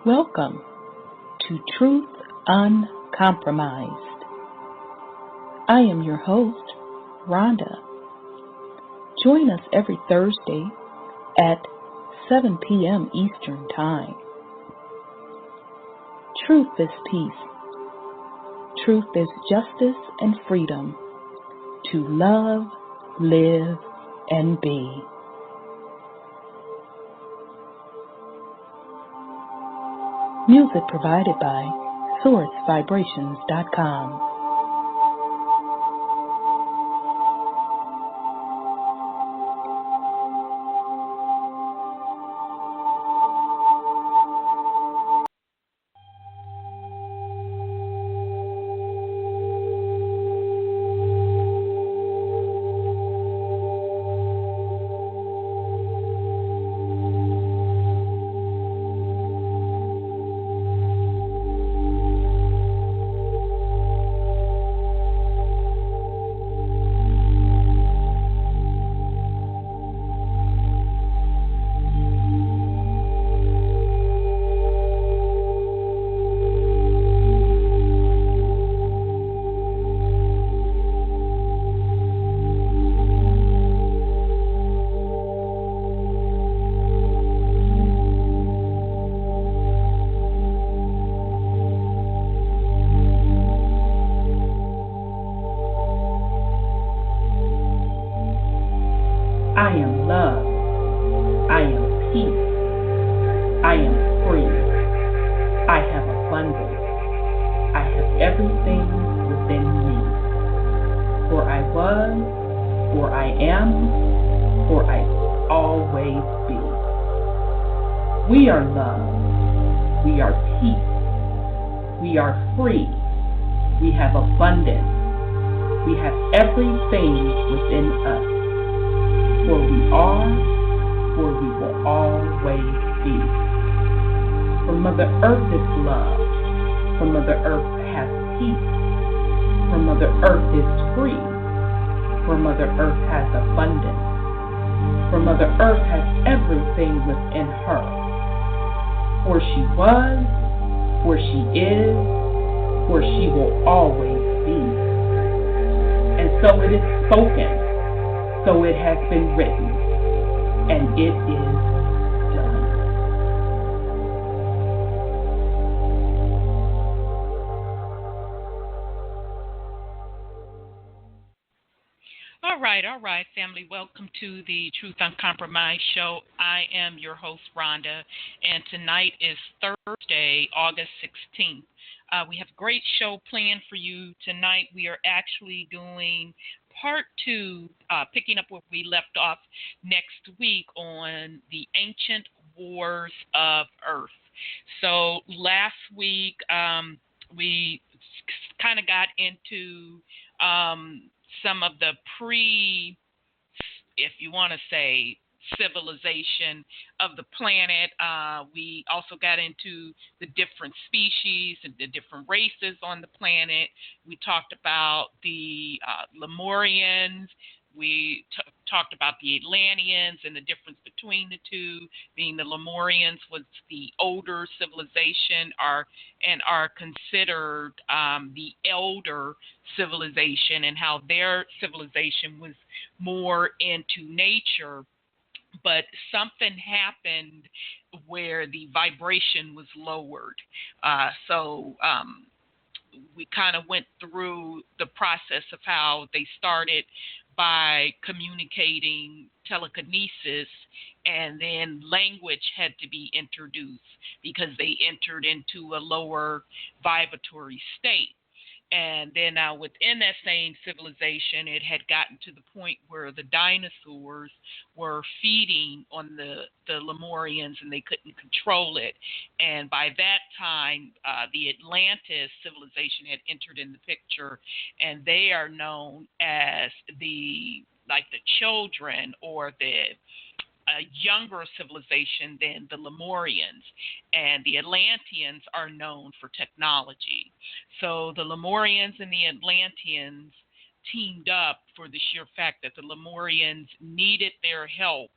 Welcome to Truth UnCompromised. I am your host, Rhonda. Join us every Thursday at 7 p.m. Eastern Time. Truth is peace. Truth is justice and freedom to love, live, and be. Music provided by sourcevibrations.com. I am love. I am peace. I am free. I have abundance. I have everything within me. For I was, for I am, for I will always be. We are love. We are peace. We are free. We have abundance. We have everything within us. For we are, for we will always be. For Mother Earth is love. For Mother Earth has peace. For Mother Earth is free. For Mother Earth has abundance. For Mother Earth has everything within her. For she was, for she is, for she will always be. And so it is spoken. So it has been written, and it is done. All right, family. Welcome to the Truth Uncompromised show. I am your host, Rhonda, and tonight is Thursday, August 16th. We have a great show planned for you tonight. We are actually doing part two, picking up where we left off next week on the ancient wars of Earth. So last week we kind of got into some of the if you want to say, civilization of the planet. We also got into the different species and the different races on the planet. We talked about the Lemurians. We talked about the Atlanteans and the difference between the two, being the Lemurians was the older civilization and are considered the elder civilization, and how their civilization was more into nature. But something happened where the vibration was lowered. So we kind of went through the process of how they started by communicating telekinesis, and then language had to be introduced because they entered into a lower vibratory state. And then within that same civilization, it had gotten to the point where the dinosaurs were feeding on the Lemurians, and they couldn't control it. And by that time, the Atlantis civilization had entered in the picture, and they are known as the children, or the a younger civilization than the Lemurians, and the Atlanteans are known for technology. So the Lemurians and the Atlanteans teamed up for the sheer fact that the Lemurians needed their help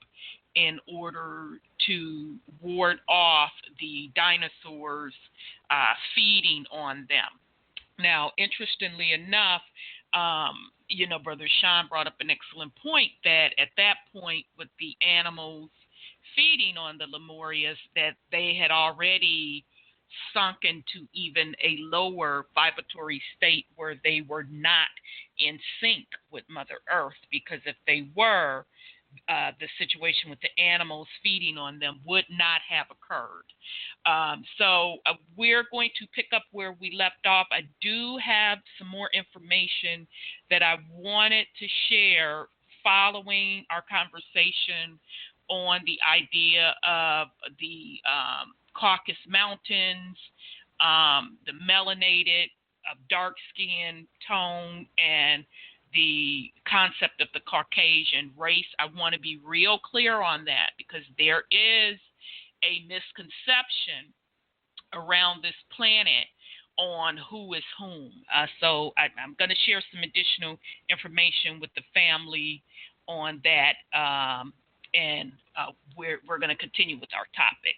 in order to ward off the dinosaurs feeding on them. Now, interestingly enough, Brother Sean brought up an excellent point that at that point, with the animals feeding on the Lemurias, that they had already sunk into even a lower vibratory state where they were not in sync with Mother Earth, because if they were, the situation with the animals feeding on them would not have occurred. So we're going to pick up where we left off. I do have some more information that I wanted to share following our conversation on the idea of the Caucasus Mountains, the melanated, dark skin tone, and the concept of the Caucasian race. I want to be real clear on that, because there is a misconception around this planet on who is whom. So I'm going to share some additional information with the family on that, and we're going to continue with our topic.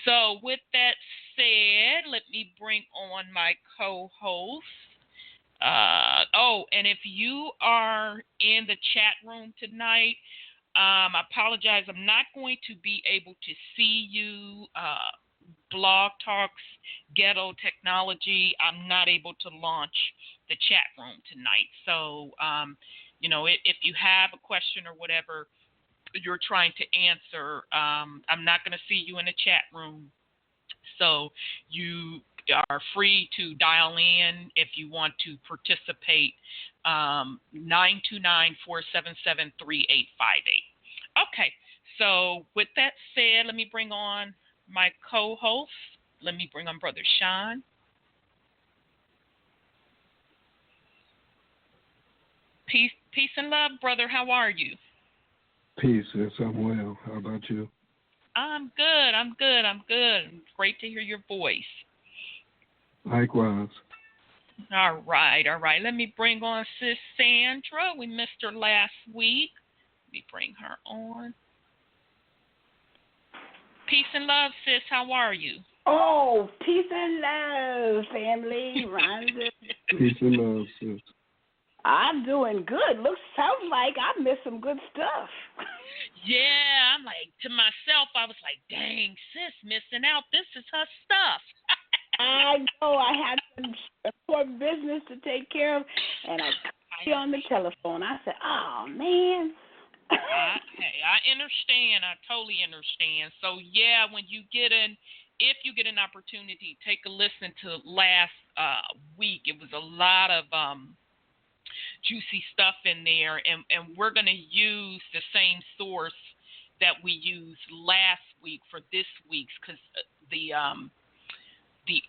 So with that said, let me bring on my co-host. And if you are in the chat room tonight, I apologize. I'm not going to be able to see you. Blog Talks Ghetto Technology, I'm not able to launch the chat room tonight. So, if you have a question or whatever you're trying to answer, I'm not going to see you in the chat room. So you are free to dial in if you want to participate. 929-477-3858. Okay, so with that said, let me bring on my co-host. Let me bring on Brother Sean. Peace and love, brother. How are you? Peace, yes, I'm well. How about you? I'm good. It's great to hear your voice. Likewise. All right. Let me bring on Sis Sandra. We missed her last week. Let me bring her on. Peace and love, sis. How are you? Oh, peace and love, family. Rhonda. Peace and love, sis. I'm doing good. Sounds like I missed some good stuff. Yeah, I'm like, to myself, I was like, dang, sis, missing out. This is her stuff. I know. I had some important business to take care of, and I got you on the telephone. I said, oh, man. Okay, I understand. I totally understand. So, yeah, if you get an opportunity, take a listen to last week. It was a lot of juicy stuff in there, and we're going to use the same source that we used last week for this week's, because the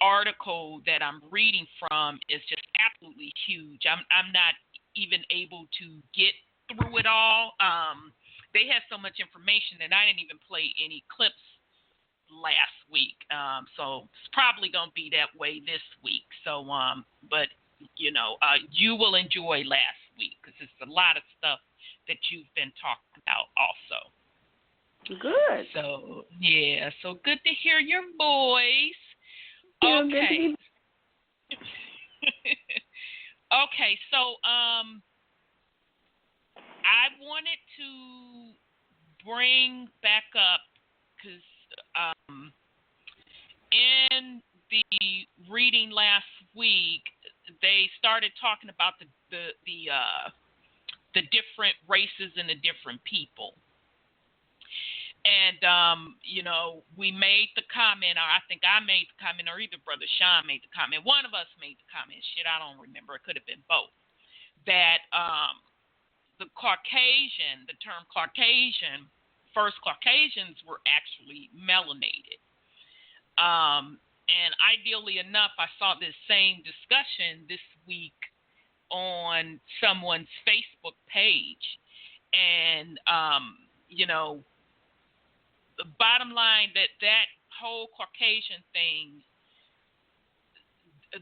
article that I'm reading from is just absolutely huge. I'm not even able to get through it all. They had so much information that I didn't even play any clips last week. So it's probably going to be that way this week. So, but you will enjoy last week, because it's a lot of stuff that you've been talking about also. Good. So, yeah. So good to hear your voice. Okay. Okay. So, I wanted to bring back up, because in the reading last week, they started talking about the different races and the different people. And, we made the comment, or I think I made the comment, or either Brother Sean made the comment. One of us made the comment. I don't remember. It could have been both. That the term Caucasian, first Caucasians were actually melanated. And ideally enough, I saw this same discussion this week on someone's Facebook page. And, the bottom line, that whole Caucasian thing,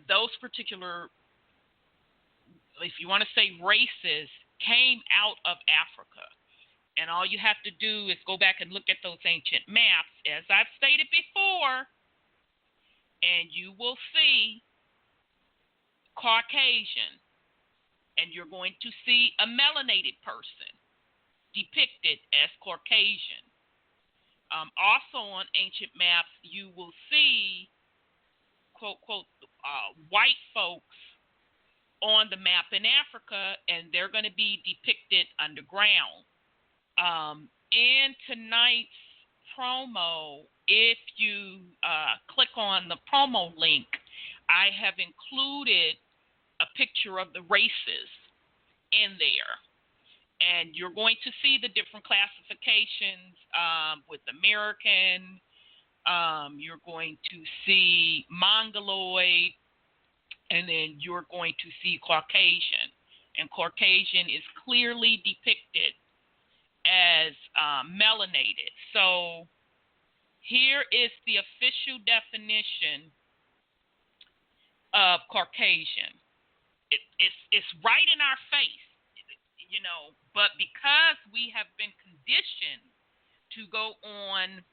those particular, if you want to say races, came out of Africa. And all you have to do is go back and look at those ancient maps, as I've stated before, and you will see Caucasian, and you're going to see a melanated person depicted as Caucasian. Also on ancient maps, you will see, quote, quote, white folks on the map in Africa, and they're going to be depicted underground. In tonight's promo, if you click on the promo link, I have included a picture of the races in there. And you're going to see the different classifications with American. You're going to see Mongoloid, and then you're going to see Caucasian. And Caucasian is clearly depicted as melanated. So here is the official definition of Caucasian. It's right in our face, you know, but because we have been conditioned to go on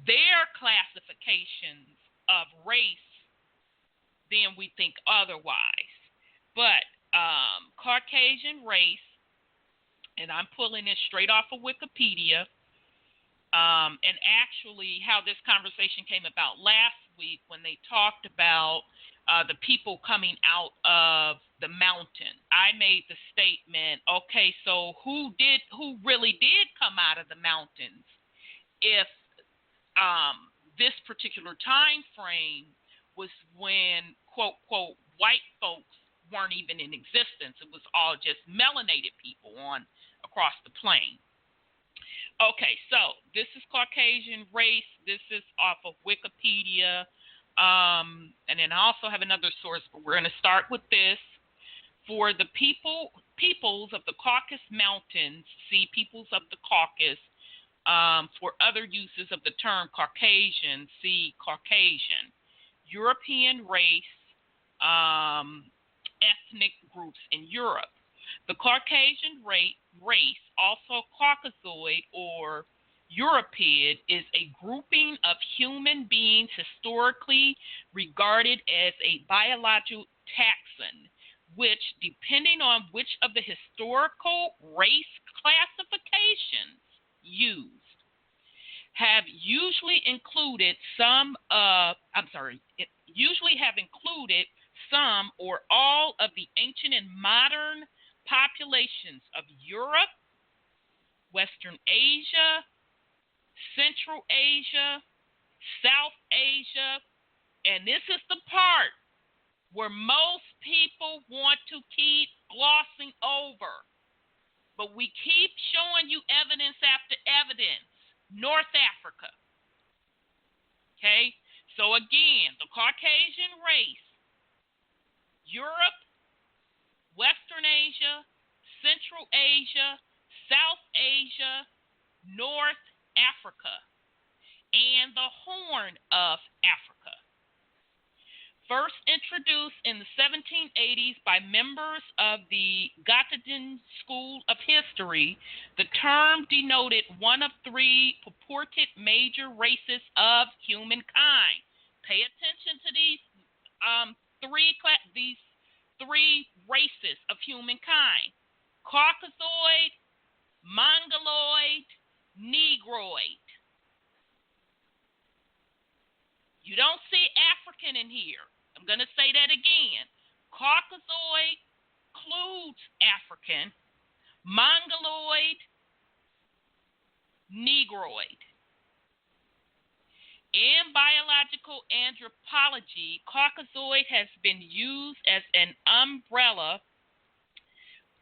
their classifications of race, then we think otherwise. But Caucasian race, and I'm pulling it straight off of Wikipedia, and actually how this conversation came about last week when they talked about the people coming out of the mountain. I made the statement, okay, so who really did come out of the mountains if this particular time frame was when, quote, quote, white folks weren't even in existence. It was all just melanated people across the plain. Okay, so this is Caucasian race. This is off of Wikipedia. And then I also have another source, but we're going to start with this. For the peoples of the Caucasus Mountains, see peoples of the Caucasus. For other uses of the term Caucasian, see Caucasian. European race, ethnic groups in Europe. The Caucasian race, also Caucasoid or Europid, is a grouping of human beings historically regarded as a biological taxon, which, depending on which of the historical race classifications used, have usually included some or all of the ancient and modern populations of Europe, Western Asia, Central Asia, South Asia, and this is the part where most people want to keep glossing over. But we keep showing you evidence after evidence. North Africa. Okay? So again, the Caucasian race, Europe, Western Asia, Central Asia, South Asia, North Africa, and the Horn of Africa. First introduced in the 1780s by members of the Göttingen School of History, the term denoted one of three purported major races of humankind. Pay attention to these three races of humankind: Caucasoid, Mongoloid, Negroid. You don't see African in here. I'm going to say that again. Caucasoid includes African, Mongoloid, Negroid. In biological anthropology, Caucasoid has been used as an umbrella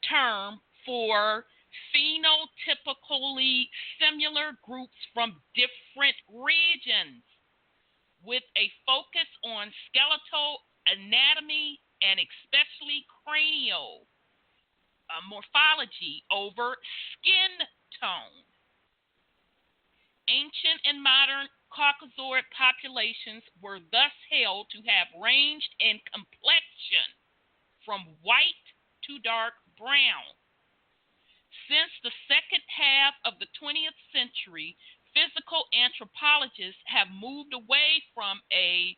term for phenotypically similar groups from different regions, with a focus on skeletal anatomy and especially cranial morphology over skin tone. Ancient and modern Caucasoid populations were thus held to have ranged in complexion from white to dark brown. Since the second half of the 20th century, physical anthropologists have moved away from a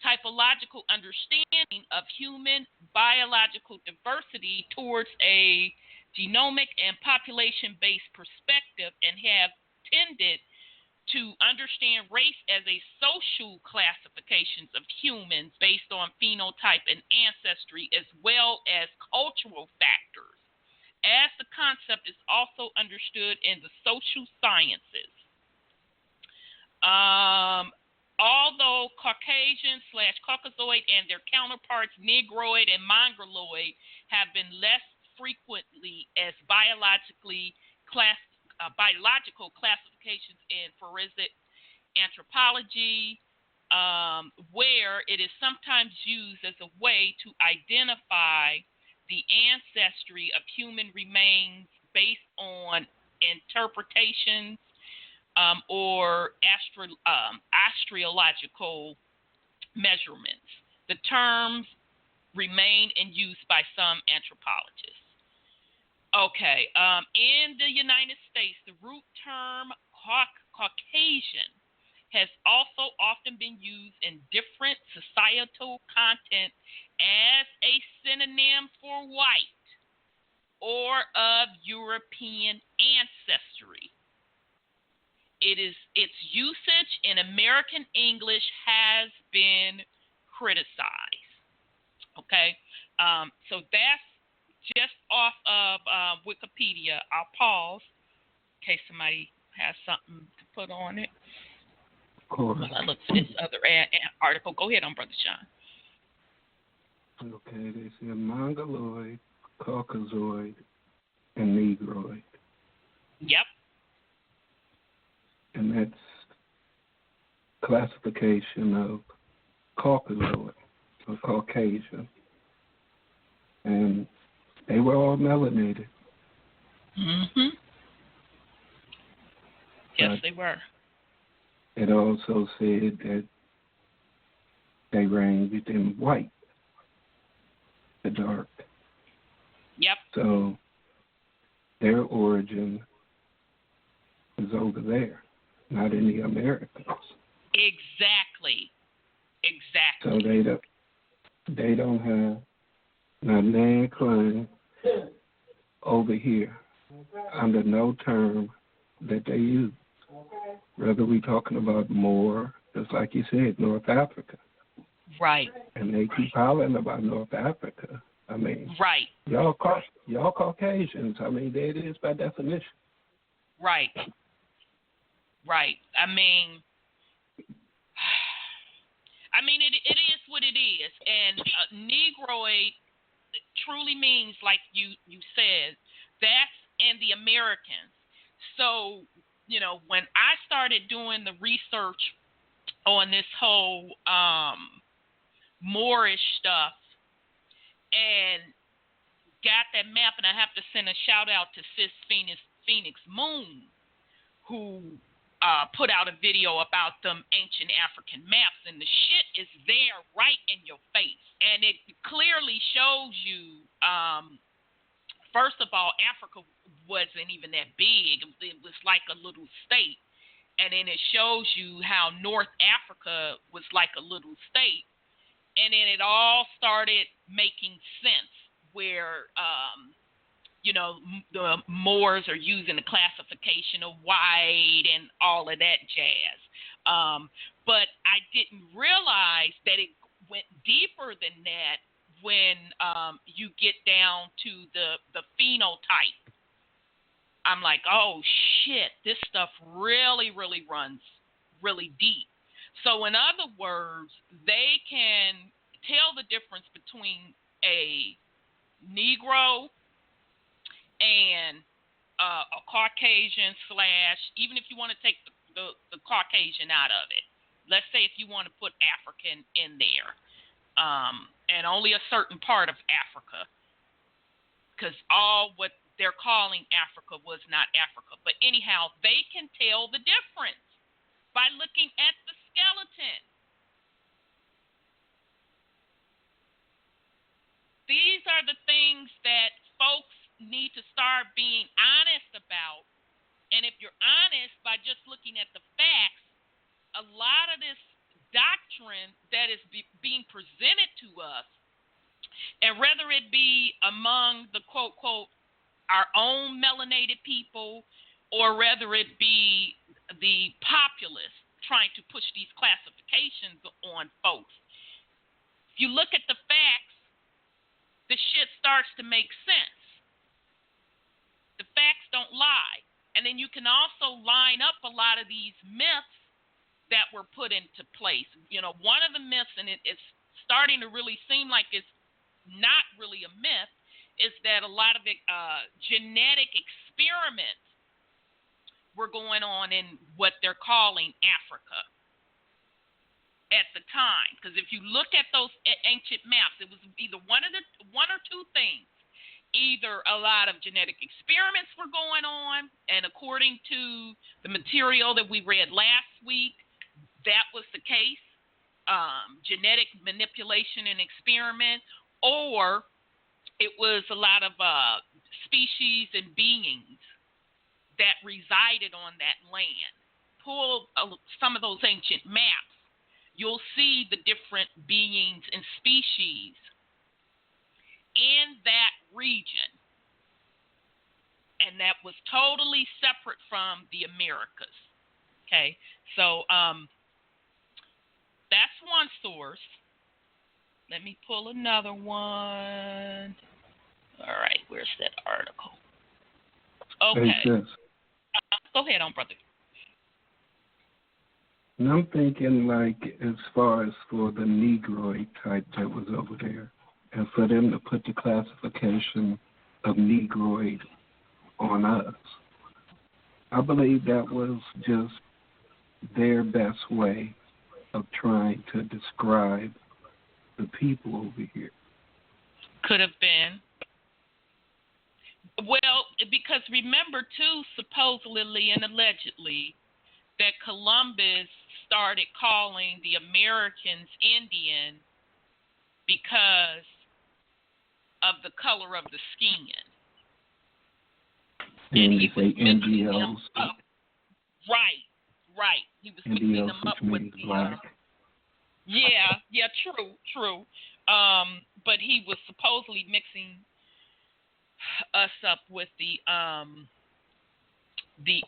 typological understanding of human biological diversity towards a genomic and population-based perspective, and have tended to understand race as a social classifications of humans based on phenotype and ancestry, as well as cultural factors, as the concept is also understood in the social sciences. Although Caucasian/Caucasoid and their counterparts Negroid and Mongoloid have been less frequently as biological classifications in forensic anthropology, where it is sometimes used as a way to identify the ancestry of human remains based on interpretations or astrological measurements. The terms remain in use by some anthropologists. Okay, in the United States, the root term Caucasian has also often been used in different societal content as a synonym for white or of European ancestry. Its usage in American English has been criticized. Okay, so that's just off of Wikipedia. I'll pause in case somebody has something to put on it. Of course. While I look for this other article. Go ahead, Brother Sean. Okay, they said Mongoloid, Caucasoid, and Negroid. Yep. And that's classification of Caucasoid, or Caucasian. And they were all melanated. Mm-hmm. Yes, they were. It also said that they ranged in white, the dark. Yep. So their origin is over there, not in the Americas. Exactly. So they don't have nothing they claim over here under no term that they use. Whether we talking about more, just like you said, North Africa. Right. And they keep hollering about North Africa. I mean, right. Y'all Caucasians. I mean, there it is by definition. Right. Right. I mean, it is what it is. And Negroid truly means, like you said, that's in the Americans. So, when I started doing the research on this whole Moorish stuff and got that map, and I have to send a shout out to Sis Phoenix Moon, who put out a video about them ancient African maps, and the shit is there right in your face. And it clearly shows you, first of all, Africa wasn't even that big. It was like a little state. And then it shows you how North Africa was like a little state. And then it all started making sense where, the Moors are using the classification of white and all of that jazz. But I didn't realize that it went deeper than that when you get down to the phenotype. I'm like, oh, shit, this stuff really, really runs really deep. So in other words, they can tell the difference between a Negro and a Caucasian / even if you want to take the Caucasian out of it. Let's say if you want to put African in there, and only a certain part of Africa, because all what they're calling Africa was not Africa. But anyhow, they can tell the difference by looking at the skeleton. These are the things that folks need to start being honest by just looking at the facts, a lot of this doctrine that is being presented to us, and whether it be among the quote, quote, our own melanated people, or whether it be the populace trying to push these classifications on folks. If you look at the facts, the shit starts to make sense. The facts don't lie. And then you can also line up a lot of these myths that were put into place. You know, one of the myths, and it's starting to really seem like it's not really a myth, is that a lot of genetic experiments were going on in what they're calling Africa at the time. Because if you look at those ancient maps, it was either one or two things. Either a lot of genetic experiments were going on, and according to the material that we read last week, that was the case, genetic manipulation and experiment, or it was a lot of species and beings that resided on that land. Pull some of those ancient maps, you'll see the different beings and species in that region. And that was totally separate from the Americas. Okay, so that's one source. Let me pull another one. All right, where's that article? Okay. Go ahead on, brother. And I'm thinking, like, as far as for the Negroid type that was over there, and for them to put the classification of Negroid on us, I believe that was just their best way of trying to describe the people over here. Could have been. Well, because remember, too, supposedly and allegedly, that Columbus started calling the Americans Indian because of the color of the skin. And he was mixing them up. Right. He was mixing them up with the black. Yeah, true. But he was supposedly mixing us up with the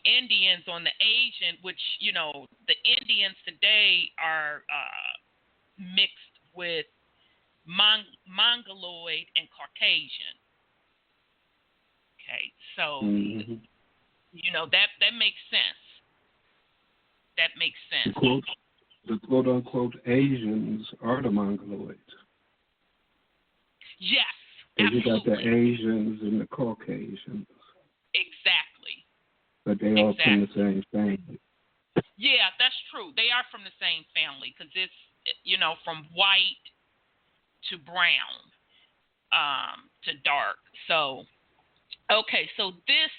Indians on the Asian, which, you know, the Indians today are mixed with Mongoloid and Caucasian. Okay, so you know that makes sense. That makes sense. The quote unquote Asians are the Mongoloids. Yes, and absolutely. you got the Asians and the Caucasians. Exactly. But they all from the same family. Yeah, that's true. They are from the same family because it's, you know, from white to brown to dark. So, okay, so this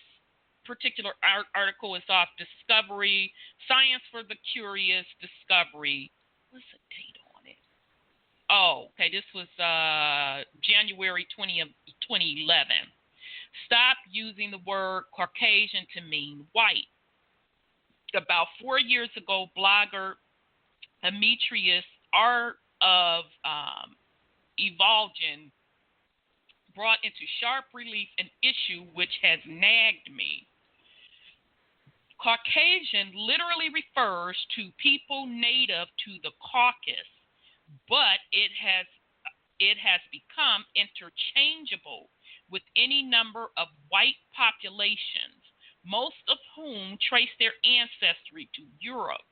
particular article is off Discovery, Science for the Curious, Discovery. What's the date on it? Oh, okay, this was January 20 of 2011. Stop using the word Caucasian to mean white. About 4 years ago, blogger Demetrius Art of Evolgin brought into sharp relief an issue which has nagged me. Caucasian literally refers to people native to the Caucasus, but it has become interchangeable with any number of white populations, most of whom trace their ancestry to Europe.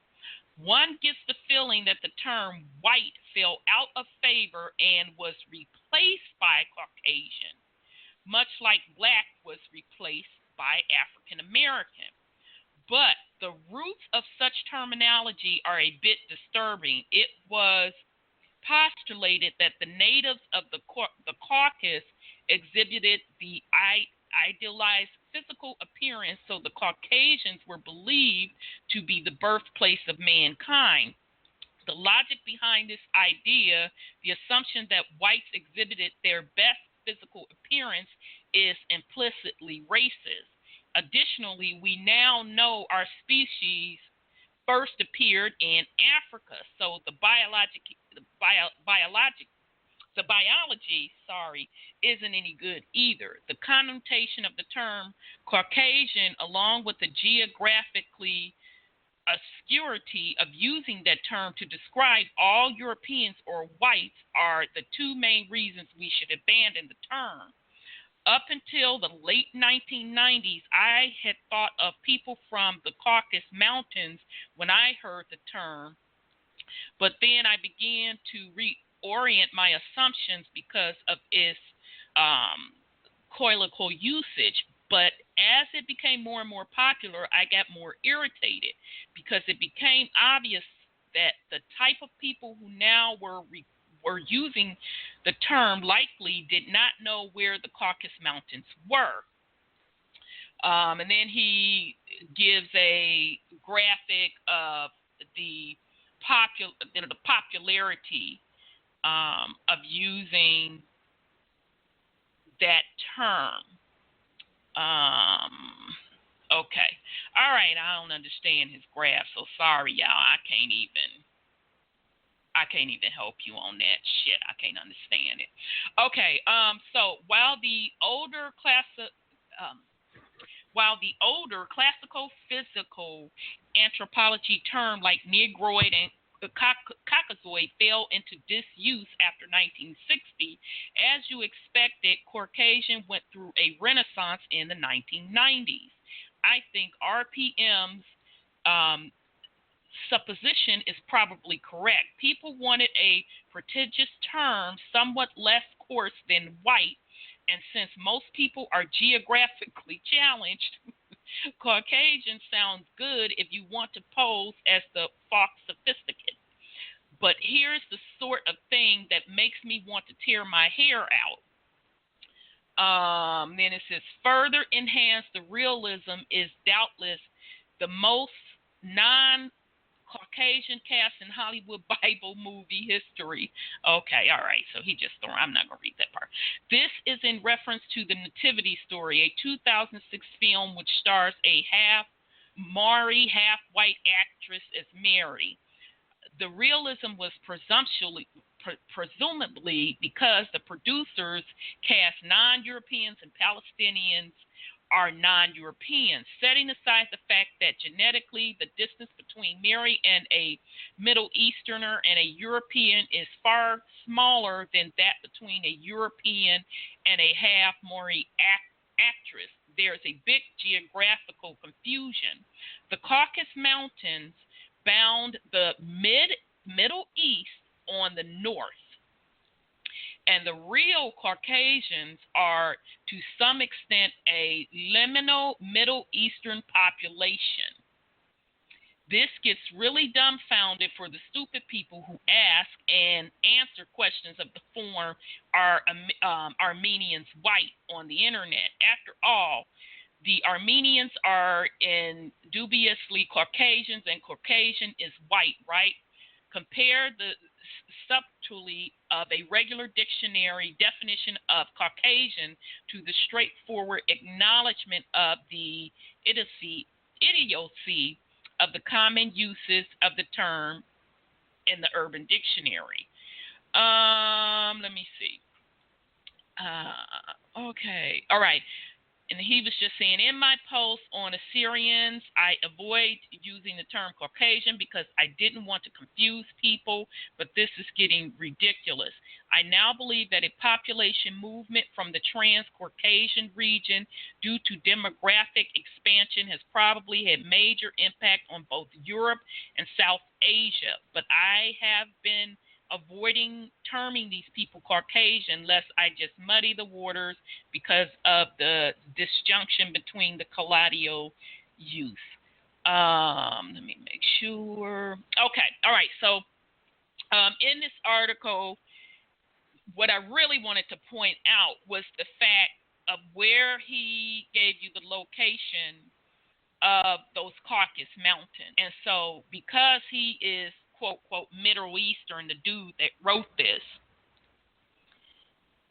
One gets the feeling that the term white fell out of favor and was replaced by Caucasian, much like black was replaced by African American. But the roots of such terminology are a bit disturbing. It was postulated that the natives of the Caucasus exhibited the idealized physical appearance, so the Caucasians were believed to be the birthplace of mankind. The logic behind this idea, the assumption that whites exhibited their best physical appearance, is implicitly racist. Additionally, we now know our species first appeared in Africa, so the biology, isn't any good either. The connotation of the term Caucasian, along with the geographically obscurity of using that term to describe all Europeans or whites, are the two main reasons we should abandon the term. Up until the late 1990s, I had thought of people from the Caucasus Mountains when I heard the term, but then I began to reorient my assumptions because of its colloquial usage. But as it became more and more popular, I got more irritated because it became obvious that the type of people who now were using the term likely did not know where the Caucasus Mountains were. And then he gives a graphic of the popularity of using that term. Okay. All right. I don't understand his graph, so sorry, y'all. I can't even help you on that shit. I can't understand it. Okay. So while the older classical physical anthropology term like Negroid and Caucasoid fell into disuse after 1960, as you expected, Caucasian went through a renaissance in the 1990s. I think RPM's supposition is probably correct. People wanted a prestigious term somewhat less coarse than white, and since most people are geographically challenged, Caucasian sounds good if you want to pose as the Fox sophisticate. But here's the sort of thing that makes me want to tear my hair out. Then it says, further enhance the realism is doubtless the most non-Caucasian cast in Hollywood Bible movie history. Okay, all right. So he just threw. I'm not going to read that part. This is in reference to The Nativity Story, a 2006 film which stars a half Maori, half white actress as Mary. The realism was presumably because the producers cast non-Europeans and Palestinians are non-Europeans, setting aside the fact that genetically the distance between Mary and a Middle Easterner and a European is far smaller than that between a European and a half Maori actress. There's a big geographical confusion. The Caucasus Mountains bound the Middle East on the north, and the real Caucasians are to some extent a liminal Middle Eastern population. This gets really dumbfounded for the stupid people who ask and answer questions of the form, are Armenians white on the internet? After all, the Armenians are indubiously Caucasians, and Caucasian is white, right? Compare the subtlety of a regular dictionary definition of Caucasian to the straightforward acknowledgement of the idiocy of the common uses of the term in the Urban Dictionary. Let me see. Okay. All right. And he was just saying, in my post on Assyrians, I avoid using the term Caucasian because I didn't want to confuse people, but this is getting ridiculous. I now believe that a population movement from the trans-Caucasian region due to demographic expansion has probably had major impact on both Europe and South Asia, but I have been avoiding terming these people Caucasian lest I just muddy the waters because of the disjunction between the colloidal use. Let me make sure. Okay, all right. So in this article, what I really wanted to point out was the fact of where he gave you the location of those Caucasus Mountains. And so because he is quote, quote, Middle Eastern, the dude that wrote this,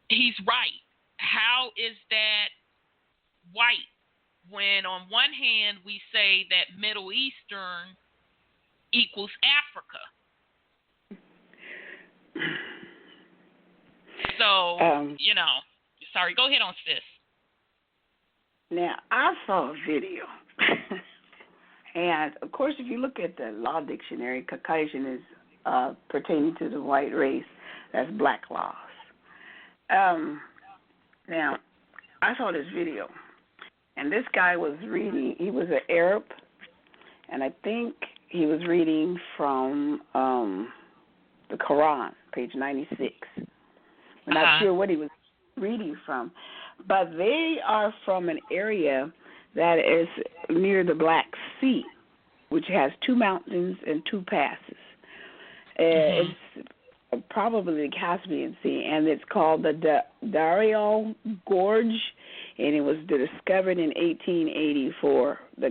he's right. How is that white when on one hand we say that Middle Eastern equals Africa. So, sorry, go ahead on, sis. Now, I saw a video. And, of course, if you look at the law dictionary, Caucasian is pertaining to the white race. That's black laws. Now, I saw this video. And this guy was reading. He was an Arab. And I think he was reading from the Quran, page 96. I'm not sure what he was reading from. But they are from an area that is near the Black Sea, which has 2 mountains and 2 passes. It's probably the Caspian Sea, and it's called the Dario Gorge, and it was discovered in 1884, the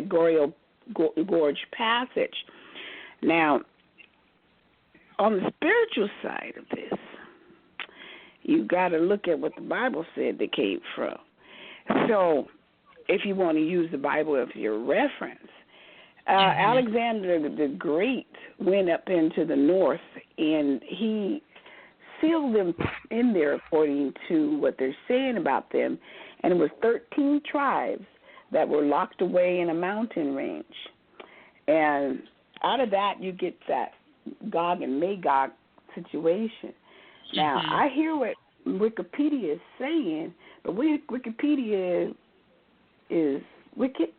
Dario Gorge Passage. Now, on the spiritual side of this, you got to look at what the Bible said they came from. So, if you want to use the Bible as your reference, Alexander the Great went up into the north, and he sealed them in there according to what they're saying about them, and it was 13 tribes that were locked away in a mountain range. And out of that, you get that Gog and Magog situation. Now, I hear what Wikipedia is saying, but Wikipedia is wicked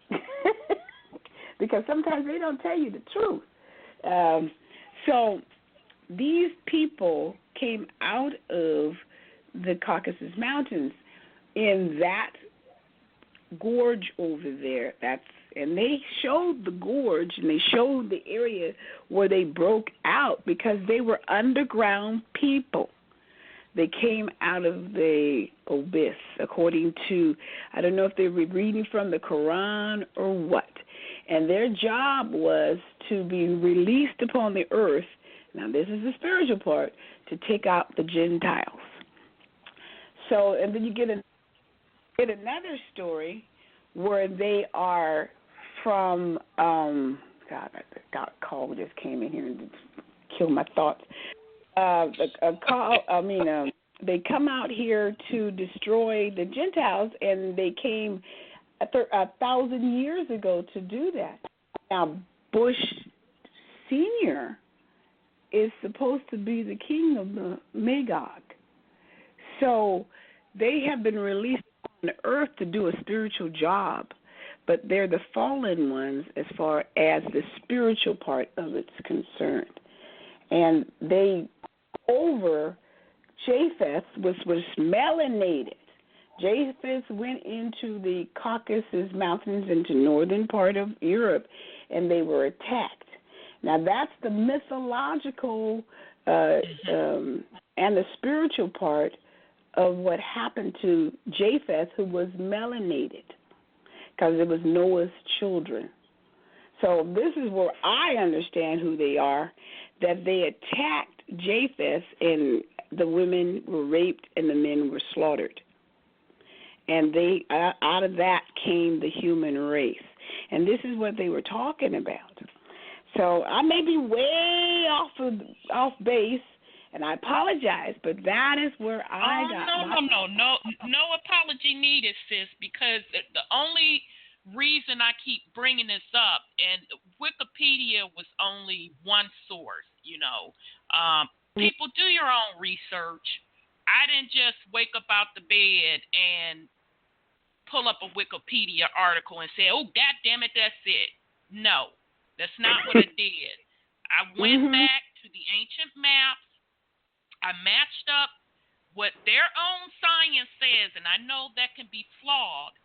because sometimes they don't tell you the truth. So these people came out of the Caucasus Mountains in that gorge over there. And they showed the gorge, and they showed the area where they broke out because they were underground people. They came out of the abyss, according to, I don't know if they were reading from the Quran or what. And their job was to be released upon the earth. Now, this is the spiritual part, to take out the Gentiles. So, and then you get another story where they are from, God, a call just came in here and killed my thoughts. They come out here to destroy the Gentiles, and they came 1,000 years ago to do that. Now, Bush Sr. is supposed to be the king of the Magog. So they have been released on earth to do a spiritual job, but they're the fallen ones as far as the spiritual part of it's concerned. And they over Japheth was melanated. Japheth went into the Caucasus Mountains into northern part of Europe, and they were attacked. Now that's the mythological and the spiritual part of what happened to Japheth, who was melanated, because it was Noah's children. So this is where I understand who they are, that they attacked Japheth, and the women were raped and the men were slaughtered. And they out of that came the human race. And this is what they were talking about. So I may be way off base, and I apologize, but that is where I got No apology needed, sis, because the only reason I keep bringing this up, and Wikipedia was only one source, people do your own research. I didn't just wake up out the bed and pull up a Wikipedia article and say, oh, God damn it, that's it. No, that's not what I did. I went back to the ancient maps. I matched up what their own science says, and I know that can be flawed,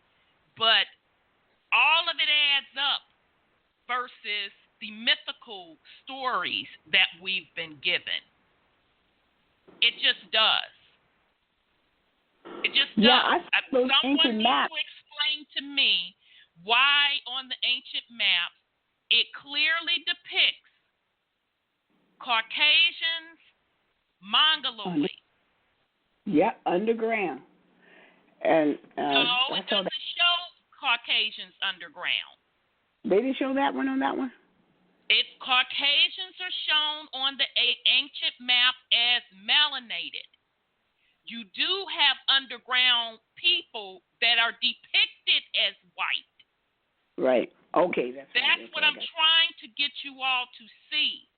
but all of it adds up versus the mythical stories that we've been given. It just does. It just does. Someone needs to explain to me why on the ancient maps it clearly depicts Caucasians, Mongoloid. Yeah, underground. And no, it doesn't show Caucasians underground. They didn't show that one on that one? Caucasians are shown on the ancient map as melanated. You do have underground people that are depicted as white. Right. Okay. That's what I'm trying to get you all to see.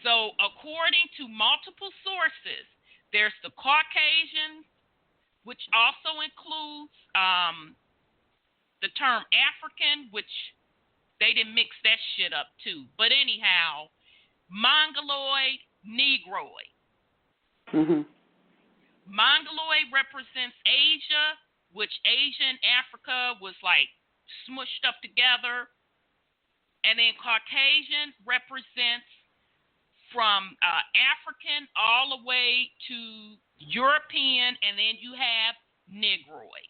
So, according to multiple sources, there's the Caucasian, which also includes the term African, which they didn't mix that shit up too. But anyhow, Mongoloid, Negroid. Mm-hmm. Mongoloid represents Asia, which Asia and Africa was like smushed up together. And then Caucasian represents from African all the way to European, and then you have Negroid.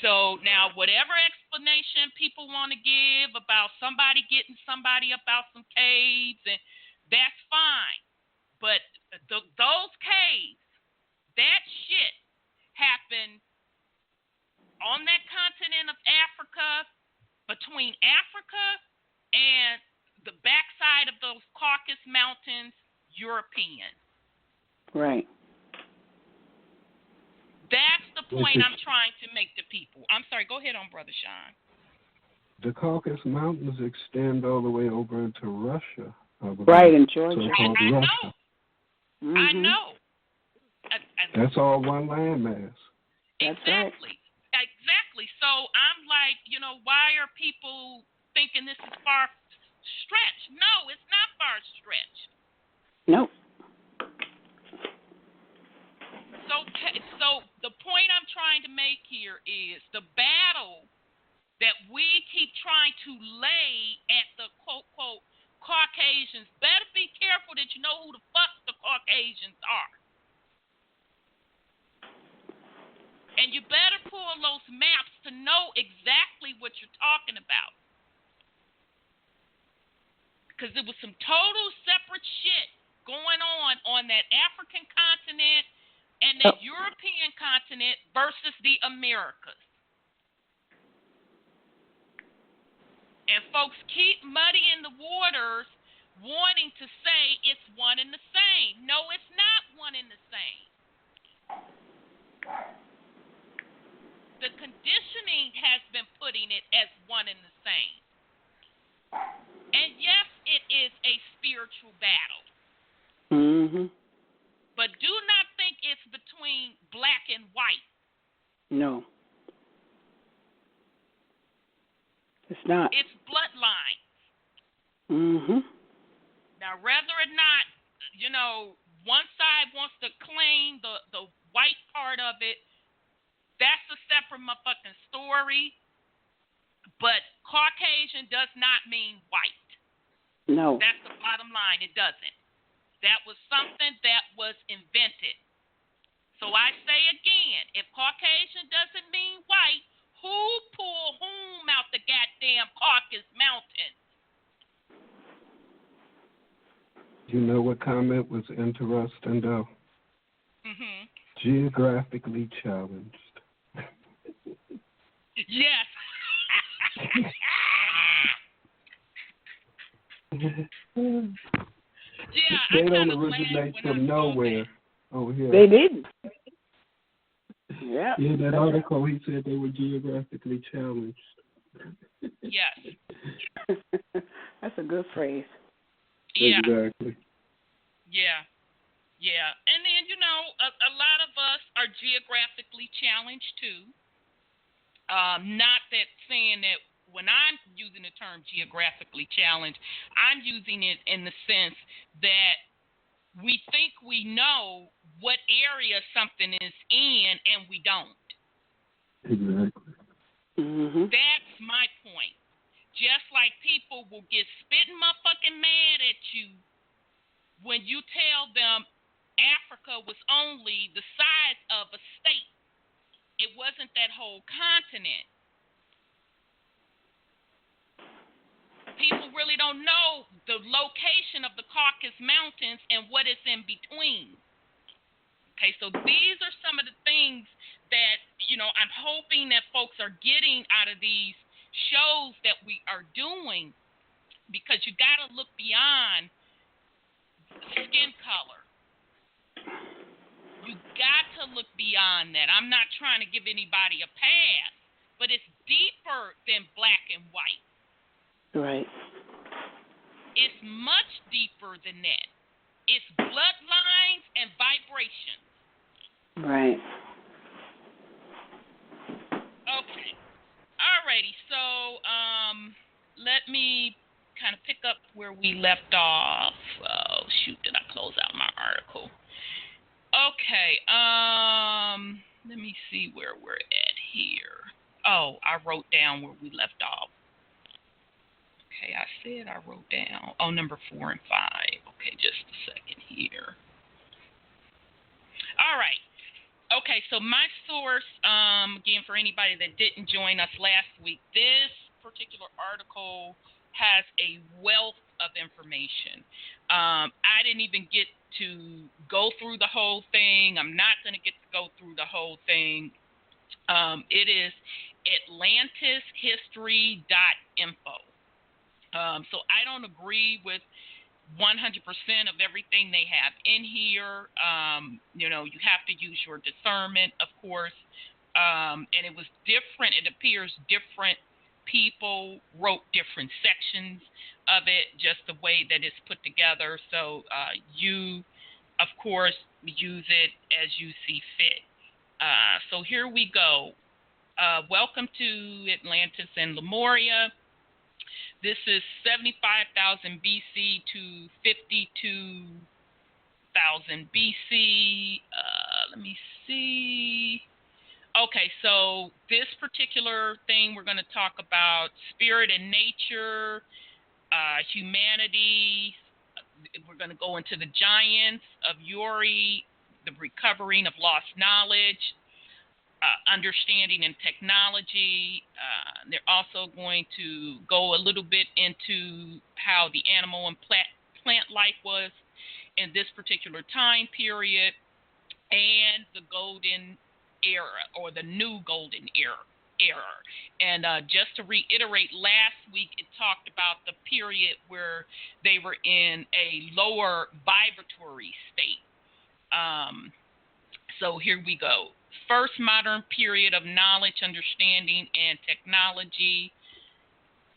So now whatever explanation people want to give about somebody getting somebody up out some caves, and that's fine. But those caves, that shit happened on that continent of Africa, between Africa and the backside of those Caucasus Mountains, European. Right. That's the point I'm trying to make to people. I'm sorry, go ahead on, Brother Sean. The Caucasus Mountains extend all the way over into Russia. Right, in Georgia. So-called I Russia. know. Mm-hmm. I know. That's all one landmass. Exactly. Right. Exactly. So I'm like, why are people thinking this is far-stretched? No, it's not far-stretched. Nope. So the point I'm trying to make here is the battle that we keep trying to lay at the quote Caucasians. Better be careful that you know who the fuck the Caucasians are. And you better pull those maps to know exactly what you're talking about. Because there was some total separate shit going on that African continent and the European continent versus the Americas. And folks keep muddying the waters, wanting to say it's one and the same. No, it's not one and the same. The conditioning has been putting it as one and the same. And yes, it is a spiritual battle. Mm-hmm. But do not think it's between black and white. No. It's not. It's bloodline. Mm-hmm. Now, whether or not, one side wants to claim the white part of it, that's a separate motherfucking story. But Caucasian does not mean white. No. That's the bottom line. It doesn't. That was something that was invented. So I say again, if Caucasian doesn't mean white, who pulled whom out the goddamn Caucasus Mountains? You know what comment was interesting, though? Mm-hmm. Geographically challenged. Yes. Yeah, they don't originate from nowhere over here. They didn't. Yeah. In that article, he said they were geographically challenged. Yes. That's a good phrase. Yeah. Exactly. Yeah. Yeah. And then, a lot of us are geographically challenged too. Not that saying that when I'm using the term geographically challenged, I'm using it in the sense that we think we know what area something is in, and we don't. Exactly. Mm-hmm. That's my point. Just like people will get spitting motherfucking mad at you when you tell them Africa was only the size of a state. It wasn't that whole continent. People really don't know the location of the Caucasus Mountains and what is in between. Okay, so these are some of the things that, I'm hoping that folks are getting out of these shows that we are doing, because you got to look beyond skin color. You got to look beyond that. I'm not trying to give anybody a pass, but it's deeper than black and white. Right. It's much deeper than that. It's bloodlines and vibrations. Right. Okay. Alrighty. So, let me kind of pick up where we left off. Oh, shoot, did I close out my article? Okay. Let me see where we're at here. Oh, I wrote down where we left off. Okay, I said I wrote down. Oh, number 4 and 5. Okay, just a second here. All right. Okay, so my source, again, for anybody that didn't join us last week, this particular article has a wealth of information. I didn't even get to go through the whole thing. I'm not going to get to go through the whole thing. It is atlantishistory.info. So I don't agree with 100% of everything they have in here. You have to use your discernment, of course. And it was different. It appears different people wrote different sections of it, just the way that it's put together. So you, of course, use it as you see fit. So here we go. Welcome to Atlantis and Lemuria. This is 75,000 BC to 52,000 BC. Let me see. Okay, so this particular thing we're going to talk about spirit and nature, humanity. We're going to go into the giants of Uri, the recovering of lost knowledge, understanding and technology. They're also going to go a little bit into how the animal and plant life was in this particular time period, and the golden era, or the new golden era. And just to reiterate, last week it talked about the period where they were in a lower vibratory state. So here we go. First modern period of knowledge, understanding, and technology.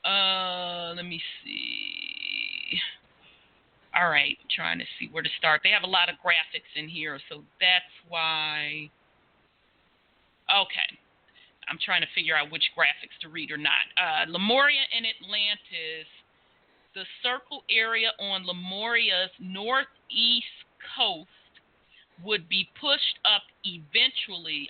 Let me see. All right, trying to see where to start. They have a lot of graphics in here, so that's why. Okay, I'm trying to figure out which graphics to read or not. Lemuria and Atlantis. The circle area on Lemuria's northeast coast would be pushed up to eventually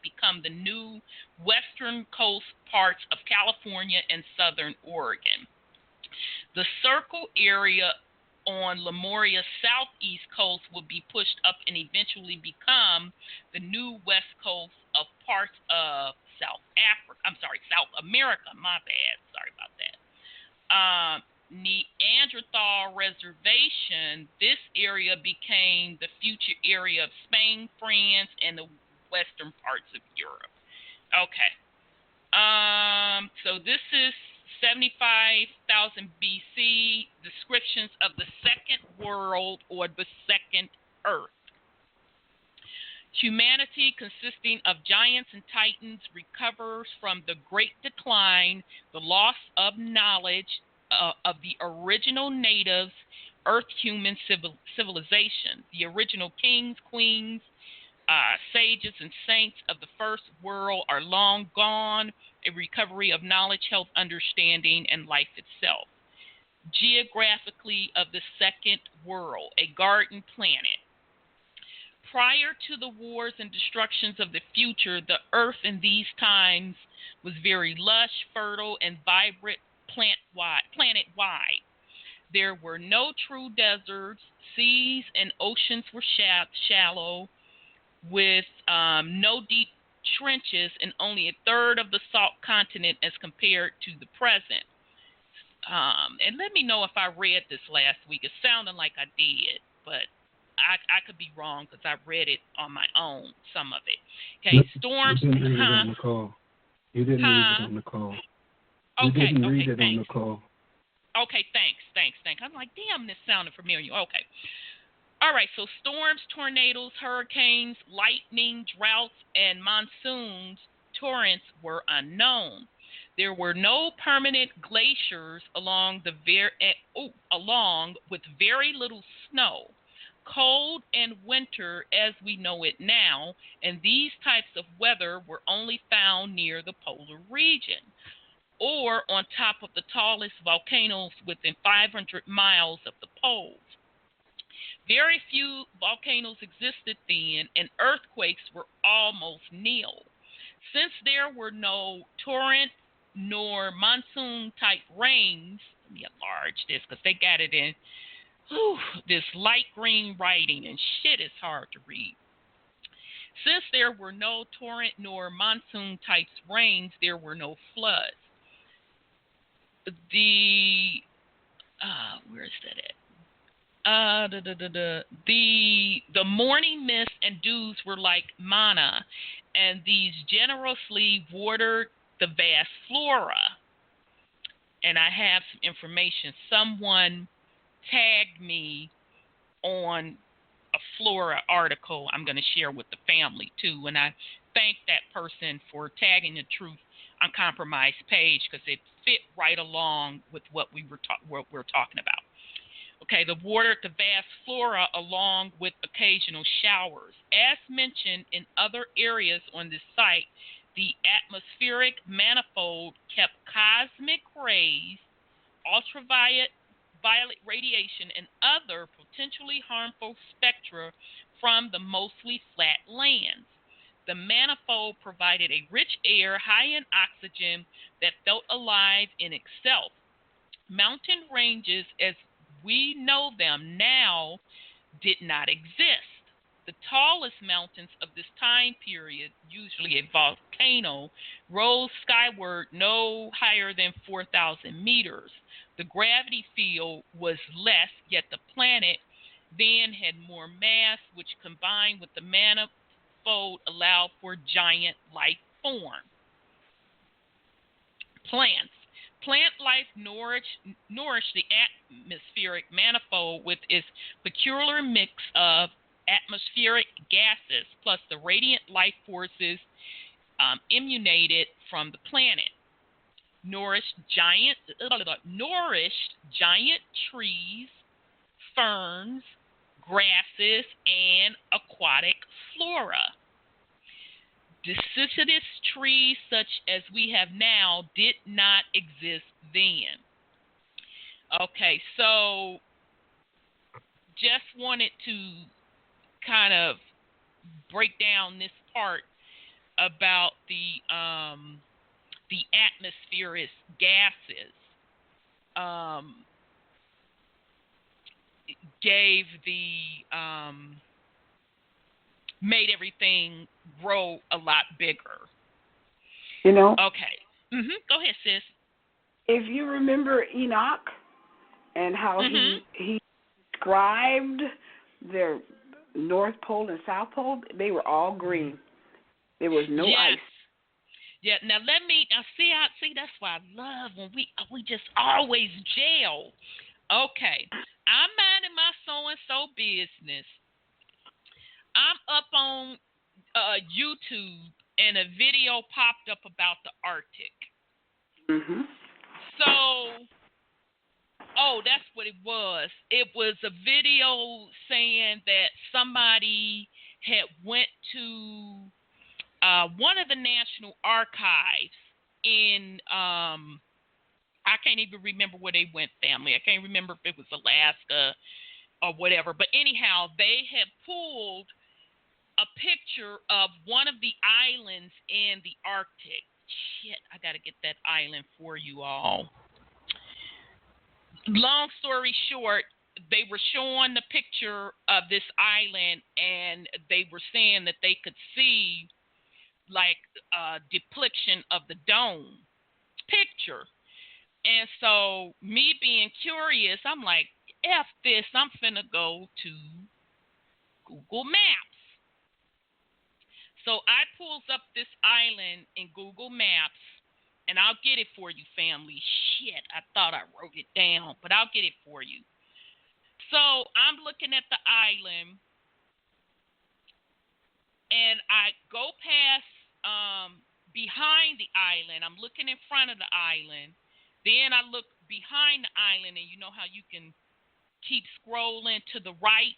become the new western coast parts of California and southern Oregon. The circle area on Lemuria's southeast coast would be pushed up and eventually become the new west coast of parts of South America. My bad. Sorry about that. Neanderthal Reservation, this area became the future area of Spain, France, and the western parts of Europe. Okay. So this is 75,000 BC, descriptions of the second world, or the second Earth. Humanity, consisting of giants and titans, recovers from the great decline, the loss of knowledge of the original natives, Earth human civilization. The original kings, queens, sages, and saints of the first world are long gone. A recovery of knowledge, health, understanding, and life itself. Geographically of the second world, a garden planet. Prior to the wars and destructions of the future, the Earth in these times was very lush, fertile, and vibrant planet-wide. There were no true deserts. Seas and oceans were shallow, with no deep trenches, and only a third of the salt continent as compared to the present. And let me know if I read this last week. It sounded like I did, but I could be wrong because I read it on my own, some of it. Okay, storms. You didn't read it on the call. You didn't read it on the call. You didn't read it on the call. Okay, thanks. I'm like, damn, this sounded familiar. Okay. All right, so storms, tornadoes, hurricanes, lightning, droughts, and monsoons, torrents were unknown. There were no permanent glaciers along with very little snow. Cold and winter as we know it now, and these types of weather were only found near the polar region or on top of the tallest volcanoes within 500 miles of the poles. Very few volcanoes existed then, and earthquakes were almost nil. Since there were no torrent nor monsoon-type rains, let me enlarge this because they got it in this light green writing, and shit is hard to read. Since there were no torrent nor monsoon-type rains, there were no floods. Where is that at? The morning mist and dews were like manna, and these generously watered the vast flora. And I have some information. Someone tagged me on a flora article I'm going to share with the family too, and I thank that person for tagging the Truth Uncompromised page because it fit right along with what we're talking about. Okay, the watered the vast flora along with occasional showers. As mentioned in other areas on this site, the atmospheric manifold kept cosmic rays, ultraviolet radiation, and other potentially harmful spectra from the mostly flat lands. The manifold provided a rich air high in oxygen that felt alive in itself. Mountain ranges, as we know them now, did not exist. The tallest mountains of this time period, usually a volcano, rose skyward no higher than 4,000 meters. The gravity field was less, yet the planet then had more mass, which combined with the manifold allowed for giant life form. Plants. Plant life nourished the atmospheric manifold with its peculiar mix of atmospheric gases plus the radiant life forces emanated from the planet. Nourished giant trees, ferns, grasses, and aquatic flora. Deciduous trees such as we have now did not exist then. Okay, so just wanted to kind of break down this part about the atmospheric gases. Gave the made everything grow a lot bigger. You know? Okay. Go ahead, sis. If you remember Enoch and how he described their North Pole and South Pole, they were all green. There was no ice. Yeah. Now see that's why I love when we just always jail. Okay. I'm minding my so-and-so business. I'm up on YouTube, and a video popped up about the Arctic. So, that's what it was. It was a video saying that somebody had went to one of the National Archives in I can't even remember where they went, family. I can't remember if it was Alaska or whatever. But anyhow, they had pulled a picture of one of the islands in the Arctic. Shit, I got to get that island for you all. Long story short, they were showing the picture of this island, and they were saying that they could see like a depiction of the dome picture. And so me being curious, I'm like, F this, I'm finna go to Google Maps. So I pulls up this island in Google Maps, and I'll get it for you, family. Shit, I thought I wrote it down, but I'll get it for you. So I'm looking at the island, and I go past behind the island. I'm looking in front of the island. Then I look behind the island, and you know how you can keep scrolling to the right?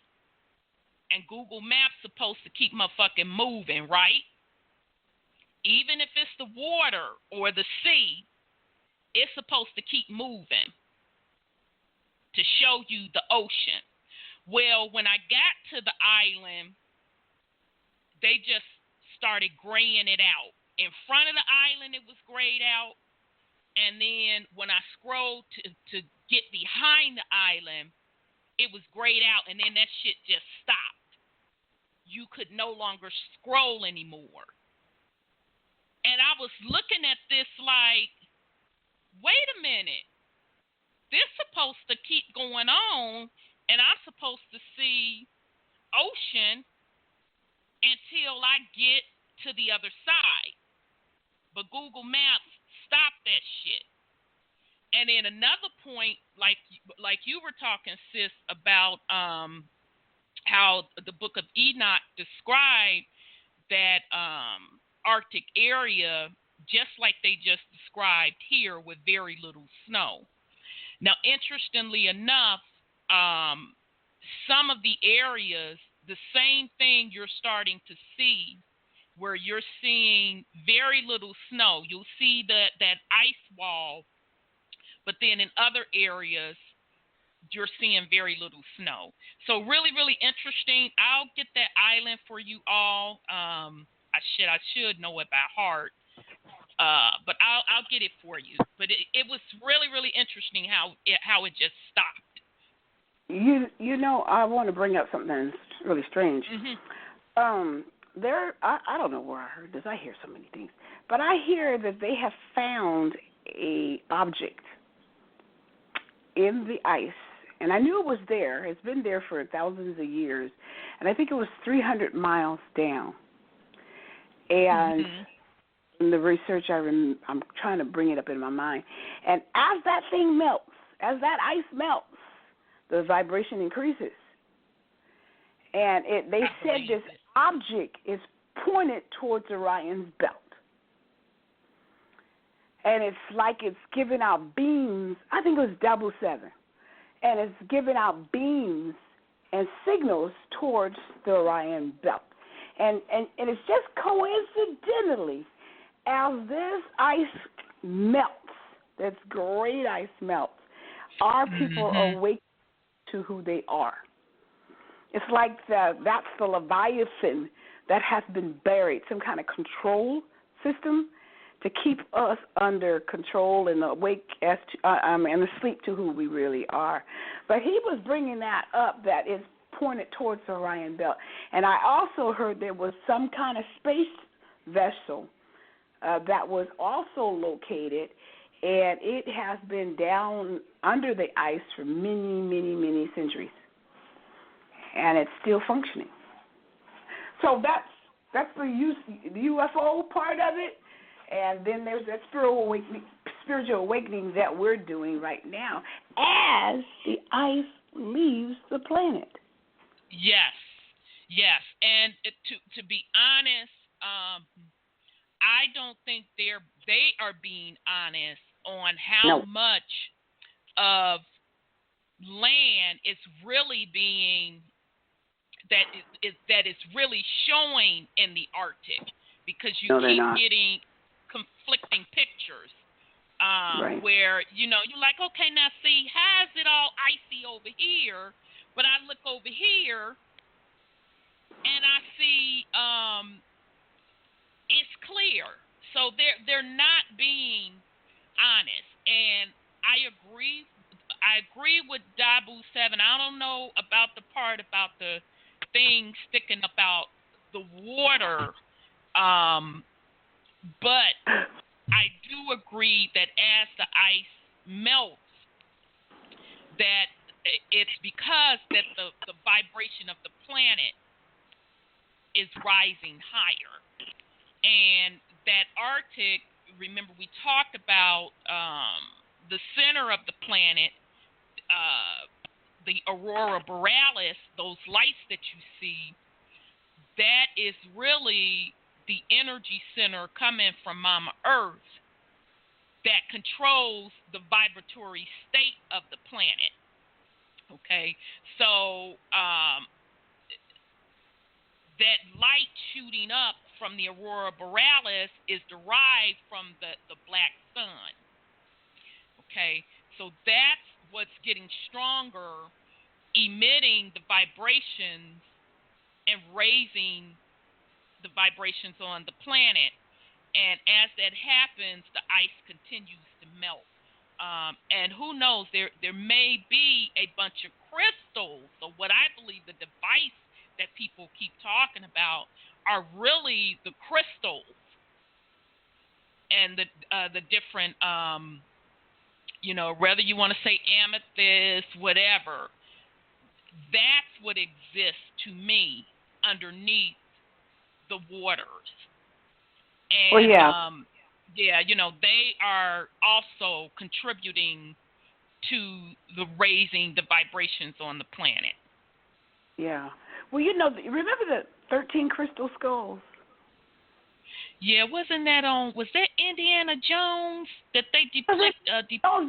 And Google Maps supposed to keep motherfucking moving, right? Even if it's the water or the sea, it's supposed to keep moving to show you the ocean. Well, when I got to the island, they just started graying it out. In front of the island, it was grayed out. And then when I scrolled to get behind the island, it was grayed out. And then that shit just stopped. You could no longer scroll anymore. And I was looking at this like, wait a minute. This supposed to keep going on, and I'm supposed to see ocean until I get to the other side. But Google Maps stopped that shit. And then another point, like you were talking, sis, about how the Book of Enoch described that Arctic area, just like they just described here, with very little snow. Now, interestingly enough, some of the areas, the same thing you're starting to see, where you're seeing very little snow. You'll see that ice wall, but then in other areas, you're seeing very little snow. So really, really interesting. I'll get that island for you all. I should know it by heart, but I'll get it for you. But it was really, really interesting how it just stopped. You know, I want to bring up something that's really strange. Mm-hmm. I don't know where I heard this. I hear so many things, but I hear that they have found a object in the ice. And I knew it was there. It's been there for thousands of years. And I think it was 300 miles down. And in the research, I'm trying to bring it up in my mind. And as that thing melts, as that ice melts, the vibration increases. And they said this object is pointed towards Orion's belt. And it's like it's giving out beams. I think it was 7. And it's giving out beams and signals towards the Orion belt. And it's just coincidentally, as this ice melts, this great ice melts, our people are awakening to who they are. It's like that's the Leviathan that has been buried, some kind of control system to keep us under control and awake and asleep to who we really are. But he was bringing that up, that it's pointed towards the Orion belt. And I also heard there was some kind of space vessel that was also located, and it has been down under the ice for many, many, many centuries. And it's still functioning. So that's the UFO part of it. And then there's that spiritual awakening that we're doing right now as the ice leaves the planet. Yes. And to be honest, I don't think they are being honest on how much of land is really being that is really showing in the Arctic, because you keep getting conflicting pictures where, you're like, okay, now see, how is it all icy over here? But I look over here and I see it's clear. So they're not being honest. And I agree with Dabu 7. I don't know about the part about the thing sticking up out the water. But I do agree that as the ice melts, that it's because that the vibration of the planet is rising higher. And that Arctic, remember we talked about the center of the planet, the aurora borealis, those lights that you see, that is really the energy center coming from Mama Earth that controls the vibratory state of the planet. Okay, so that light shooting up from the aurora borealis is derived from the black sun. Okay, so that's what's getting stronger, emitting the vibrations and raising the vibrations on the planet. And as that happens, the ice continues to melt. And who knows, there may be a bunch of crystals. So what I believe the device that people keep talking about are really the crystals and the different, whether you want to say amethyst, whatever, that's what exists to me underneath the waters. And, they are also contributing to the raising the vibrations on the planet. Yeah. Well, remember the 13 crystal skulls? Yeah, was that Indiana Jones that they depicted?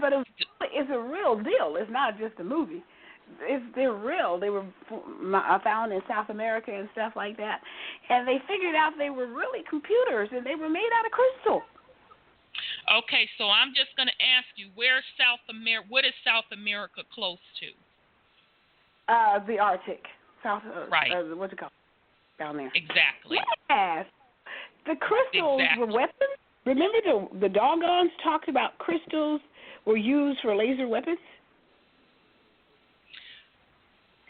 But it's a real deal. It's not just a movie. They're real. They were found in South America and stuff like that. And they figured out they were really computers, and they were made out of crystal. Okay, so I'm just going to ask you, where's South America? What is South America close to? The Arctic. Right. What's it called? Down there. Exactly. Yes. The crystals were weapons. Remember the Dogons talked about crystals were used for laser weapons?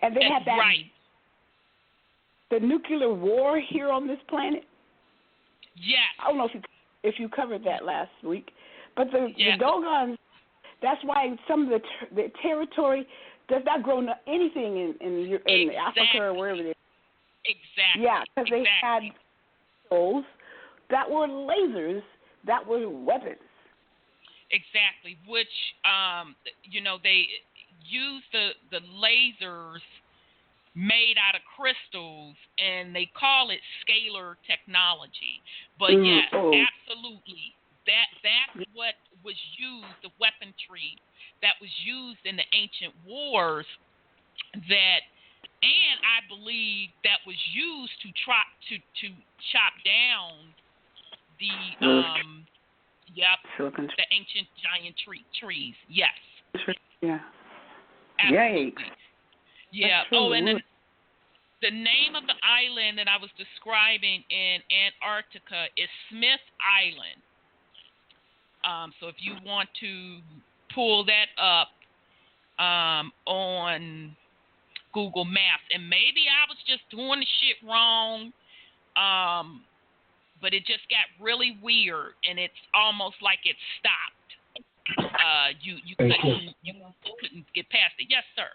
And they had that, the nuclear war here on this planet. Yes. I don't know if you covered that last week, but the Dogons. That's why some of the territory does not grow anything in Africa or wherever it is. Exactly. Yeah, because they had those that were lasers that were weapons. Exactly, which they use the lasers made out of crystals, and they call it scalar technology. But yes, absolutely, that's what was used, the weaponry that was used in the ancient wars. And I believe that was used to chop down the ancient giant trees. Yes. Yeah. Absolutely. Yay. Yeah. Oh, and the name of the island that I was describing in Antarctica is Smith Island. So if you want to pull that up on Google Maps, and maybe I was just doing the shit wrong, but it just got really weird, and it's almost like it stopped. You couldn't get past it. Yes, sir.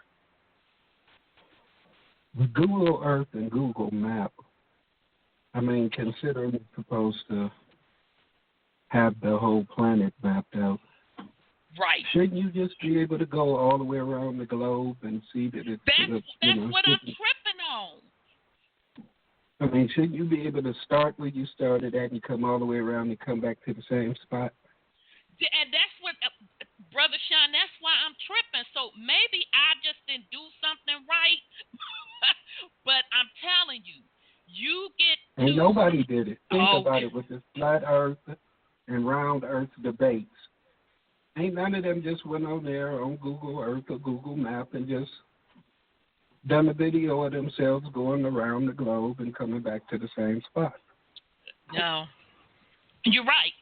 With Google Earth and Google Map, considering it's supposed to have the whole planet mapped out. Right. Shouldn't you just be able to go all the way around the globe and see that it's... That's what I'm tripping on. Shouldn't you be able to start where you started at and come all the way around and come back to the same spot? And that's what, Brother Sean, that's why I'm tripping. So maybe I just didn't do something right. But I'm telling you, you get to... And nobody did it. Think about it with this flat Earth and round Earth debates. Ain't none of them just went on there on Google Earth or Google Map and just done a video of themselves going around the globe and coming back to the same spot. No. You're right.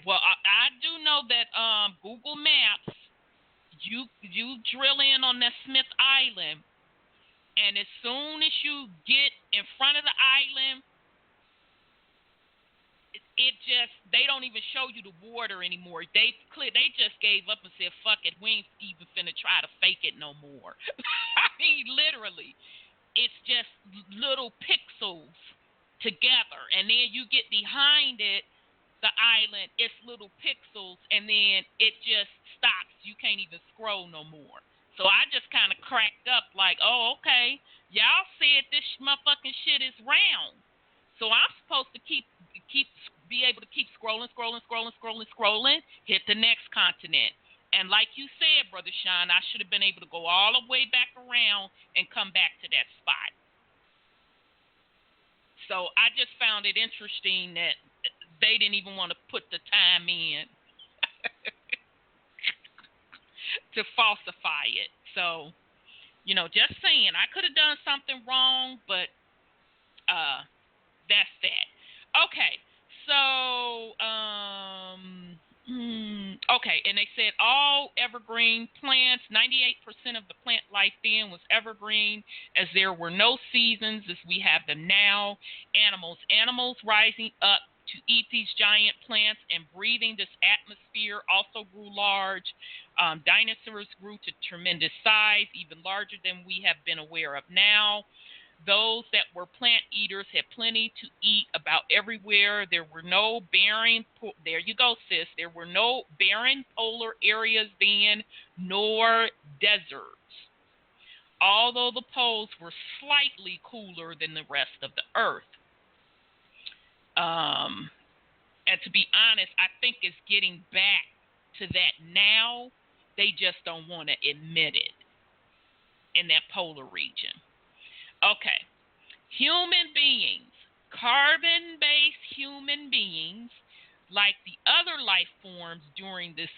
Well, I do know that Google Maps, you drill in on that Smith Island, and as soon as you get in front of the island, they don't even show you the water anymore. They just gave up and said, fuck it, we ain't even finna try to fake it no more. Literally. it's just little pixels together, and then you get behind it, the island, it's little pixels, and then it just stops. You can't even scroll no more. So I just kind of cracked up like, oh, okay, y'all said this motherfucking shit is round, so I'm supposed to be able to keep scrolling, hit the next continent. And like you said, Brother Sean, I should have been able to go all the way back around and come back to that spot. So I just found it interesting that they didn't even want to put the time in to falsify it. So, just saying, I could have done something wrong, but that's that. Okay, so, okay, and they said all evergreen plants, 98% of the plant life then was evergreen, as there were no seasons as we have them now. Animals rising up to eat these giant plants and breathing this atmosphere also grew large. Dinosaurs grew to tremendous size, even larger than we have been aware of now. Those that were plant eaters had plenty to eat about everywhere. There were no barren, there you go, sis. There were no barren polar areas then, nor deserts. Although the poles were slightly cooler than the rest of the earth. And to be honest, I think it's getting back to that now. They just don't want to admit it in that polar region. Okay, human beings, carbon-based human beings, like the other life forms during these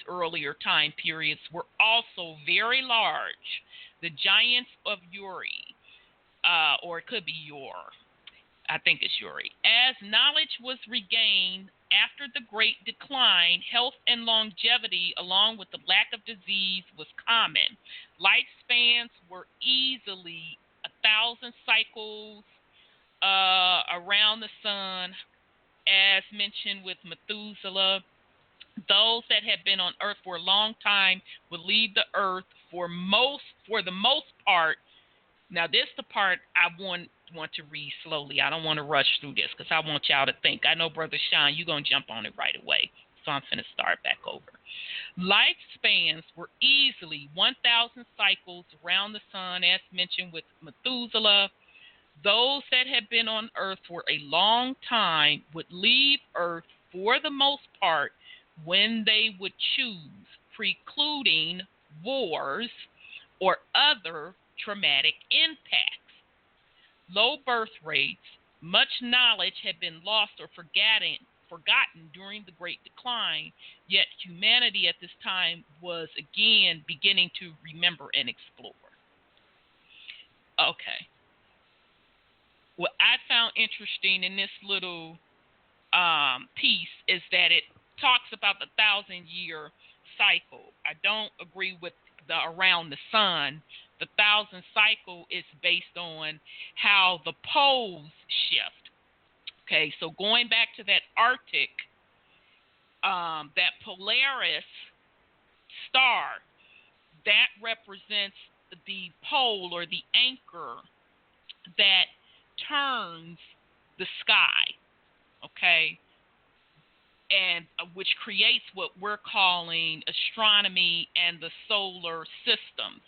earlier time periods, were also very large. The giants of Uri, or it could be Yor, I think it's Uri. As knowledge was regained after the Great Decline, health and longevity, along with the lack of disease, was common. Lifespans were easily 1,000 cycles around the sun, as mentioned with Methuselah. Those that had been on Earth for a long time would leave the Earth for the most part. Now, this is the part I want to read slowly. I don't want to rush through this because I want y'all to think. I know, Brother Sean, you're going to jump on it right away. So I'm going to start back over. Lifespans were easily 1,000 cycles around the sun, as mentioned with Methuselah. Those that had been on Earth for a long time would leave Earth for the most part when they would choose, precluding wars or other traumatic impacts. Low birth rates, much knowledge had been lost or forgotten during the Great Decline, yet humanity at this time was again beginning to remember and explore. Okay. What I found interesting in this little piece is that it talks about the 1,000-year cycle. I don't agree with the around the sun. The 1,000 cycle is based on how the poles shift. Okay, so going back to that Arctic, that Polaris star, that represents the pole or the anchor that turns the sky, okay, and which creates what we're calling astronomy and the solar systems.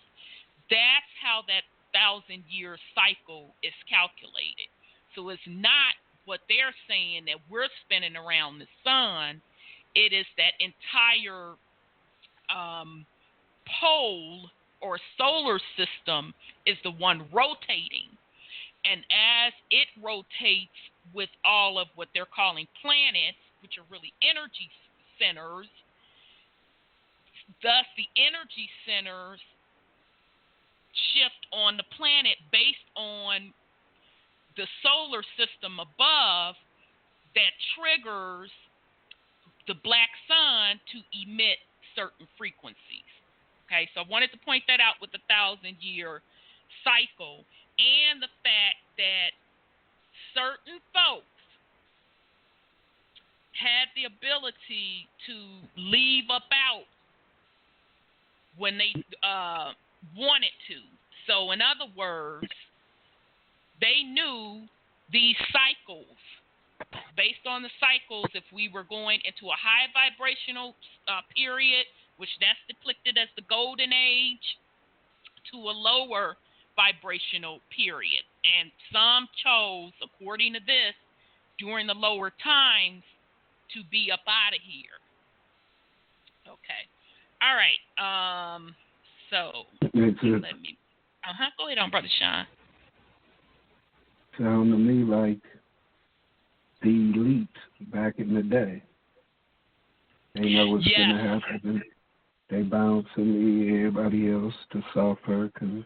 That's how that 1,000-year cycle is calculated. So it's not what they're saying that we're spinning around the sun. It is that entire pole or solar system is the one rotating. And as it rotates with all of what they're calling planets, which are really energy centers, thus the energy centers shift on the planet based on the solar system above that triggers the black sun to emit certain frequencies. Okay, so I wanted to point that out with the 1,000-year cycle and the fact that certain folks had the ability to leave up out when they wanted to. So, in other words, they knew these cycles. Based on the cycles, if we were going into a high vibrational period, which that's depicted as the golden age, to a lower vibrational period. And some chose, according to this, during the lower times to be up out of here. Okay. All right. So let me. Go ahead on, Brother Sean. Sound to me like the elite back in the day. They know what's going to happen. They bounce to me, everybody else to suffer, because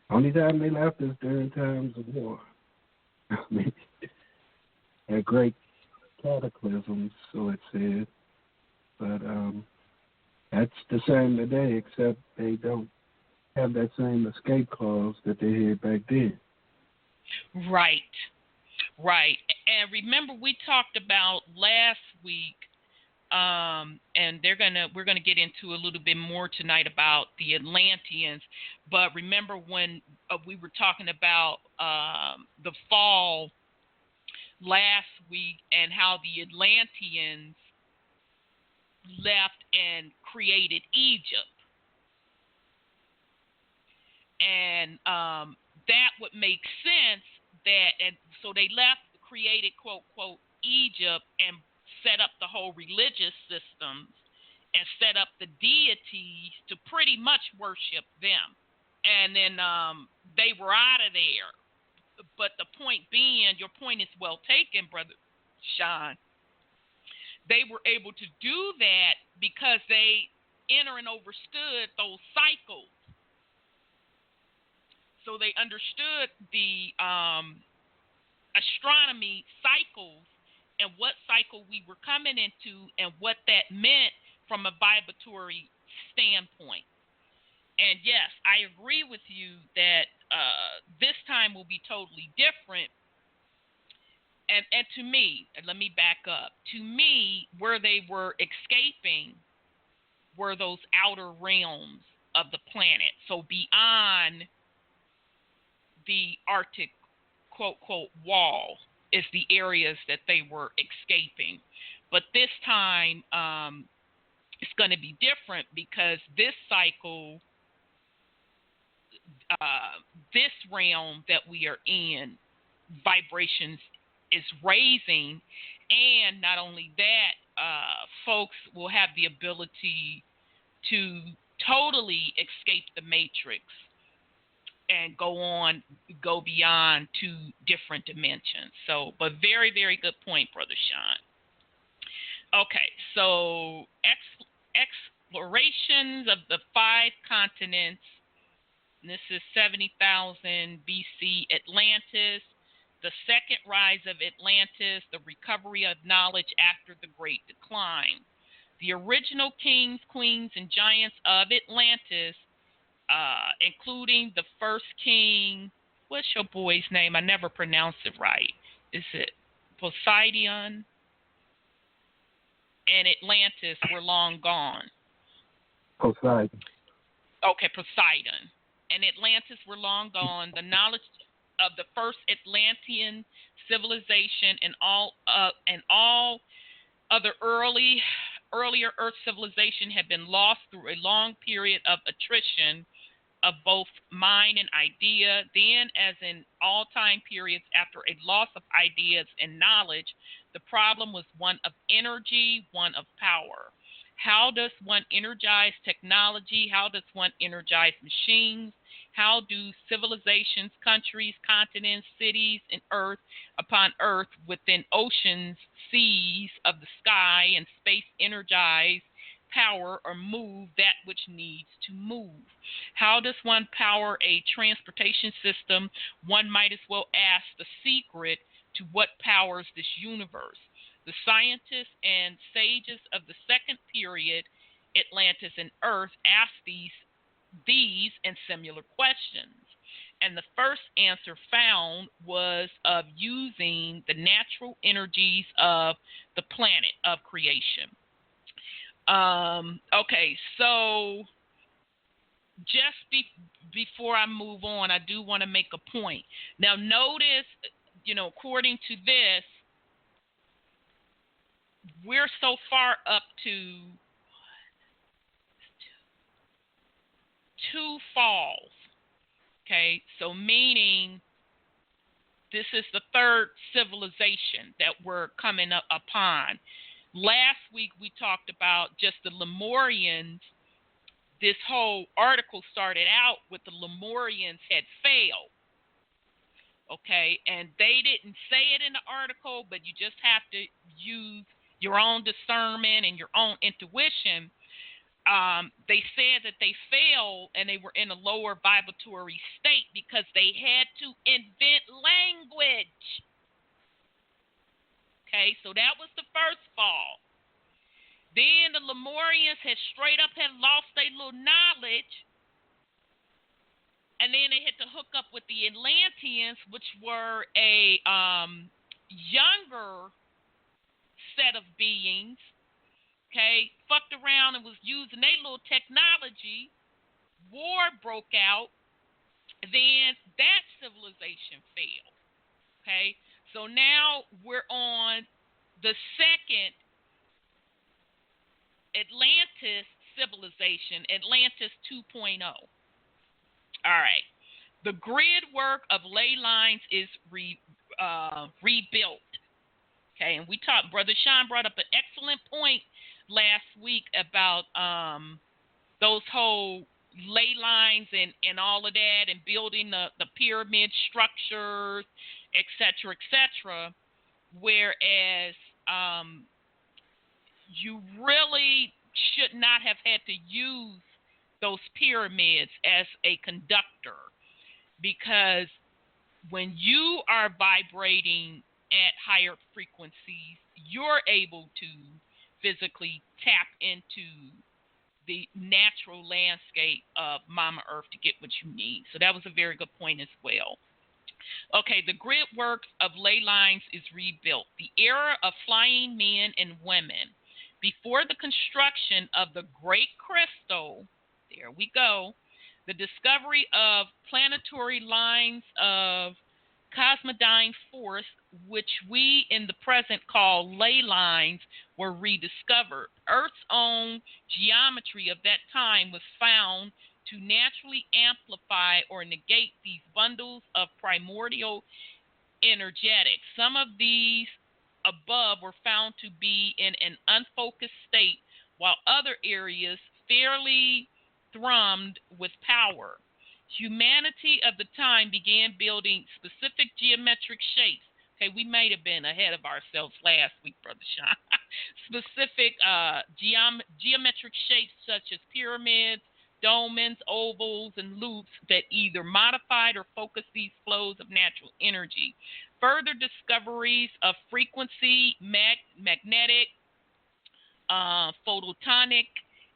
only time they left is during times of war. I mean, a great cataclysms, so it said. But that's the same today, except they don't have that same escape clause that they had back then. Right. And remember, we talked about last week, and we're gonna get into a little bit more tonight about the Atlanteans. But remember when we were talking about the fall last week and how the Atlanteans left and created Egypt, and that would make sense. And so they left, created quote Egypt, and set up the whole religious systems and set up the deities to pretty much worship them. And then they were out of there. But the point being, your point is well taken, Brother Sean. They were able to do that because they enter and overstood those cycles. So they understood the astronomy cycles and what cycle we were coming into and what that meant from a vibratory standpoint. And yes, I agree with you that this time will be totally different. And to me, and let me back up, to me, where they were escaping were those outer realms of the planet. So beyond the Arctic, quote, wall is the areas that they were escaping. But this time, it's going to be different because this cycle, this realm that we are in, vibrations is raising. And not only that, folks will have the ability to totally escape the matrix and go beyond 2 different dimensions. So, but very, very good point, Brother Sean. Okay, so explorations of the 5 continents. This is 70,000 BC Atlantis, the second rise of Atlantis, the recovery of knowledge after the Great Decline. The original kings, queens, and giants of Atlantis, including the first king, what's your boy's name? I never pronounced it right. Is it Poseidon? And Atlantis were long gone. Poseidon. Okay, Poseidon. And Atlantis were long gone. The knowledge of the first Atlantean civilization and all other earlier Earth civilization had been lost through a long period of attrition of both mind and idea. Then, as in all time periods after a loss of ideas and knowledge, the problem was one of energy, one of power. How does one energize technology? How does one energize machines? How do civilizations, countries, continents, cities, and earth upon earth within oceans, seas of the sky and space energize, power, or move that which needs to move? How does one power a transportation system? One might as well ask the secret to what powers this universe. The scientists and sages of the second period, Atlantis and Earth, asked these and similar questions. And the first answer found was of using the natural energies of the planet of creation. Okay, so before I move on, I do want to make a point. Now, notice, according to this, we're so far up to 2 falls. Okay, so meaning this is the 3rd civilization that we're coming up upon. Last week we talked about just the Lemurians. This whole article started out with the Lemurians had failed. Okay, and they didn't say it in the article, but you just have to use your own discernment and your own intuition. They said that they failed and they were in a lower vibratory state because they had to invent language. Okay, so that was the first fall. Then the Lemurians had straight up lost their little knowledge. And then they had to hook up with the Atlanteans, which were a younger set of beings. Okay, fucked around and was using their little technology. War broke out. Then that civilization failed. Okay, so now we're on the 2nd Atlantis civilization, Atlantis 2.0. All right. The grid work of ley lines is rebuilt. Okay, and Brother Sean brought up an excellent point last week about those whole ley lines and all of that, and building the pyramid structures, et cetera, whereas you really should not have had to use those pyramids as a conductor, because when you are vibrating at higher frequencies, you're able to physically tap into the natural landscape of Mama Earth to get what you need. So that was a very good point as well. Okay, the grid work of ley lines is rebuilt. The era of flying men and women. Before the construction of the Great Crystal, there we go, the discovery of planetary lines of cosmodine force, which we in the present call ley lines, were rediscovered. Earth's own geometry of that time was found to naturally amplify or negate these bundles of primordial energetics. Some of these above were found to be in an unfocused state, while other areas fairly thrummed with power. Humanity of the time began building specific geometric shapes. Okay, we may have been ahead of ourselves last week, Brother Sean. Specific geometric shapes such as pyramids, domes, ovals, and loops that either modified or focused these flows of natural energy. Further discoveries of frequency, magnetic, photonic,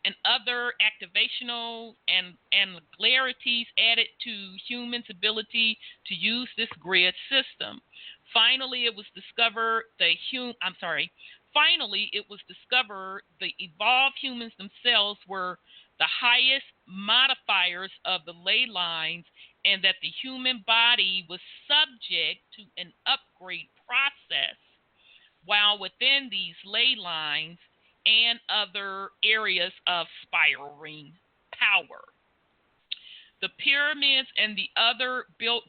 and other activational and angularities added to humans' ability to use this grid system. Finally, it was discovered the evolved humans themselves were the highest modifiers of the ley lines, and that the human body was subject to an upgrade process while within these ley lines and other areas of spiraling power. The pyramids and the other built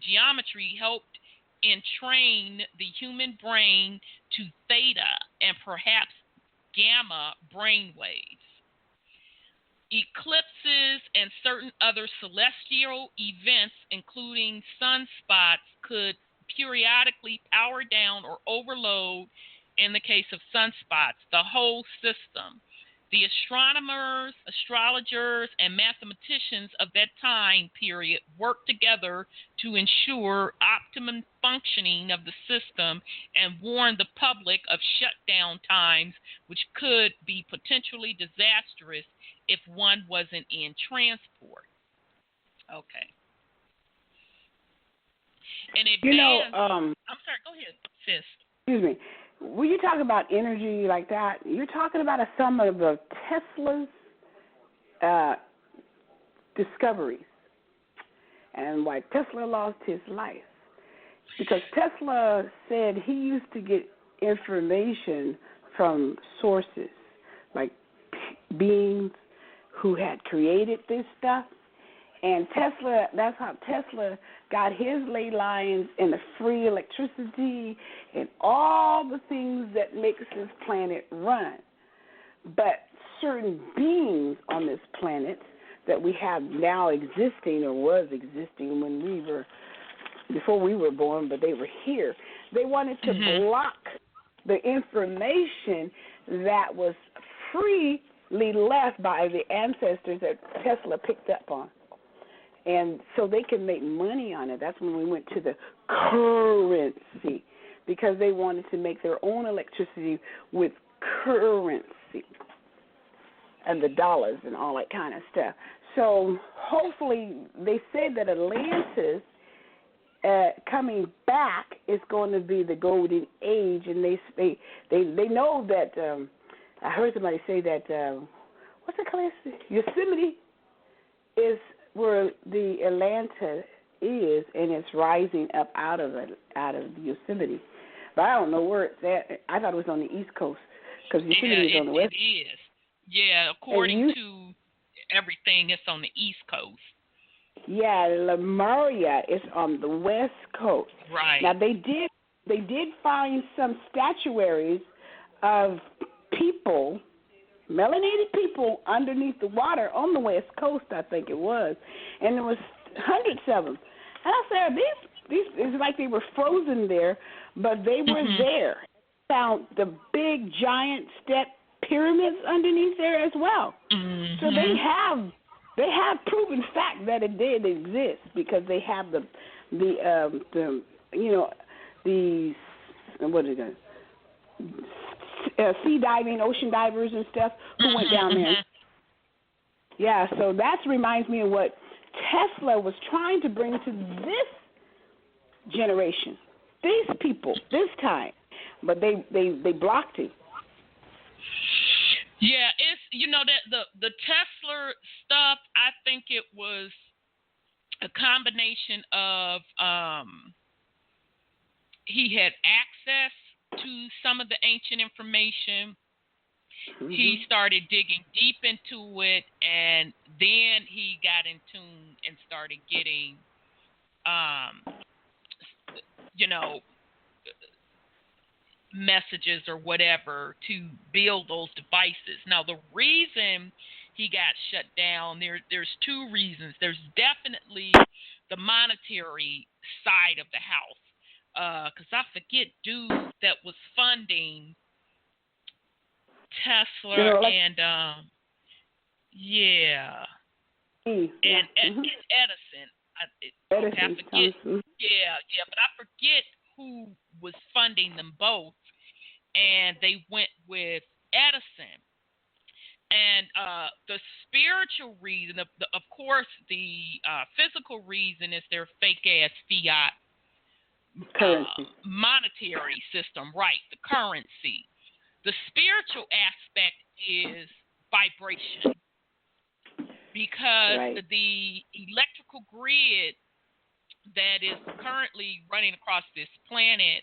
geometry helped entrain the human brain to theta and perhaps gamma brainwaves. Eclipses and certain other celestial events, including sunspots, could periodically power down or overload, in the case of sunspots, the whole system. The astronomers, astrologers, and mathematicians of that time period worked together to ensure optimum functioning of the system and warned the public of shutdown times, which could be potentially disastrous if one wasn't in transport. Okay. And I'm sorry, go ahead, sis. Excuse me. When you talk about energy like that, you're talking about some of the Teslas discoveries and why Tesla lost his life. Because Tesla said he used to get information from sources like beings who had created this stuff. And Tesla, that's how Tesla got his ley lines and the free electricity and all the things that makes this planet run. But certain beings on this planet that we have now existing or was existing when we were, before we were born, but they were here, they wanted to block the information that was freely left by the ancestors that Tesla picked up on. And so they can make money on it. That's when we went to the currency, because they wanted to make their own electricity with currency and the dollars and all that kind of stuff. So hopefully they said that Atlantis coming back is going to be the golden age, and they know that. I heard somebody say that what's it called? Yosemite is where the Atlanta is, and it's rising up out of Yosemite. But I don't know where it's at. I thought it was on the East Coast, because Yosemite is on the West. It is. Yeah, according to everything, it's on the East Coast. Yeah, Lemuria is on the West Coast. Right. Now they did find some statuaries of people, melanated people, underneath the water on the West Coast, I think it was, and there was hundreds of them. And I said, these it's like they were frozen there, but they were there. Found the big giant step pyramids underneath there as well. So they have proven fact that it did exist, because they have the what is it? Sea diving, ocean divers and stuff who went down there. Yeah, so that reminds me of what Tesla was trying to bring to this generation, these people, this time, but they blocked it. Yeah, it's that the Tesla stuff. I think it was a combination of he had access to some of the ancient information. He started digging deep into it, and then he got in tune and started getting, messages or whatever to build those devices. Now, the reason he got shut down, there's two reasons. There's definitely the monetary side of the house, because I forget dude that was funding Tesla and Edison. I forget. But I forget who was funding them both, and they went with Edison. And the spiritual reason, of course, the physical reason is their fake ass fiat currency, monetary system, right? The currency. The spiritual aspect is vibration, because the electrical grid that is currently running across this planet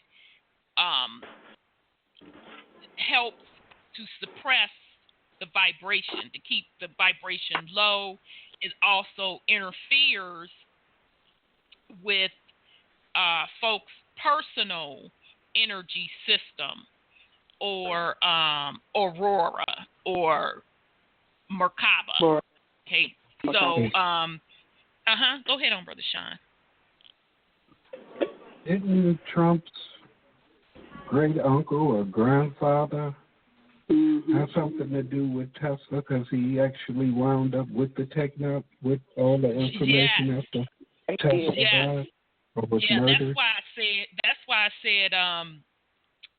helps to suppress the vibration, to keep the vibration low. It also interferes with folks' personal energy system, or Aurora, or Merkaba. Okay, so go ahead on, Brother Sean. Didn't Trump's great uncle or grandfather have something to do with Tesla, because he actually wound up with the with all the information after Tesla died or was murdered? That's why I said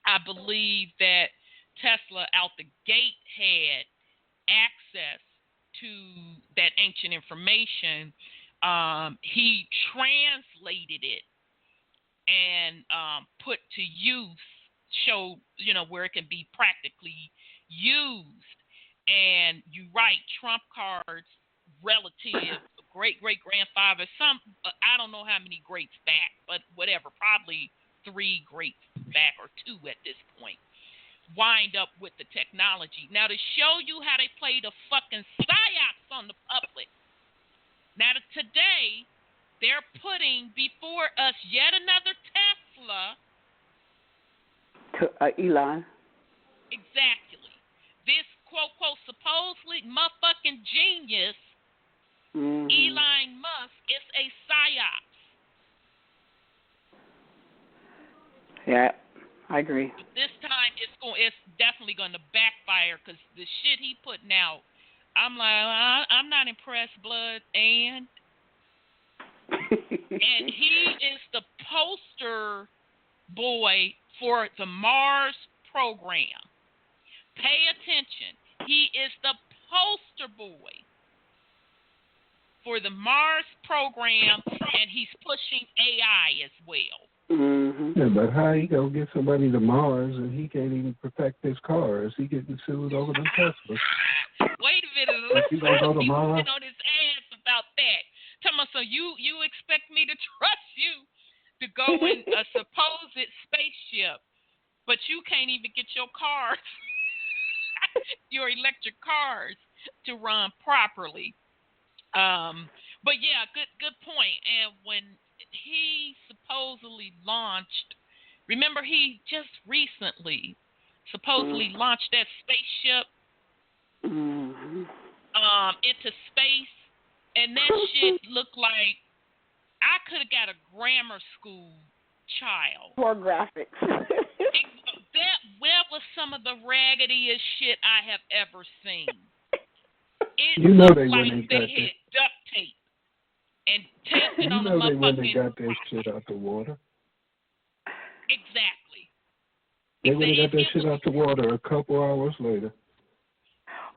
I believe that Tesla out the gate had access to that ancient information. He translated it and put to use, showed, where it can be practically used. And you're right, Trump cards relative, of great-great-grandfather, I don't know how many greats back, but whatever, probably 3 greats back or 2 at this point, wind up with the technology. Now, to show you how they play the fucking psyops on the public, now today, they're putting before us yet another Tesla. Elon. Exactly. This quote supposedly motherfucking genius, Elon Musk, is a psyop. Yeah, I agree. This time it's definitely going to backfire because the shit he putting out, I'm like, I'm not impressed, blood, and he is the poster boy for the Mars program. Pay attention. He is the poster boy for the Mars program, and he's pushing AI as well. Yeah, but how he gonna get somebody to Mars and he can't even perfect his cars? He getting sued over the Tesla. Wait a minute. He gonna go to Mars? On his ass about that. Tell me, so you expect me to trust you to go in a supposed spaceship, but you can't even get your cars, your electric cars, to run properly. But yeah, good point. And when he supposedly launched, remember he just recently supposedly launched that spaceship into space, and that shit looked like I could have got a grammar school child. Poor graphics. That was some of the raggediest shit I have ever seen. It you know they like wouldn't they got had duct tape and taped it you on know the they wouldn't motherfucking. have got that shit out the water. Exactly. They would have got that shit out the water a couple hours later.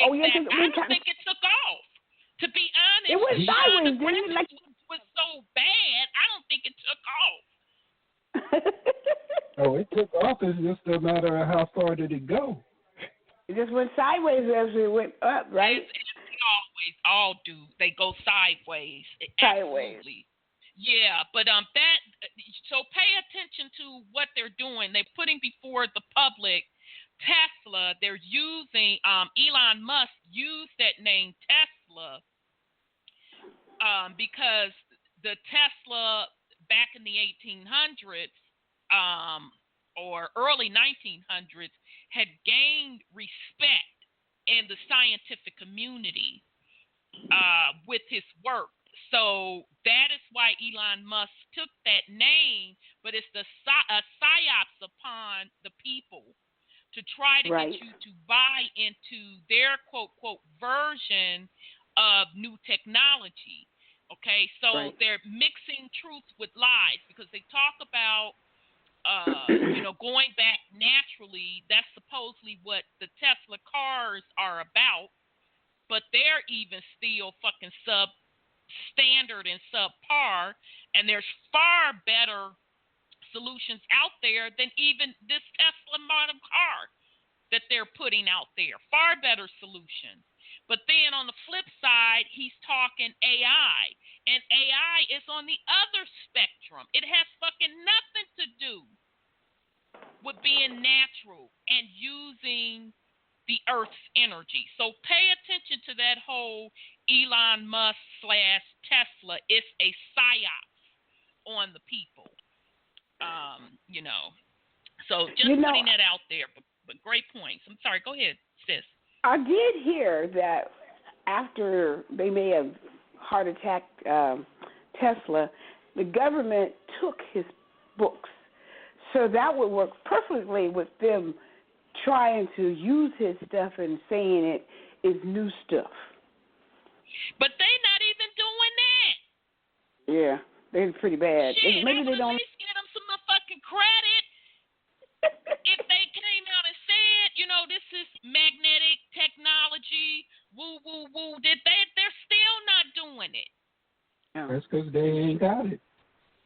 Oh yeah, exactly. I don't think it took off. To be honest, it went sideways. The graphics was so bad. I don't think it took off. Oh, it took off. It's just a matter of how far did it go. It just went sideways as it went up, right? As they always all do. They go sideways. Sideways. Absolutely. Yeah, but so pay attention to what they're doing. They're putting before the public Tesla. They're using Elon Musk used that name Tesla because the Tesla back in the 1800s or early 1900s had gained respect in the scientific community with his work. So that is why Elon Musk took that name, but it's a psyops upon the people to try to get you to buy into their quote version of new technology. Okay, so they're mixing truth with lies because they talk about going back naturally. That's supposedly what the Tesla cars are about, but they're even still fucking substandard and subpar, and there's far better solutions out there than even this Tesla model car that they're putting out there. Far better solutions. But then on the flip side, he's talking AI, and AI is on the other spectrum. It has fucking nothing to do with being natural and using the Earth's energy. So pay attention to that whole Elon Musk / Tesla. It's a psyop on the people. So just putting that out there, but great points. I'm sorry, go ahead, sis. I did hear that after they may have heart attacked Tesla, the government took his books. So that would work perfectly with them trying to use his stuff and saying it is new stuff. But they're not even doing that. Yeah, they're pretty bad. Shit, maybe they don't. At least get them some fucking credit. If they came out and said, this is magnetic technology, woo, woo, woo, they're still not doing it. No. That's because they ain't got it.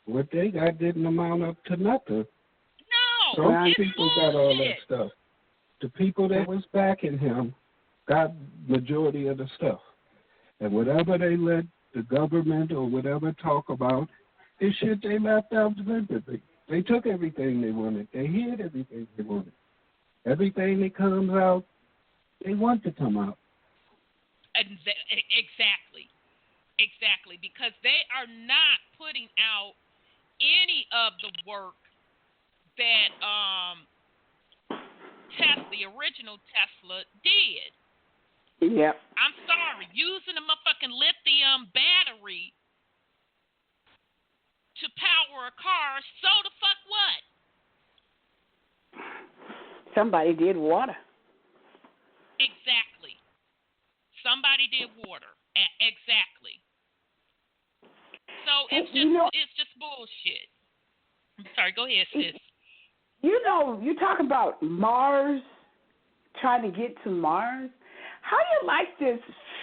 What they got didn't amount up to nothing. No, some people got all that stuff. The people that was backing him got majority of the stuff. And whatever they let the government or whatever talk about is shit they left out deliberately. They took everything they wanted. They hid everything they wanted. Everything that comes out, they want to come out. Exactly, because they are not putting out any of the work that the original Tesla did. Yep. I'm sorry, using a motherfucking lithium battery to power a car, so the fuck what? Somebody did water. Exactly. Somebody did water. Exactly. So it's just bullshit. I'm sorry, go ahead, sis. You know, you talk about Mars, trying to get to Mars. How do you like this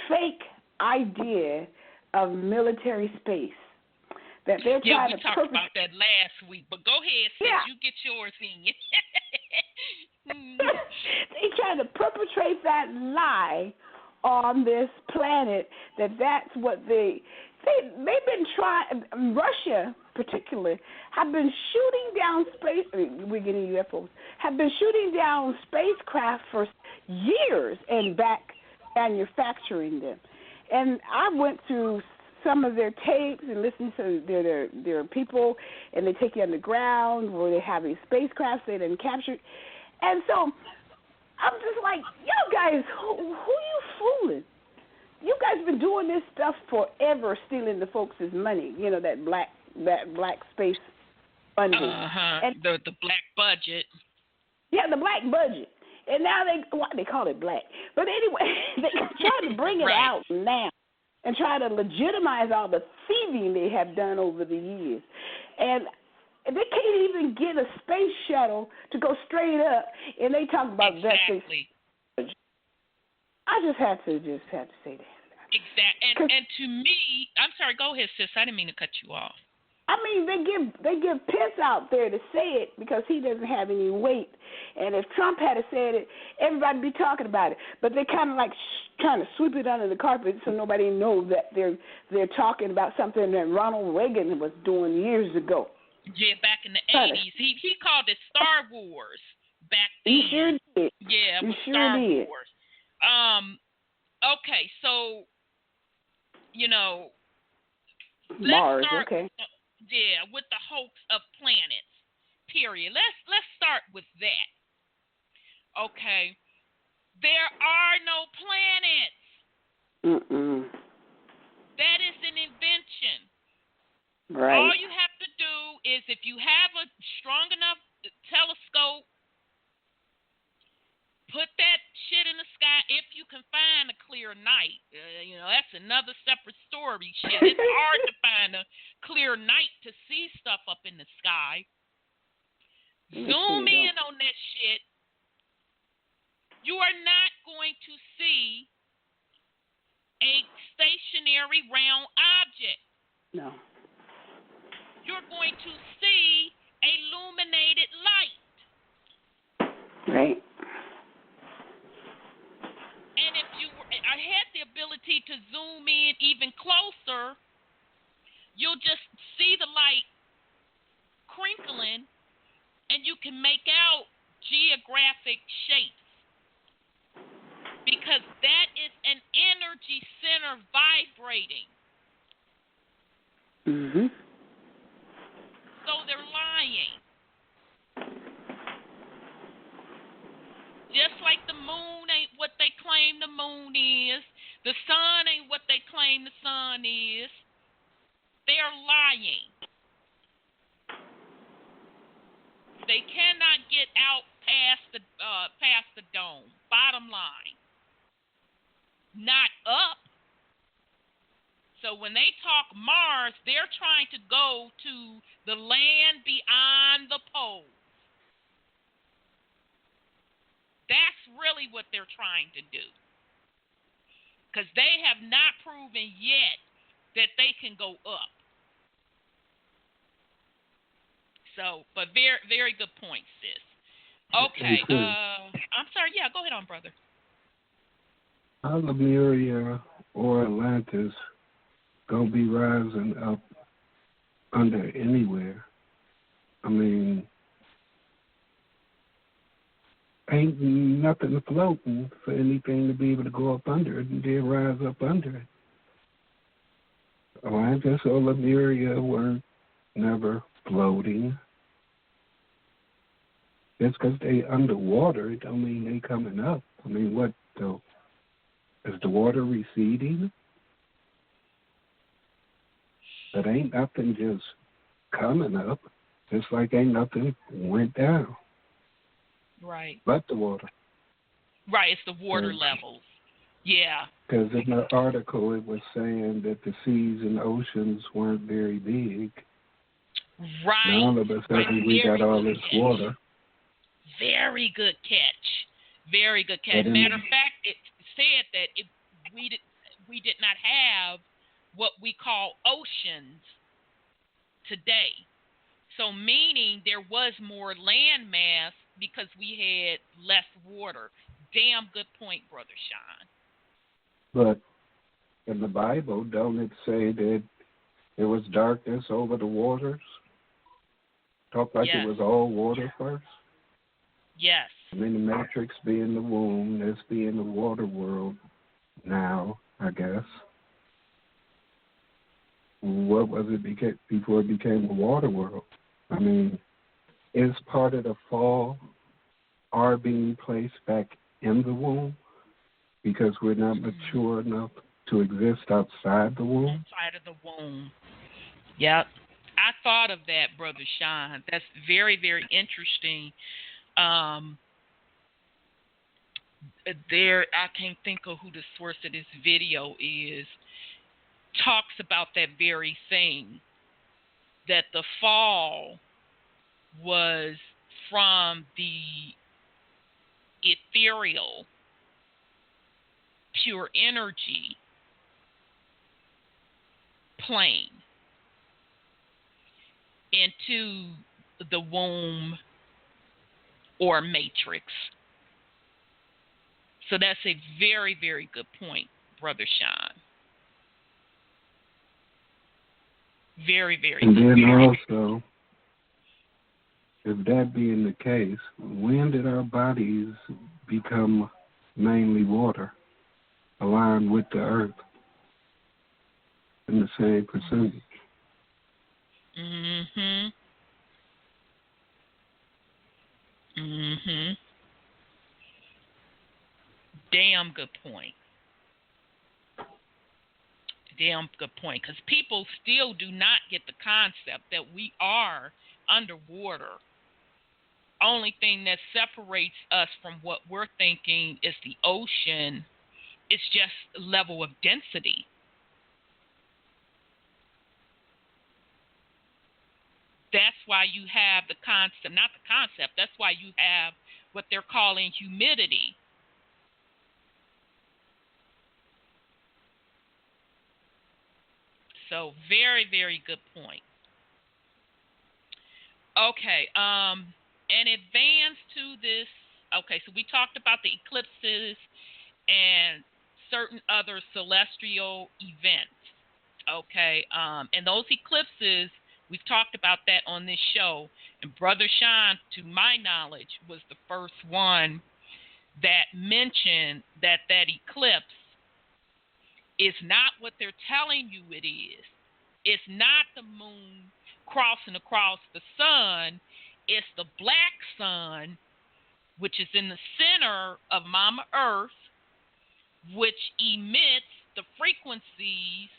fake idea of military space? That they're trying to talked about that last week, but go ahead, sis, you get yours in. They trying to perpetrate that lie on this planet that's what they've been trying. Russia, particularly, have been shooting down we're getting UFOs. Have been shooting down spacecraft for years and back manufacturing them. And I went through some of their tapes and listened to their people, and they take you underground where they have these spacecrafts they didn't capture. And so I'm just like, you guys, who you fooling? You guys been doing this stuff forever, stealing the folks' money. You know, that black space funding. And the black budget. Yeah, the black budget. And now they call it black. But anyway, they're trying to bring it out now and try to legitimize all the thieving they have done over the years. And they can't even get a space shuttle to go straight up, and they talk about exactly. I just had to say that. Exactly. And to me, I'm sorry. Go ahead, sis. I didn't mean to cut you off. I mean, they give Pence out there to say it because he doesn't have any weight, and if Trump had said it, everybody'd be talking about it. But they kind of like trying to sweep it under the carpet so nobody knows that they're talking about something that Ronald Reagan was doing years ago. Yeah, back in the 80s. He called it Star Wars back then. He sure did. Yeah, it was Star Wars. Okay, so, Mars, let's start, okay. With the hoax of planets, period. Let's start with that. Okay. There are no planets. That is an invention. Right. All you have to do is, if you have a strong enough telescope, put that shit in the sky. If you can find a clear night, that's another separate story. Shit, it's hard to find a clear night to see stuff up in the sky. Zoom in on that shit. You are not going to see a stationary round object. No. You're going to see a illuminated light. Right. And if I had the ability to zoom in even closer, you'll just see the light crinkling, and you can make out geographic shapes. Because that is an energy center vibrating. So they're lying. Just like the moon ain't what they claim the moon is, the sun ain't what they claim the sun is. They're lying. They cannot get out past the dome. Bottom line. Not up. So when they talk Mars, they're trying to go to the land beyond the poles. That's really what they're trying to do. Because they have not proven yet that they can go up. So, but very, very good point, sis. Okay. I'm sorry. Yeah, go ahead on, brother. Lemuria or Atlantis going to be rising up under anywhere. I mean, ain't nothing floating for anything to be able to go up under it and then rise up under it. Atlantis or Lemuria weren't never floating. Just because they underwater, it don't mean they coming up. I mean, what though? Is the water receding? But ain't nothing just coming up, just like ain't nothing went down. Right. But the water. Right, it's the water levels. Yeah. Because in the article it was saying that the seas and oceans weren't very big. Right. Now all of a sudden we got all this water. Very good catch. Very good catch. Matter of fact, it said that we did not have what we call oceans today. So meaning there was more land mass because we had less water. Damn good point, Brother Sean. But in the Bible, don't it say that there was darkness over the waters? Talk like it was all water first? Yes. I mean, the matrix being the womb, this being the water world now, I guess. What was it before it became a water world? I mean, is part of the fall our being placed back in the womb because we're not mature enough to exist outside the womb? Outside of the womb. Yep. I thought of that, Brother Sean. That's very, very interesting. I can't think of who the source of this video is, talks about that very thing, that the fall was from the ethereal, pure energy plane into the womb or matrix. So that's a very, very good point, Brother Sean. Very, very good. And then also, if that being the case, when did our bodies become mainly water, aligned with the earth in the same percentage? Mm-hmm. Mm-hmm. Damn good point. Damn good point. Because people still do not get the concept that we are underwater. Only thing that separates us from what we're thinking is the ocean. It's just level of density. That's why you have the concept, not the concept, that's why you have what they're calling humidity. So very, very good point. Okay, an advance to this. Okay, so we talked about the eclipses and certain other celestial events. Okay, and those eclipses, we've talked about that on this show. And Brother Sean, to my knowledge, was the first one that mentioned that eclipse is not what they're telling you it is. It's not the moon crossing across the sun. It's the black sun, which is in the center of Mama Earth, which emits the frequencies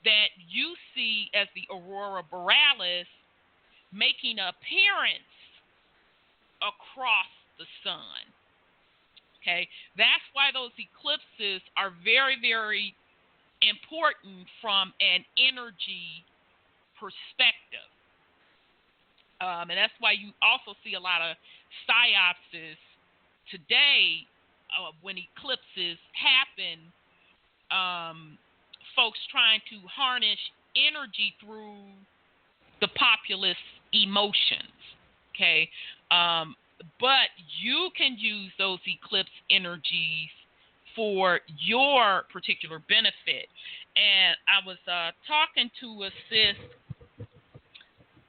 that you see as the aurora borealis making an appearance across the sun. Okay, that's why those eclipses are very, very important from an energy perspective. And that's why you also see a lot of psyopses today when eclipses happen, folks trying to harness energy through the populace emotions, okay? But you can use those eclipse energies for your particular benefit. And I was talking to a sis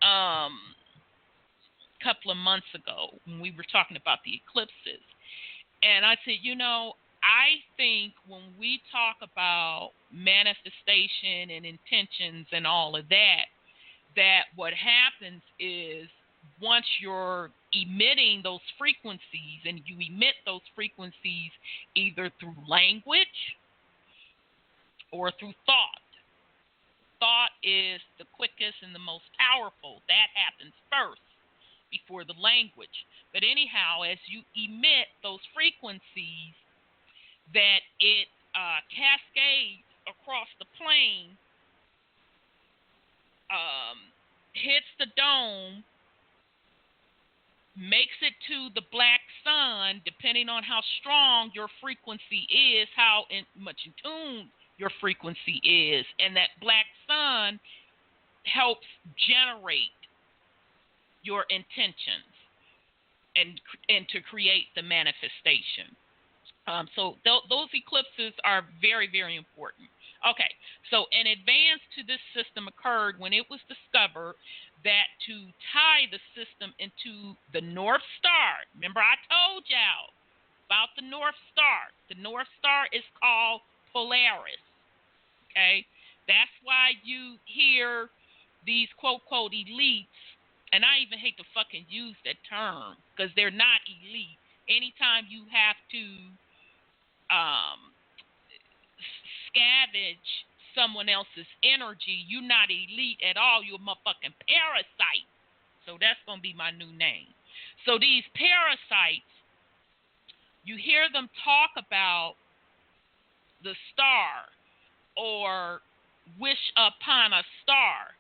a couple of months ago when we were talking about the eclipses. And I said, I think when we talk about manifestation and intentions and all of that, that what happens is once you're emitting those frequencies, and you emit those frequencies either through language or through thought. Thought is the quickest and the most powerful. That happens first before the language. But anyhow, as you emit those frequencies, that it cascades across the plane, hits the dome, makes it to the black sun, depending on how strong your frequency is, how much in tune your frequency is. And that black sun helps generate your intentions and to create the manifestation. So those eclipses are very, very important. Okay, so an advance to this system occurred when it was discovered that to tie the system into the North Star, remember I told y'all about the North Star. The North Star is called Polaris, okay? That's why you hear these quote-quote elites, and I even hate to fucking use that term because they're not elite. Anytime you have to scavenge someone else's energy, you're not elite at all. You're a motherfucking parasite. So that's going to be my new name. So these parasites, you hear them talk about the star or wish upon a star.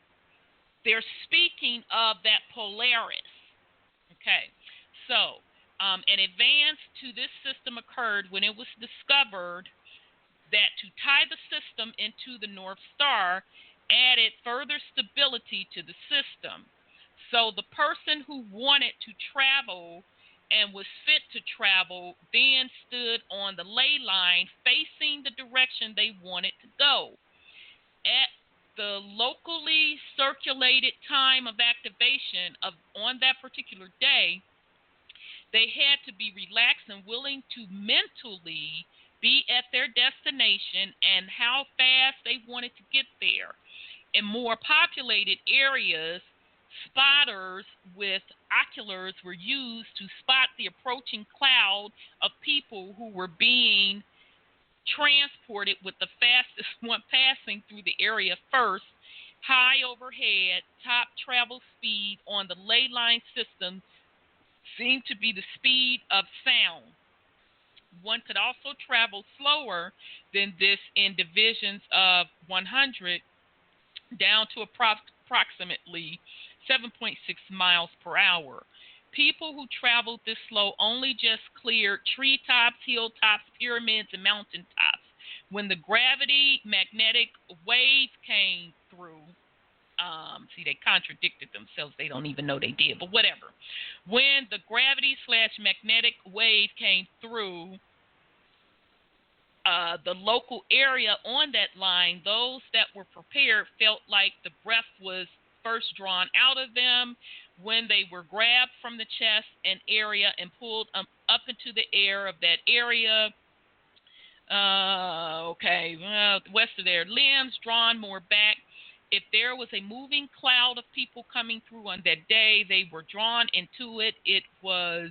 They're speaking of that Polaris. Okay, so an advance to this system occurred when it was discovered that to tie the system into the North Star added further stability to the system. So the person who wanted to travel and was fit to travel then stood on the ley line facing the direction they wanted to go. At the locally circulated time of activation on that particular day, they had to be relaxed and willing to mentally be at their destination and how fast they wanted to get there. In more populated areas, spotters with oculars were used to spot the approaching cloud of people who were being transported, with the fastest one passing through the area first. High overhead, top travel speed on the ley line system seemed to be the speed of sound. One could also travel slower than this in divisions of 100 down to approximately 7.6 miles per hour. People who traveled this slow only just cleared treetops, hilltops, pyramids, and mountaintops. When the gravity magnetic wave came through, see, they contradicted themselves. They don't even know they did, but whatever. When the gravity/magnetic wave came through the local area on that line, those that were prepared felt like the breath was first drawn out of them when they were grabbed from the chest and area and pulled up into the air of that area. West of their limbs drawn more back. If there was a moving cloud of people coming through on that day, they were drawn into it. It was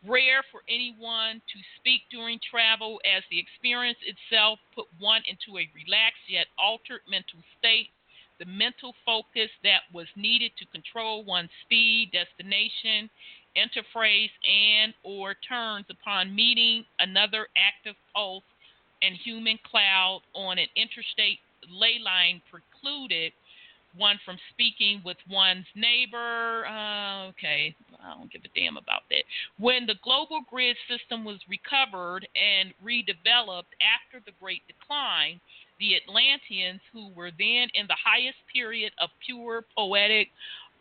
rare for anyone to speak during travel, as the experience itself put one into a relaxed yet altered mental state. The mental focus that was needed to control one's speed, destination, interface, and or turns upon meeting another active pulse and human cloud on an interstate ley line precluded one from speaking with one's neighbor. I don't give a damn about that. When the global grid system was recovered and redeveloped after the Great Decline, the Atlanteans, who were then in the highest period of pure poetic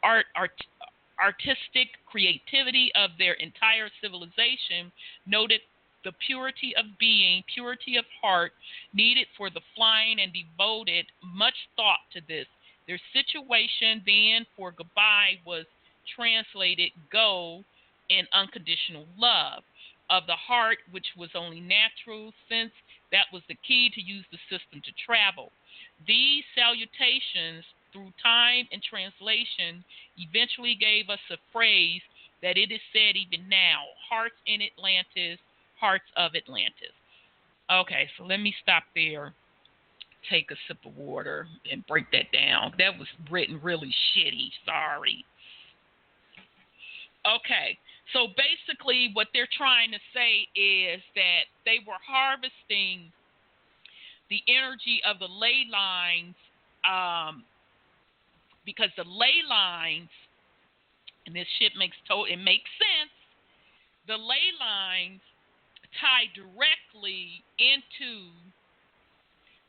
artistic creativity of their entire civilization, noted the purity of being, purity of heart needed for the flying, and devoted much thought to this. Their situation then for goodbye was translated go in unconditional love of the heart, which was only natural, since that was the key to use the system to travel. These salutations through time and translation eventually gave us a phrase that it is said even now: hearts in Atlantis, hearts of Atlantis. Okay, so let me stop there, take a sip of water, and break that down. That was written really shitty. Sorry. Okay, so basically what they're trying to say is that they were harvesting the energy of the ley lines, because the ley lines, and this shit makes sense, the ley lines tie directly into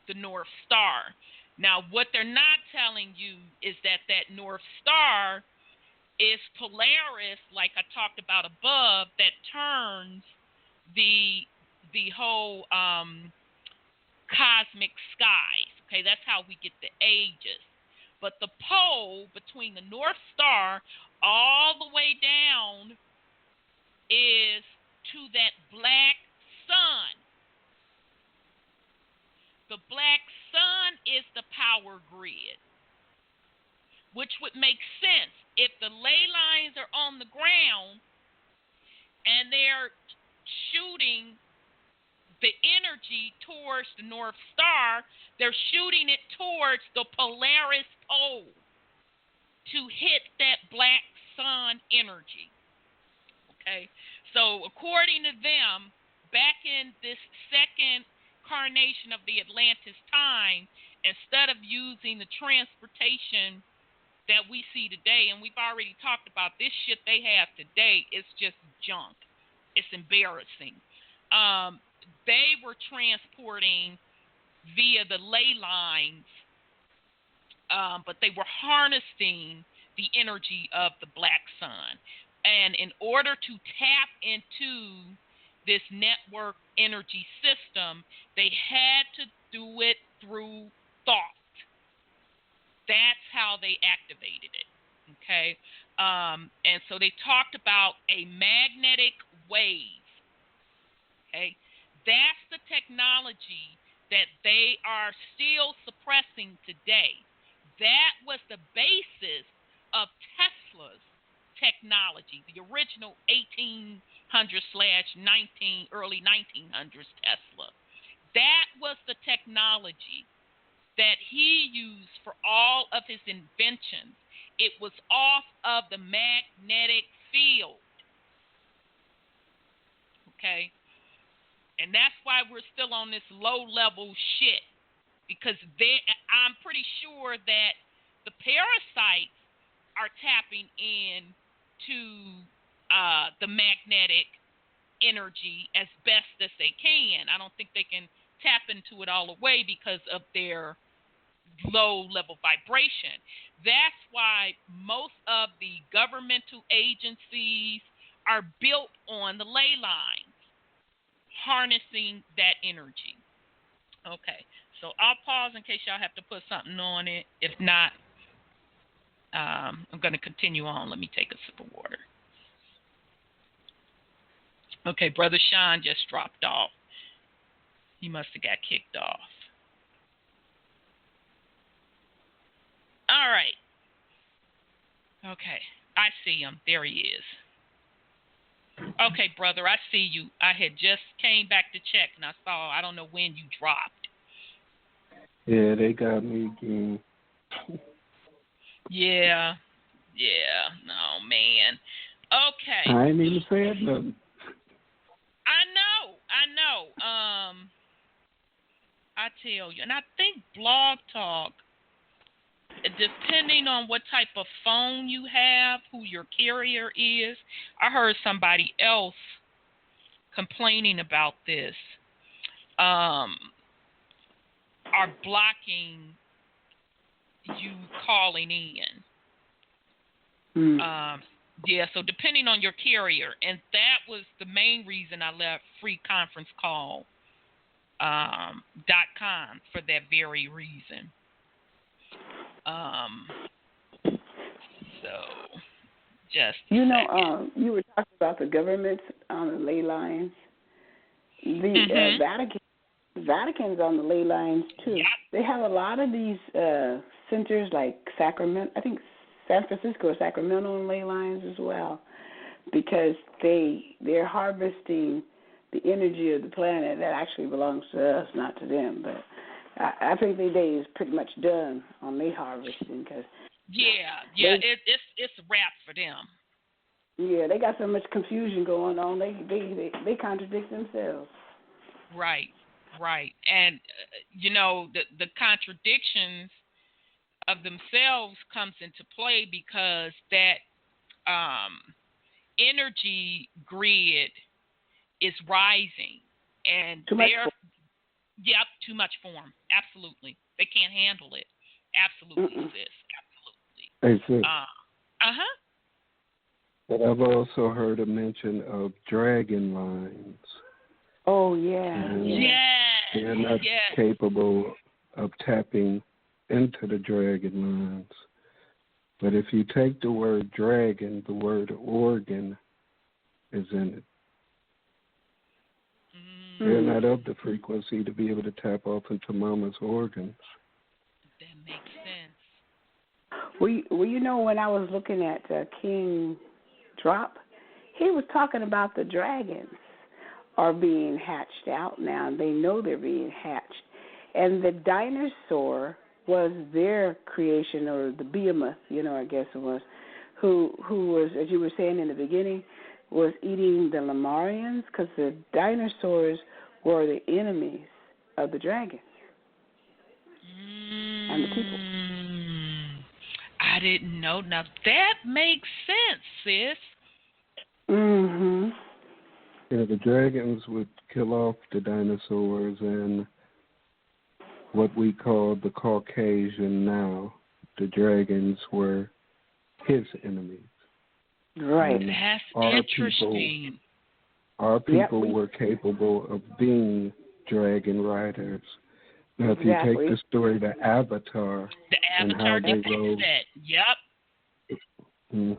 the North Star. Now, what they're not telling you is that North Star is Polaris, like I talked about above, that turns the whole cosmic skies. Okay, that's how we get the ages. But the pole between the North Star all the way down is to that black sun. The black sun is the power grid, which would make sense if the ley lines are on the ground and they're shooting the energy towards the North Star. They're shooting it towards the Polaris pole to hit that black sun energy. Okay, so according to them, back in this second incarnation of the Atlantis time, instead of using the transportation that we see today, and we've already talked about this shit they have today, it's just junk. It's embarrassing. They were transporting via the ley lines, but they were harnessing the energy of the black sun. And in order to tap into this network energy system, they had to do it through thought. That's how they activated it. Okay? And so they talked about a magnetic wave. Okay? That's the technology that they are still suppressing today. That was the basis of Tesla's technology, the original 1800s/19 early 1900s Tesla. That was the technology that he used for all of his inventions. It was off of the magnetic field. Okay? And that's why we're still on this low-level shit, because I'm pretty sure that the parasites are tapping in to the magnetic energy as best as they can. I don't think they can tap into it all the way because of their low-level vibration. That's why most of the governmental agencies are built on the ley lines, harnessing that energy. Okay, so I'll pause in case y'all have to put something on it. If not, I'm going to continue on. Let me take a sip of water. Okay, Brother Sean just dropped off. He must have got kicked off. All right. Okay, I see him. There he is. Okay, brother, I see you. I had just came back to check, and I don't know when you dropped. Yeah, they got me again. Yeah, no, man. Okay. I ain't even said nothing. I know. I tell you, and I think Blog Talk, depending on what type of phone you have, who your carrier is, I heard somebody else complaining about this, are blocking you calling in. Yeah, so depending on your carrier, and that was the main reason I left freeconferencecall.com for that very reason. So just you know, you were talking about the governments on the ley lines. The Vatican's on the ley lines too. Yep. They have a lot of these centers like Sacramento. I think San Francisco or Sacramento on ley lines as well, because they're harvesting the energy of the planet that actually belongs to us, not to them. But I think their day is pretty much done on their harvesting, because it's a wrap for them. Yeah, they got so much confusion going on. They contradict themselves. Right. And the contradictions of themselves comes into play because that energy grid is rising, and too much form. Absolutely, they can't handle it. Absolutely, sis. Hey, Absolutely. sis. But I've also heard a mention of dragon lines. Oh yeah. They're not capable of tapping into the dragon lines. But if you take the word dragon, the word organ is in it. They're not of the frequency to be able to tap off into mama's organs. That makes sense. Well, when I was looking at King Drop, he was talking about the dragons are being hatched out now. They know they're being hatched. And the dinosaur was their creation, or the behemoth, I guess it was, who was, as you were saying in the beginning, was eating the Lemurians, because the dinosaurs were the enemies of the dragons and the people. I didn't know. Now that makes sense, sis. Yeah, the dragons would kill off the dinosaurs, and what we call the Caucasian now, the dragons were his enemies. Right. And that's interesting. Our people were capable of being dragon riders. Now, if you take the story, the Avatar, and how they rode. Yep. And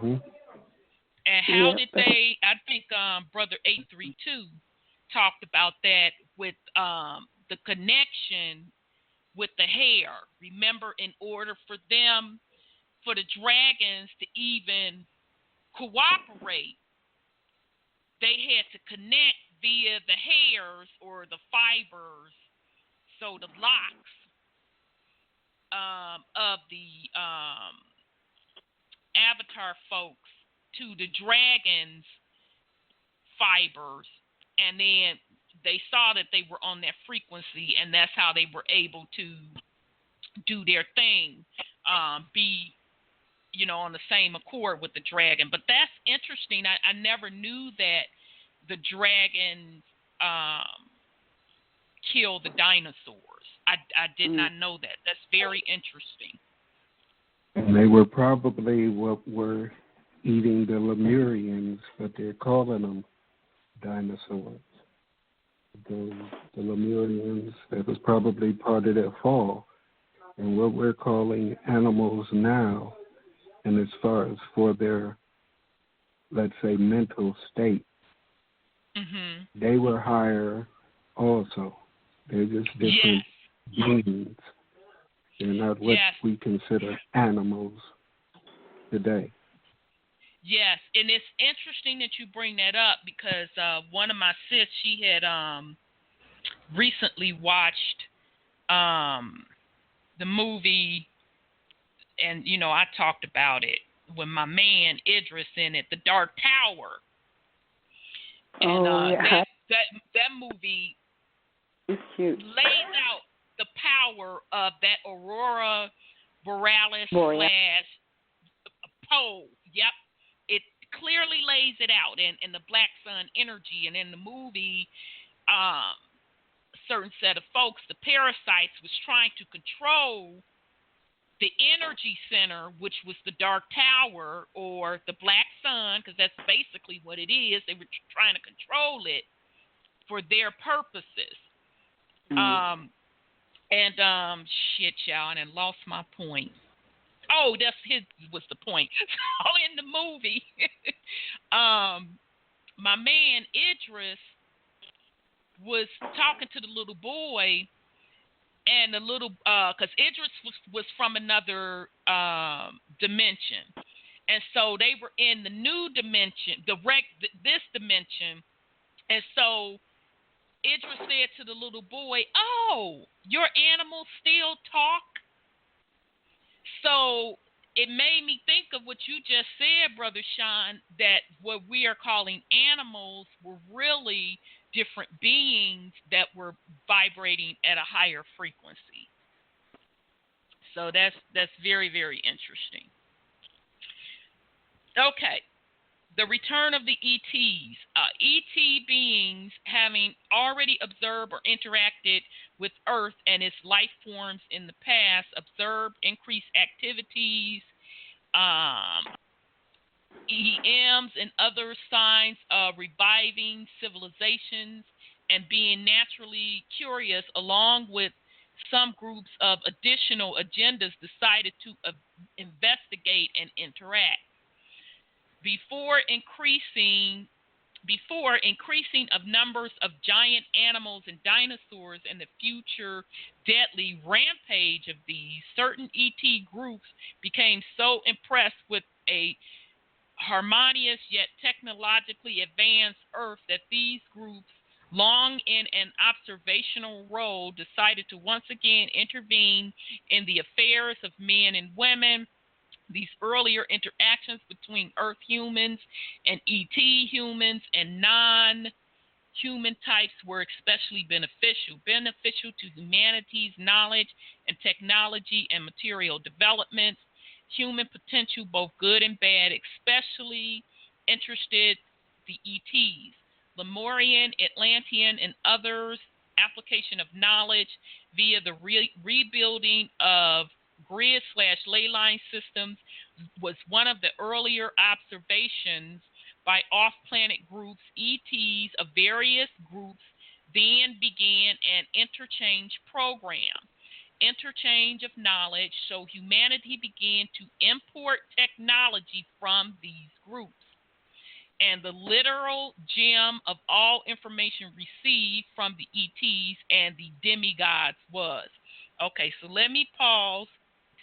how did they? I think Brother 832 talked about that with the connection with the hair. Remember, in order for the dragons to even cooperate, they had to connect via the hairs or the fibers, so the locks of the Avatar folks to the dragons' fibers, and then they saw that they were on that frequency, and that's how they were able to do their thing, be on the same accord with the dragon. But that's interesting. I never knew that the dragons kill the dinosaurs. I did not know that. That's very interesting. And they were probably what were eating the Lemurians, but they're calling them dinosaurs. The Lemurians, that was probably part of their fall. And what we're calling animals now, and as far as for their, let's say, mental state, they were higher also. They're just different beings. They're not what we consider animals today. Yes, and it's interesting that you bring that up, because one of my sis, she had recently watched the movie, and I talked about it with my man Idris in it, The Dark Tower. And that movie it's cute. lays out the power of that Aurora Borealis / pole. Yep. It clearly lays it out, and the black sun energy. And in the movie, a certain set of folks, the parasites, was trying to control the energy center, which was the Dark Tower or the black sun, because that's basically what it is. They were trying to control it for their purposes. Shit, y'all, and lost my point. Oh, was the point. So in the movie, my man Idris was talking to the little boy, and the little because Idris was from another dimension, and so they were in the new dimension, this dimension, and so Idris said to the little boy, "Oh, your animals still talk?" So it made me think of what you just said, Brother Sean, that what we are calling animals were really different beings that were vibrating at a higher frequency. So that's very, very interesting. Okay. The return of the ETs. ET beings having already observed or interacted with Earth and its life forms in the past, observed increased activities, EMs and other signs of reviving civilizations, and being naturally curious, along with some groups of additional agendas, decided to investigate and interact. Before increasing of numbers of giant animals and dinosaurs and the future deadly rampage of these, certain ET groups became so impressed with a harmonious yet technologically advanced Earth that these groups, long in an observational role, decided to once again intervene in the affairs of men and women. These earlier interactions between Earth humans and ET humans and non-human types were especially beneficial to humanity's knowledge and technology and material developments, human potential, both good and bad, especially interested the ETs, Lemurian, Atlantean, and others. Application of knowledge via the rebuilding of grid/ley line systems was one of the earlier observations by off-planet groups. ETs of various groups then began an interchange program, interchange of knowledge, so humanity began to import technology from these groups. And the literal gem of all information received from the ETs and the demigods was. Okay, so let me pause.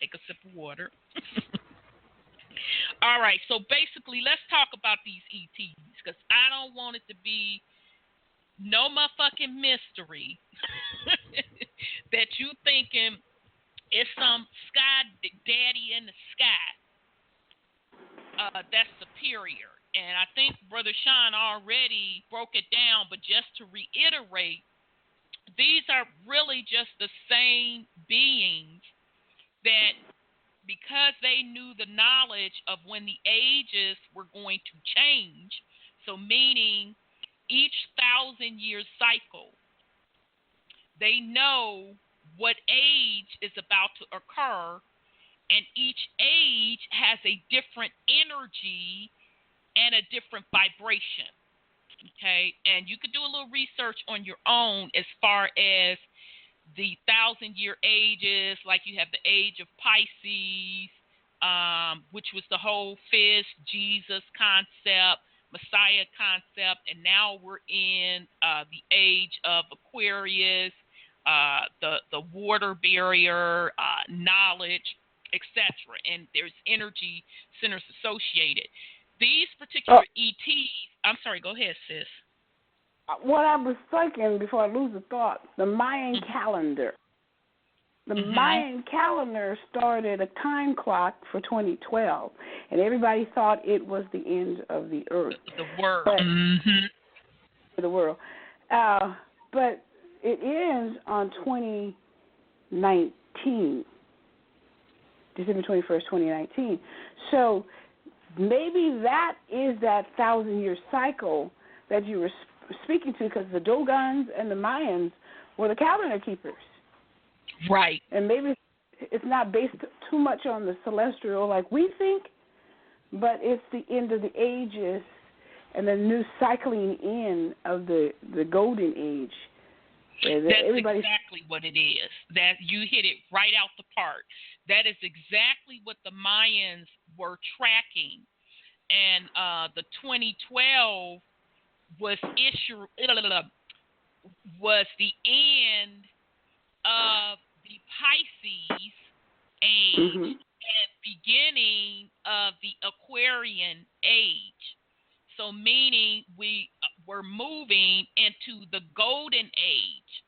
Take a sip of water. All right, so basically, let's talk about these ETs, because I don't want it to be no motherfucking mystery that you thinking it's some sky daddy in the sky that's superior. And I think Brother Sean already broke it down, but just to reiterate, these are really just the same beings that, because they knew the knowledge of when the ages were going to change, so meaning each 1,000-year cycle, they know what age is about to occur, and each age has a different energy and a different vibration. Okay, and you could do a little research on your own as far as the 1,000-year ages, like you have the age of Pisces, which was the whole fish, Jesus concept, Messiah concept, and now we're in the age of Aquarius, the water barrier, knowledge, etc. And there's energy centers associated. These particular ETs, I'm sorry, go ahead, sis. What I was thinking before I lose the thought, the Mayan calendar. The Mayan calendar started a time clock for 2012, and everybody thought it was the end of the earth. The world. The world. But it ends on 2019, December 21st, 2019. So maybe that is that 1,000-year cycle that you were speaking to, because the Dogons and the Mayans were the calendar keepers. Right. And maybe it's not based too much on the celestial like we think, but it's the end of the ages and the new cycling in of the golden age. That's exactly what it is. That you hit it right out the park. That is exactly what the Mayans were tracking. And the 2012 was the end of the Pisces age and beginning of the Aquarian age. So meaning we were moving into the golden age.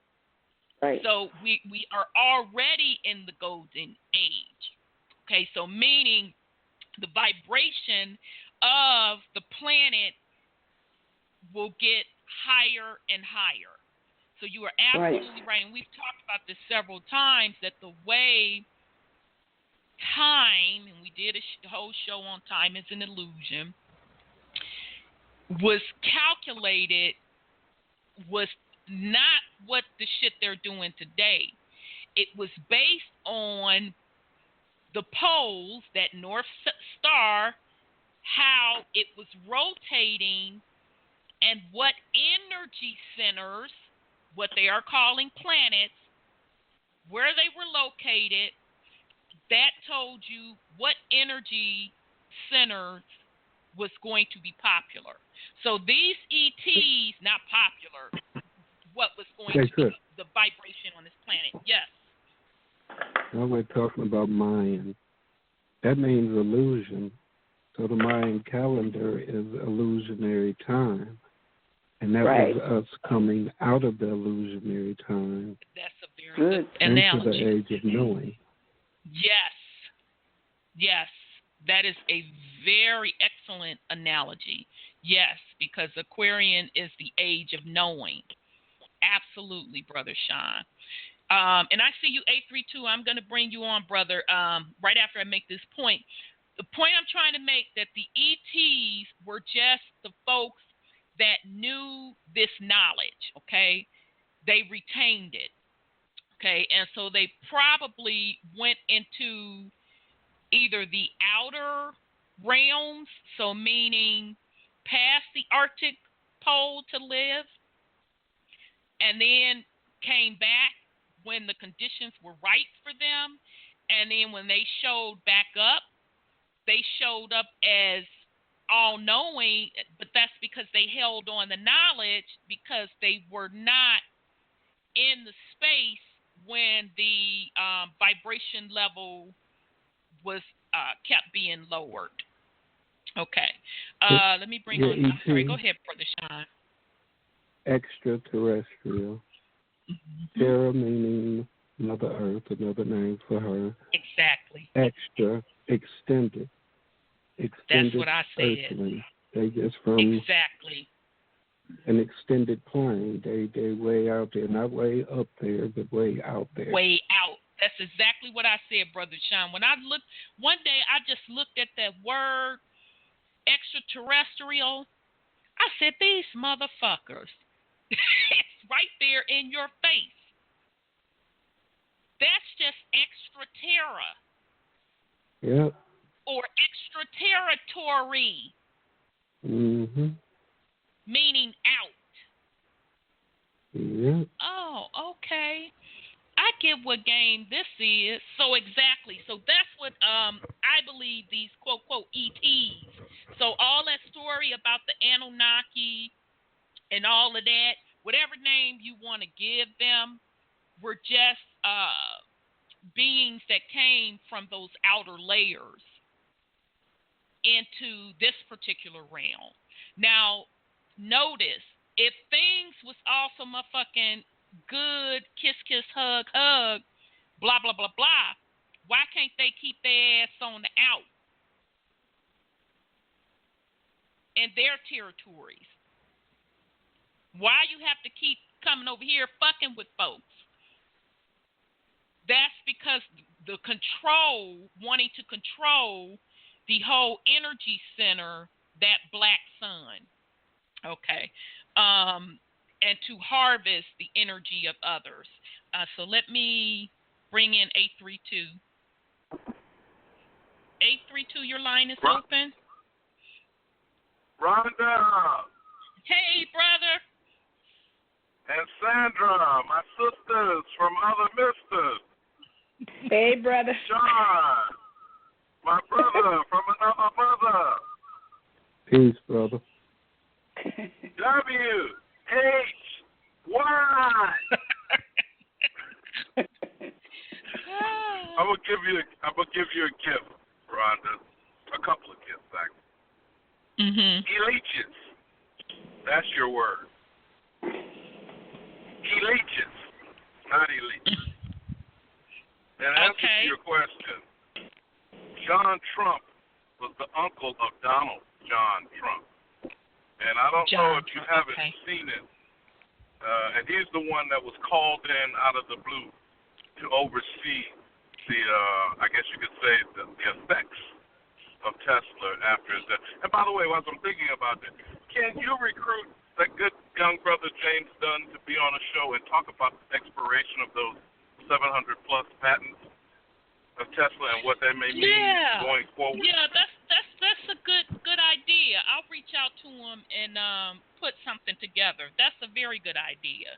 Right. So we are already in the golden age. Okay, so meaning the vibration of the planet will get higher and higher. So you are absolutely right. And we've talked about this several times, that the way time, and we did a whole show on time is an illusion, was calculated was not what the shit they're doing today. It was based on the poles, that North Star, how it was rotating, and what energy centers, what they are calling planets, where they were located. That told you what energy center was going to be popular. So these ETs, not popular, what was going to be the vibration on this planet. Yes. Now we're talking about Mayan. That means illusion. So the Mayan calendar is illusionary time. And that was us coming out of the illusionary time. That's a very good analogy. Into the age of knowing. Yes. Yes. That is a very excellent analogy. Yes, because Aquarian is the age of knowing. Absolutely, Brother Sean. And I see you, 832. I'm going to bring you on, brother, right after I make this point. The point I'm trying to make, that the ETs were just the folks that knew this knowledge, okay? They retained it, okay? And so they probably went into either the outer realms, so meaning past the Arctic pole to live, and then came back when the conditions were right for them. And then when they showed back up, they showed up as all-knowing, but that's because they held on the knowledge, because they were not in the space when the vibration level was kept being lowered. Okay. Let me bring on. I'm sorry. Go ahead, Brother Sean. Extraterrestrial. Terra meaning Mother Earth, another name for her. Exactly. Extra, extended. That's what I said. Earthly. They just from exactly an extended plane. They way out there, not way up there, but way out there. Way out. That's exactly what I said, Brother Sean. When I looked one day, I just looked at that word extraterrestrial. I said, these motherfuckers. It's right there in your face. That's just extraterra. Yep. Or extraterritory. Meaning out. Yep. Oh, okay. I get what game this is. So exactly. So that's what I believe these quote ETs. So all that story about the Anunnaki and all of that, whatever name you want to give them, were just beings that came from those outer layers into this particular realm. Now, notice, if things was also motherfucking good, kiss, kiss, hug, hug, blah, blah, blah, blah, why can't they keep their ass on the out in their territories? Why you have to keep coming over here fucking with folks? That's because the control, wanting to control the whole energy center, that black sun, okay, and to harvest the energy of others. So let me bring in 832. 832, your line is open. Rhonda. Hey, brother. And Sandra, my sisters from other misters. Hey, brother. Sean, my brother from another mother. Peace, brother. W-H-Y. I'm gonna give you a gift, Rhonda. A couple of gifts, actually. Eliches. That's your word. Eliches, not elite. And answer to your question, John Trump was the uncle of Donald John Trump. And I don't know if you haven't seen it. And he's the one that was called in out of the blue to oversee the, I guess you could say, the effects of Tesla after his death. And by the way, while I'm thinking about this, can you recruit that good young brother James Dunn to be on a show and talk about the expiration of those 700-plus patents of Tesla and what that may mean going forward? Yeah, that's a good idea. I'll reach out to him and put something together. That's a very good idea.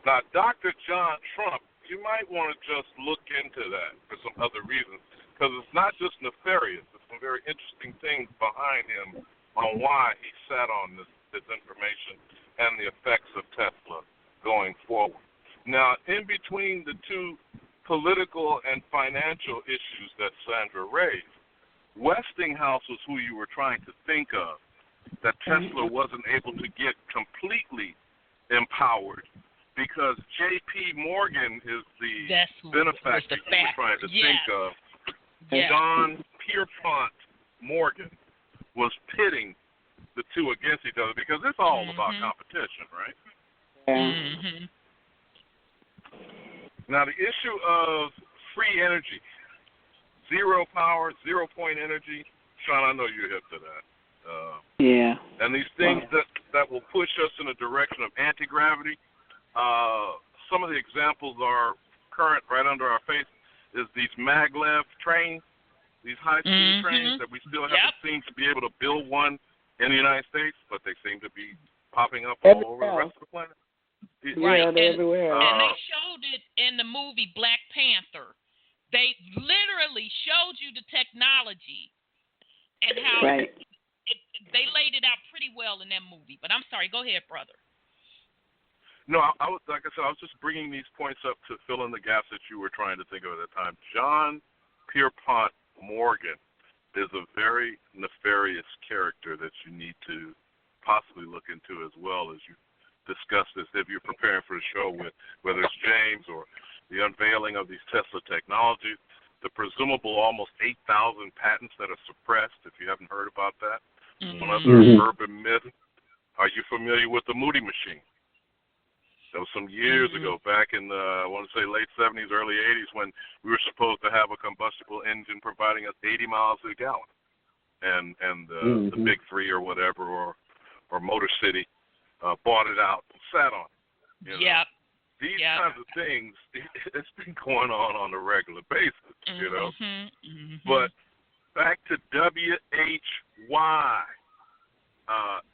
Now, Dr. John Trump, you might want to just look into that for some other reasons, because it's not just nefarious. There's some very interesting things behind him on why he sat on this information and the effects of Tesla going forward. Now, in between the two political and financial issues that Sandra raised, Westinghouse was who you were trying to think of, that Tesla wasn't able to get completely empowered because J.P. Morgan is the benefactor you were trying to think of. John Pierpont Morgan was pitting the two against each other because it's all about competition, right? Now, the issue of free energy, zero power, 0-point energy, Sean, I know you're hip to that. And these things that will push us in a direction of anti-gravity, some of the examples are current right under our face is these maglev trains, these high-speed trains that we still haven't seemed to be able to build one in the United States, but they seem to be popping up all over the rest of the planet. Yeah, they're everywhere. And they showed it in the movie Black Panther. They literally showed you the technology and how they laid it out pretty well in that movie. But I'm sorry, go ahead, brother. No, I was just bringing these points up to fill in the gaps that you were trying to think of at the time. John Pierpont Morgan is a very nefarious character that you need to possibly look into as well as you discuss this if you're preparing for the show with whether it's James or the unveiling of these Tesla technologies, the presumable almost 8,000 patents that are suppressed, if you haven't heard about that. One other urban myth, are you familiar with the Moody machine? That was some years ago, back in the, I want to say, late 70s, early 80s, when we were supposed to have a combustible engine providing us 80 miles a gallon. And the Big Three or whatever, or Motor City, bought it out and sat on it. You know? These kinds of things, it's been going on a regular basis, you know. But back to WHY.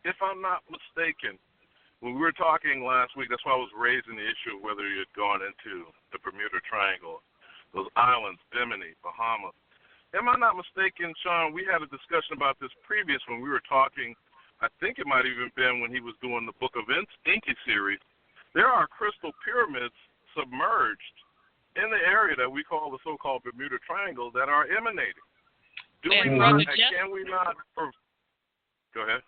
If I'm not mistaken, when we were talking last week, that's why I was raising the issue of whether you had gone into the Bermuda Triangle, those islands, Bimini, Bahamas. Am I not mistaken, Sean, we had a discussion about this previous when we were talking, I think it might have even been when he was doing the Book of Inky series. There are crystal pyramids submerged in the area that we call the so-called Bermuda Triangle that are emanating. Can we not? Go ahead.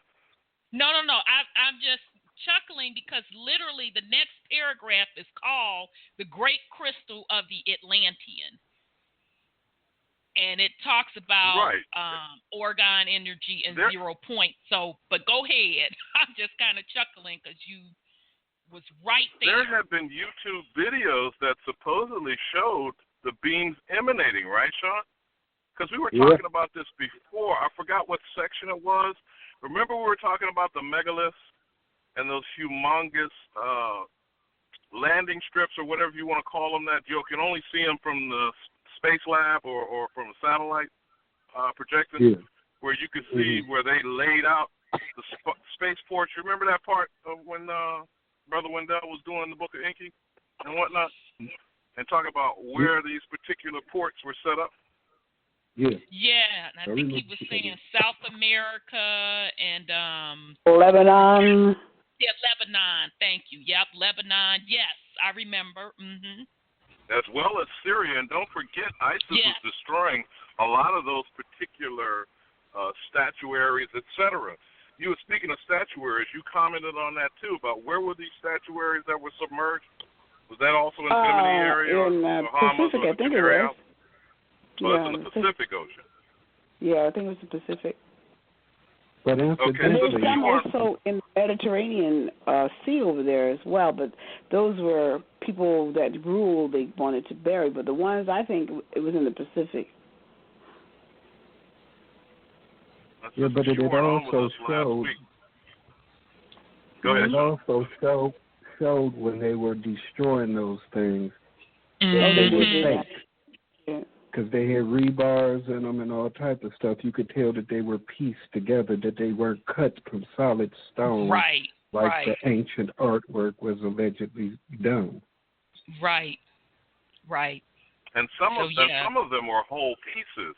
No. I'm just chuckling because literally the next paragraph is called The Great Crystal of the Atlantean. And it talks about orgone energy and 0 point. So, but go ahead. I'm just kind of chuckling because you was right there. There have been YouTube videos that supposedly showed the beams emanating, right, Sean? Because we were talking about this before. I forgot what section it was. Remember we were talking about the megaliths and those humongous landing strips or whatever you want to call them that you can only see them from the space lab or from a satellite projecting. where you could see where they laid out the spaceports. You remember that part of when Brother Wendell was doing the Book of Enki and whatnot, and talk about where these particular ports were set up? Yeah. Yeah, and I think he was saying South America and Lebanon. Yeah, Lebanon. Thank you. Yep, Lebanon. Yes, I remember. As well as Syria, and don't forget, ISIS was destroying a lot of those particular statuaries, etc. You were speaking of statuaries. You commented on that too, about where were these statuaries that were submerged? Was that also in the Bimini area? In Pacific, I think it was. So it's in the Pacific Ocean. Yeah, I think it was the Pacific. But there's some also in the Mediterranean Sea over there as well, but those were people that ruled they wanted to bury. But the ones, I think, it was in the Pacific. Yeah, but it also showed. Go ahead. It also showed when they were destroying those things, they were fake. Because they had rebars in them and all type of stuff. You could tell that they were pieced together, that they weren't cut from solid stone, like the ancient artwork was allegedly done. Right. And some of them were whole pieces.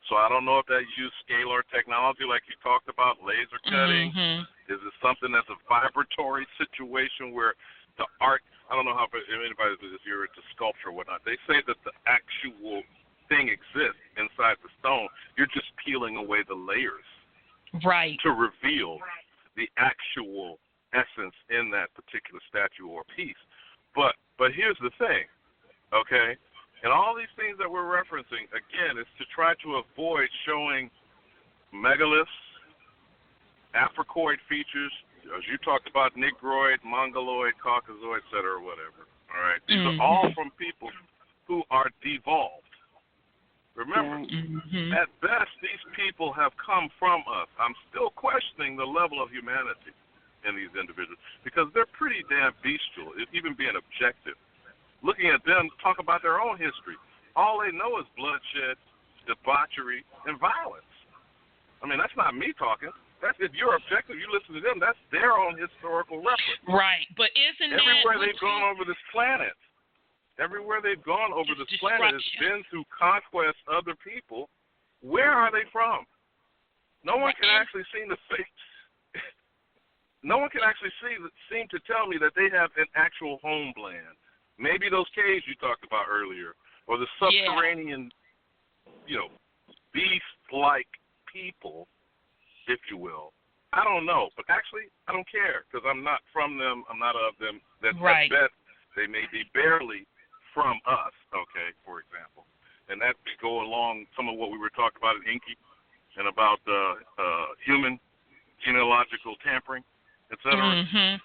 So I don't know if that used scalar technology, like you talked about, laser cutting. Is it something that's a vibratory situation where the art? I don't know how anybody, if you're into sculpture or whatnot, they say that the actual thing exists inside the stone. You're just peeling away the layers to reveal the actual essence in that particular statue or piece. But here's the thing, okay? And all these things that we're referencing, again, is to try to avoid showing megaliths, Africoid features, as you talked about, Negroid, Mongoloid, Caucasoid, et cetera, whatever. All right? These are all from people who are devolved. Remember, at best, these people have come from us. I'm still questioning the level of humanity in these individuals because they're pretty damn bestial, even being objective. Looking at them, talk about their own history. All they know is bloodshed, debauchery, and violence. I mean, that's not me talking. That's, if you're objective, you listen to them, that's their own historical reference. Right, but isn't everywhere they've gone over this planet, has been to conquest other people. Where are they from? No one can actually seem to say. No one can actually seem to tell me that they have an actual homeland. Maybe those caves you talked about earlier, or the subterranean, beast-like people, if you will. I don't know, but actually, I don't care because I'm not from them. I'm not of them. At best, they may be barely from us. Okay, for example, and that go along some of what we were talking about in Enki and about human genealogical tampering, etc.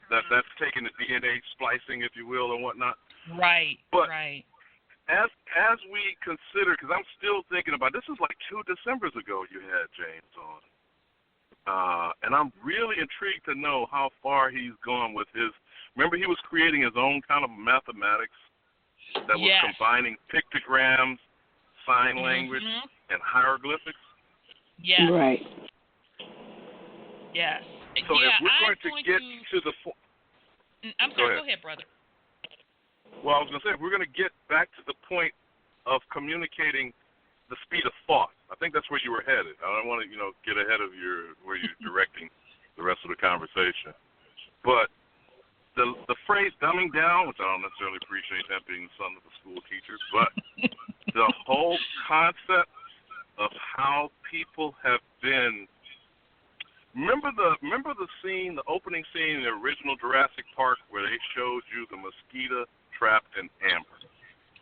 That's taking the DNA splicing, if you will, and whatnot. But as we consider, because I'm still thinking about this, is like 2 Decembers ago you had James on. And I'm really intrigued to know how far he's gone with his. Remember, he was creating his own kind of mathematics that was combining pictograms, sign language, and hieroglyphics. Yes. Right. Yes. So if we're going to get to the point. I'm sorry, go ahead, brother. Well, I was going to say, if we're going to get back to the point of communicating the speed of thought, I think that's where you were headed. I don't want to, get ahead of where you're directing the rest of the conversation. But the phrase dumbing down, which I don't necessarily appreciate that being the son of a school teacher, but the whole concept of how people have been. Remember the scene, the opening scene in the original Jurassic Park where they showed you the mosquito trapped in amber?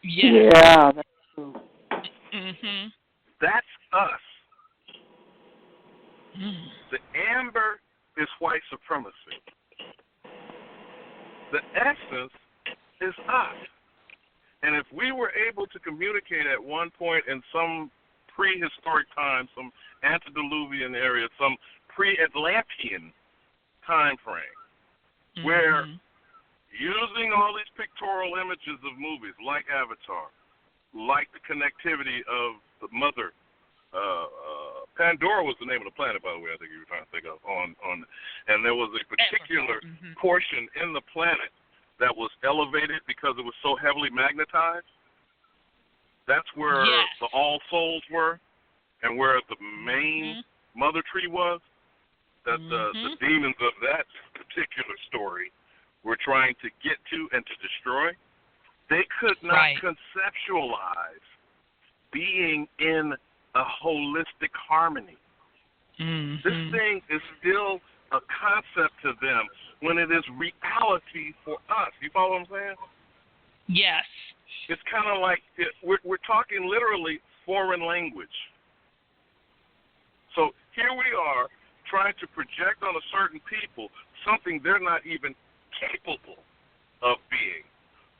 Yeah, that's true. That's us. The amber is white supremacy. The essence is us. And if we were able to communicate at one point in some prehistoric time, some antediluvian area, some pre-Atlantean time frame, where using all these pictorial images of movies like Avatar, like the connectivity of the mother Pandora was the name of the planet, by the way. I think you were trying to think of and there was a particular portion in the planet that was elevated because it was so heavily magnetized. That's where the All Souls were, and where the main mother tree was. That the demons of that particular story were trying to get to and to destroy. They could not conceptualize being in a holistic harmony. This thing is still a concept to them when it is reality for us. You follow what I'm saying? Yes. It's kind of like we're talking literally foreign language. So here we are trying to project on a certain people something they're not even capable of being,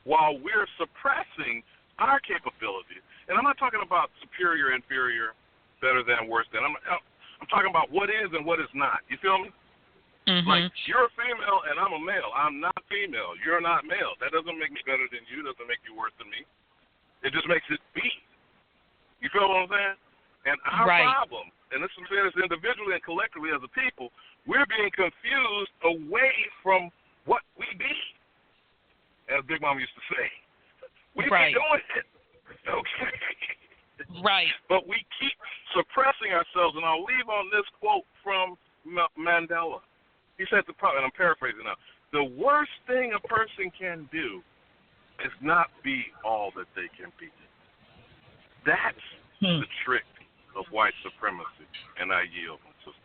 while we're suppressing our capabilities. And I'm not talking about superior, inferior, better than, worse than. I'm talking about what is and what is not. You feel me? Like, you're a female and I'm a male. I'm not female. You're not male. That doesn't make me better than you. Doesn't make you worse than me. It just makes it be. You feel what I'm saying? And our problem, and this is saying this individually and collectively as a people, we're being confused away from what we be. As Big Mama used to say. We be doing it. Okay. Right. But we keep suppressing ourselves, and I'll leave on this quote from Mandela. He said, and I'm paraphrasing now, the worst thing a person can do is not be all that they can be. That's the trick of white supremacy, and I yield, my sister.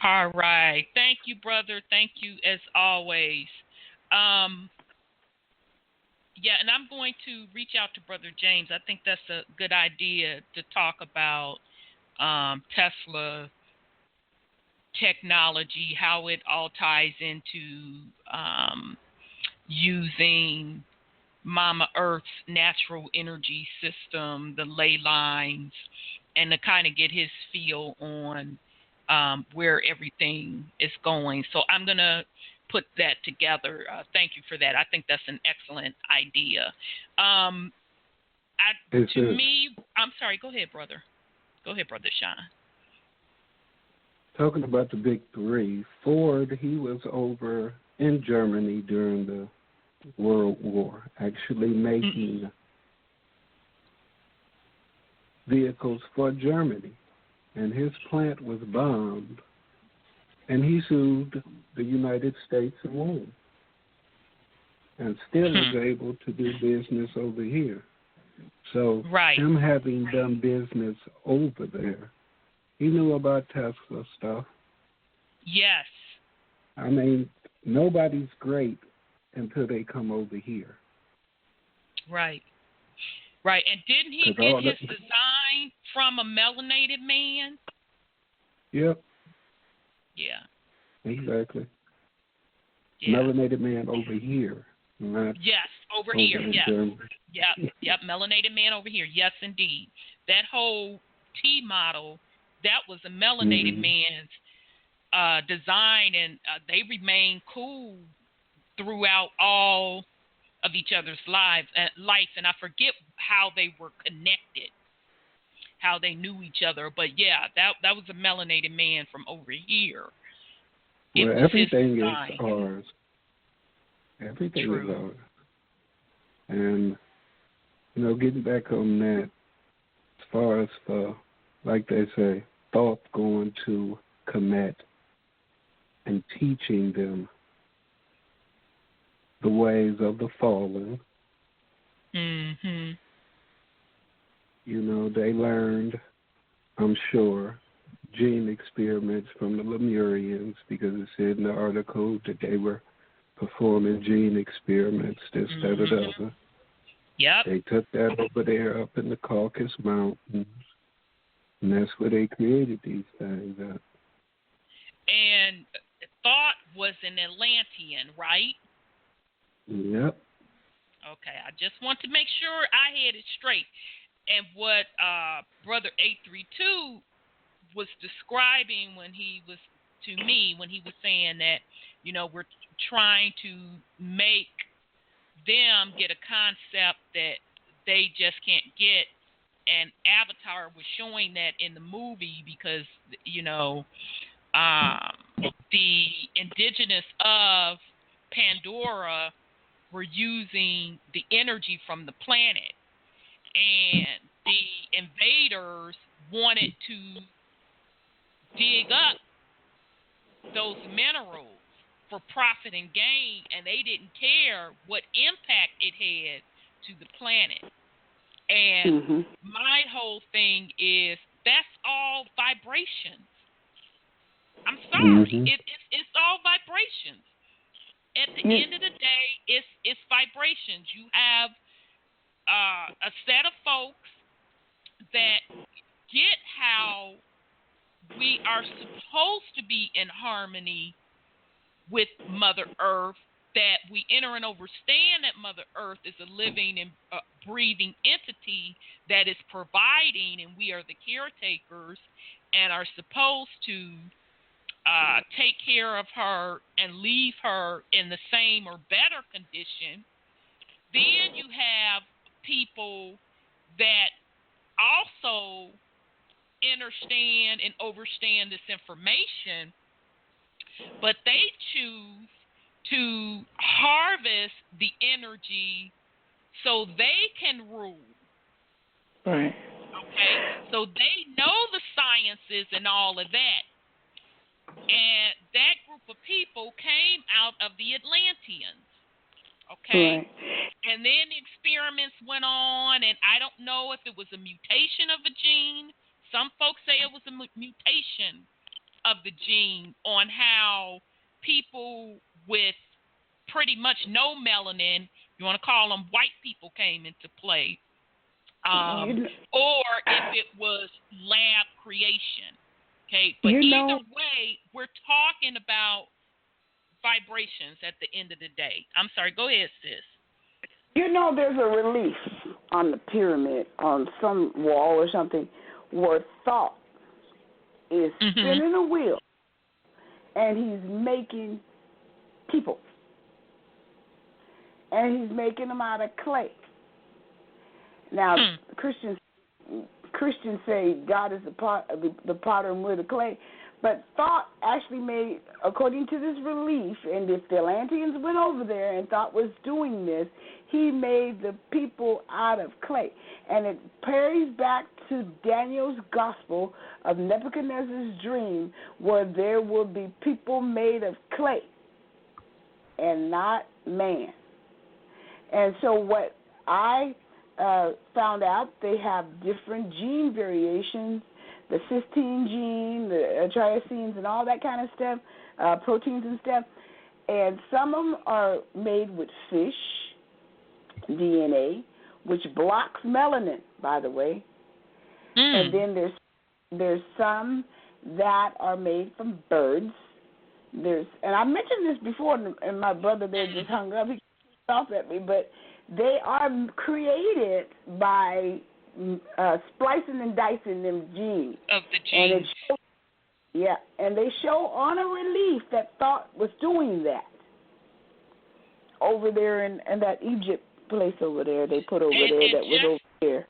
All right. Thank you, brother. Thank you, as always. Yeah, and I'm going to reach out to Brother James. I think that's a good idea to talk about Tesla technology, how it all ties into using Mama Earth's natural energy system, the ley lines, and to kind of get his feel on where everything is going. So I'm going to put that together. Thank you for that. I think that's an excellent idea. I'm sorry. Go ahead, brother. Go ahead, Brother Sean. Talking about the big three, Ford, he was over in Germany during the World War, actually making vehicles for Germany. And his plant was bombed. And he sued the United States and won. And still was able to do business over here. So him having done business over there, he knew about Tesla stuff. Yes. I mean, nobody's great until they come over here. Right. Right. And didn't he get his design from a melanated man? Yep. Yeah. Exactly. Yeah. Melanated man over here. Not over here. Yes. Yep. Melanated man over here. Yes, indeed. That whole T model, that was a melanated man's design, and they remain cool throughout all of each other's lives. And I forget how they were connected, how they knew each other. But yeah, that was a melanated man from over here. Well, everything is ours. Everything is ours. And, getting back on that, as far as, like they say, thought going to Kemet and teaching them the ways of the fallen. They learned, I'm sure, gene experiments from the Lemurians, because it said in the article that they were performing gene experiments, this, that, or the other. Yep. They took that over there up in the Caucasus Mountains, and that's where they created these things at. And thought was an Atlantean, right? Yep. Okay, I just want to make sure I had it straight. And what Brother 832 was describing when he was saying that, we're trying to make them get a concept that they just can't get and Avatar was showing that in the movie because, the indigenous of Pandora were using the energy from the planet, and the invaders wanted to dig up those minerals for profit and gain, and they didn't care what impact it had to the planet. And my whole thing is that's all vibrations. I'm sorry, it's all vibrations. At the end of the day, it's vibrations. You have a set of folks that get how we are supposed to be in harmony with Mother Earth, that we enter and understand that Mother Earth is a living and breathing entity that is providing, and we are the caretakers and are supposed to take care of her and leave her in the same or better condition. Then you have people that also understand and overstand this information, but they choose to harvest the energy so they can rule. Right. Okay? So they know the sciences and all of that. And that group of people came out of the Atlanteans. Okay? Right. And then the experiments went on, and I don't know if it was a mutation of a gene. Some folks say it was a mutation of the gene on how people with pretty much no melanin, you want to call them white people, came into play. Or if it was lab creation. Okay, but either way, we're talking about vibrations at the end of the day. I'm sorry, go ahead, sis. There's a relief on the pyramid on some wall or something where thought is spinning a wheel, and he's making people, and he's making them out of clay. Now, Christians say God is the potter and we're the clay, but thought actually made, according to this relief, and if the Atlanteans went over there and thought was doing this, he made the people out of clay. And it carries back to Daniel's gospel of Nebuchadnezzar's dream, where there will be people made of clay and not man. And so what I found out, they have different gene variations, the cysteine gene, the triacenes, and all that kind of stuff, proteins and stuff. And some of them are made with fish DNA, which blocks melanin, by the way. And then there's some that are made from birds. And I mentioned this before, and my brother there just hung up. He off at me, but they are created by splicing and dicing them genes. Of the genes. And they show on a relief that thought was doing that over there in that Egypt place over there. They put over there that was over there.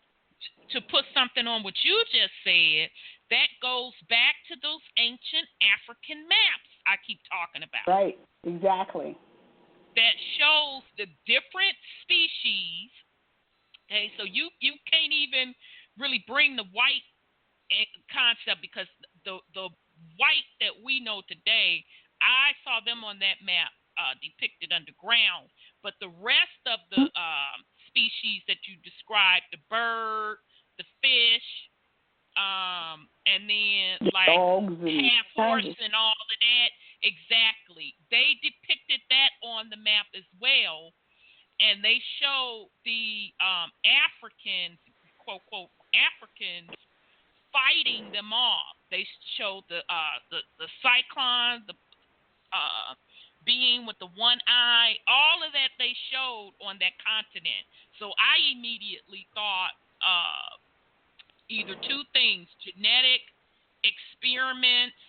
To put something on what you just said, that goes back to those ancient African maps I keep talking about. Right, exactly. That shows the different species. Okay, so you can't even really bring the white concept, because the white that we know today, I saw them on that map depicted underground, but the rest of the species that you described, the bird, the fish, and then like half horse and all of that, exactly. They depicted that on the map as well, and they show the Africans, quote, quote, Africans, fighting them off. They showed the cyclone, the being with the one eye, all of that they showed on that continent. So I immediately thought either two things: genetic experiments,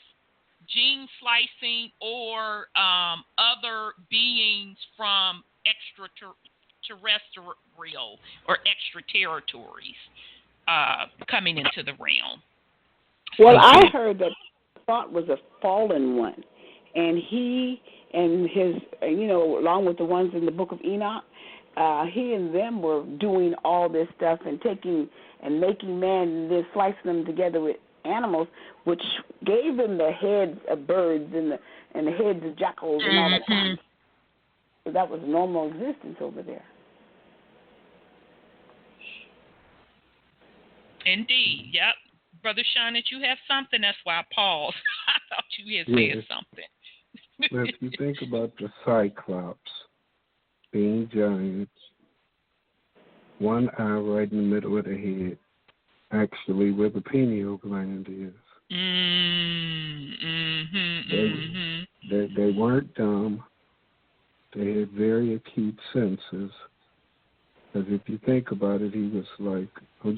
gene slicing, or other beings from extraterrestrial or extra territories. coming into the realm. Well, I heard that Thought was a fallen one, and he and his, along with the ones in the Book of Enoch, he and them were doing all this stuff and taking and making man and then slicing them together with animals, which gave them the heads of birds and the heads of jackals and all that kind of stuff. So that was normal existence over there. Indeed, yep. Brother Sean, that you have something, that's why I paused. I thought you had said something. Well, if you think about the Cyclops being giants, one eye right in the middle of the head, actually where the pineal gland is. They weren't dumb. They had very acute senses. Because if you think about it, he was like,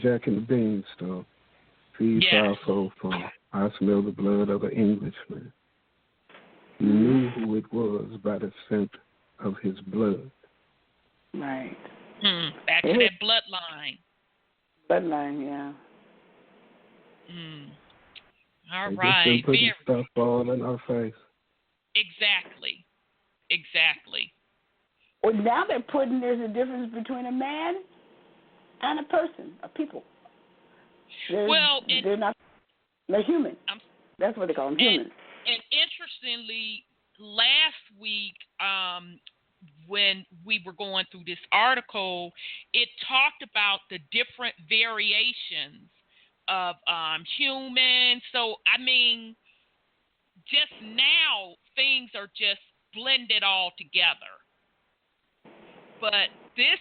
Jack and the Beanstalk. Feed our soul from. I smell the blood of an Englishman. He knew who it was by the scent of his blood. Right. Back to that bloodline. Bloodline, yeah. All they right. just been putting stuff all in our face. Exactly. Well, now they're putting there's a difference between a man and a person, a people. They're not. They're human. That's what they call them, humans. And interestingly, last week, when we were going through this article, it talked about the different variations of humans. So, I mean, just now things are just blended all together. But this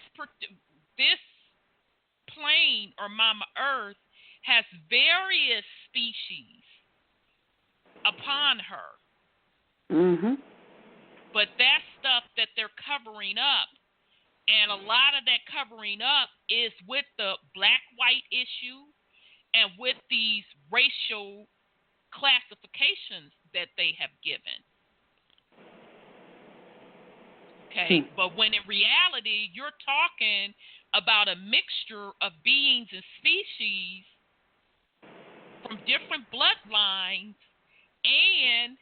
plane or Mama Earth has various species upon her. But that stuff that they're covering up, and a lot of that covering up is with the black-white issue and with these racial classifications that they have given. Okay, but when in reality, you're talking about a mixture of beings and species from different bloodlines and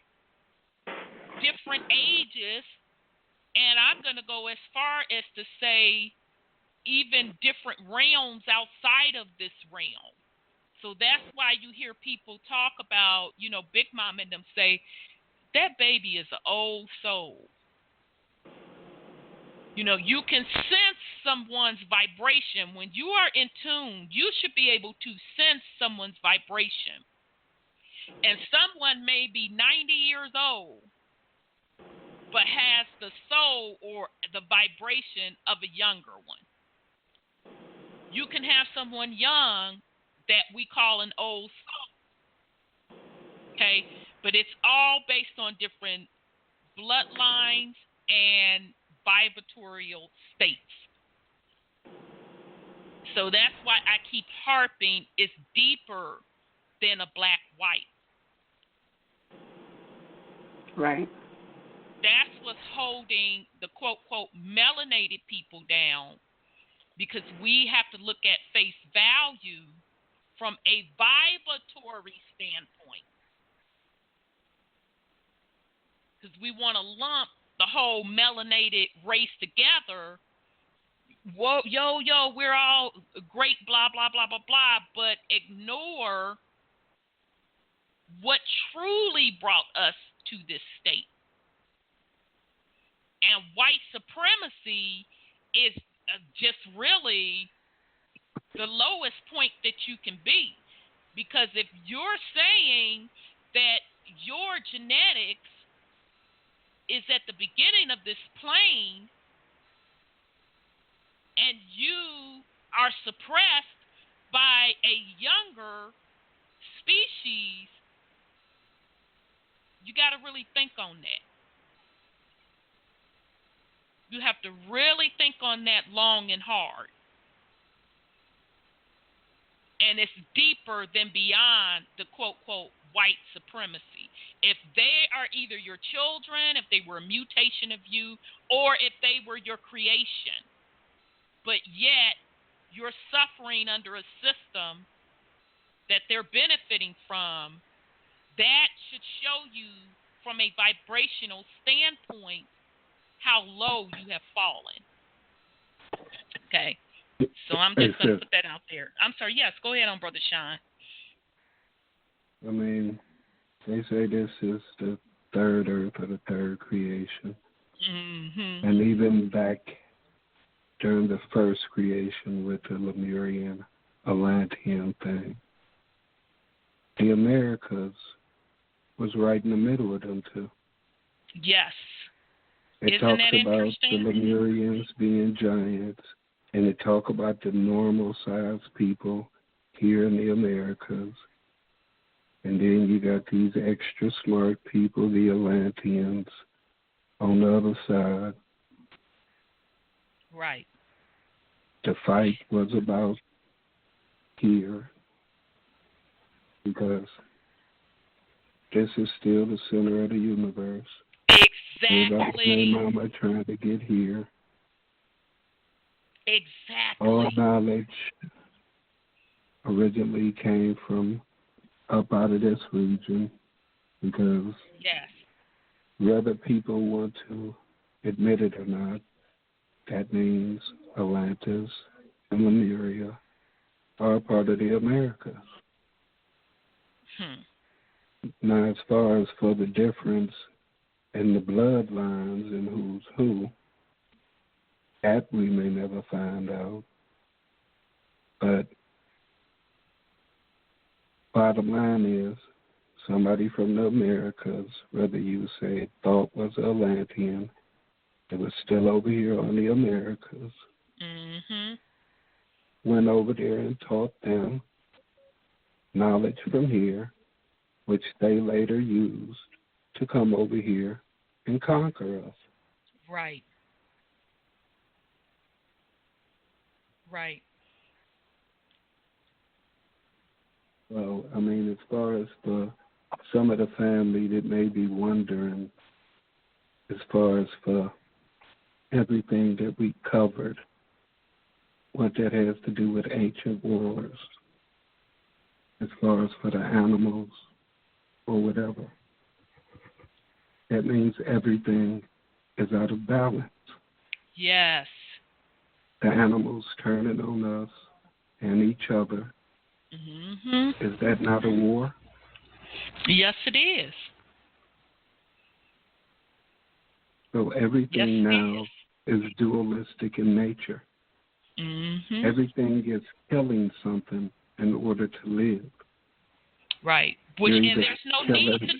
different ages, and I'm going to go as far as to say even different realms outside of this realm. So that's why you hear people talk about, Big Mom and them say, that baby is an old soul. You can sense someone's vibration. When you are in tune, you should be able to sense someone's vibration. And someone may be 90 years old, but has the soul or the vibration of a younger one. You can have someone young that we call an old soul. Okay? But it's all based on different bloodlines and vibratorial states. So that's why I keep harping it's deeper than a black-white. Right. That's what's holding the quote-quote melanated people down, because we have to look at face value from a vibratory standpoint. Because we want to lump the whole melanated race together. Whoa, yo, we're all great, blah, blah, blah, blah, blah, but ignore what truly brought us to this state. And white supremacy is just really the lowest point that you can be. Because if you're saying that your genetics is at the beginning of this plane and you are suppressed by a younger species, you got to really think on that. You have to really think on that long and hard. And it's deeper than beyond the quote-quote white supremacy. If they are either your children, if they were a mutation of you, or if they were your creation. But yet, you're suffering under a system that they're benefiting from, that should show you from a vibrational standpoint how low you have fallen. Okay. So I'm just going to put that out there. I'm sorry. Yes, go ahead on, Brother Sean. I mean, they say this is the third earth or the third creation. Mm-hmm. And even back during the first creation with the Lemurian, Atlantean thing, the Americas was right in the middle of them two. Yes. It Isn't talks that about interesting? the Lemurians being giants, and it talks about the normal-sized people here in the Americas. And then you got these extra smart people, the Atlanteans, on the other side. Right. The fight was about here, because this is still the center of the universe. Everybody's Exactly. mama trying to get here. Exactly. All knowledge originally came from up out of this region, because yes, whether people want to admit it or not, that means Atlantis and Lemuria are a part of the Americas. Now, as far as for the difference in the bloodlines and who's who, that we may never find out. But bottom line is, somebody from the Americas, whether you say thought was Atlantean, it was still over here on the Americas, went over there and taught them knowledge from here, which they later used to come over here and conquer us. Right. Right. Well, I mean, as far as for some of the family that may be wondering, as far as for everything that we covered, what that has to do with ancient wars, as far as for the animals or whatever, that means everything is out of balance. Yes. The animals turning on us and each other. Is that not a war? Yes, it is. So everything now is dualistic in nature. Everything is killing something in order to live. Right. And there's no need to do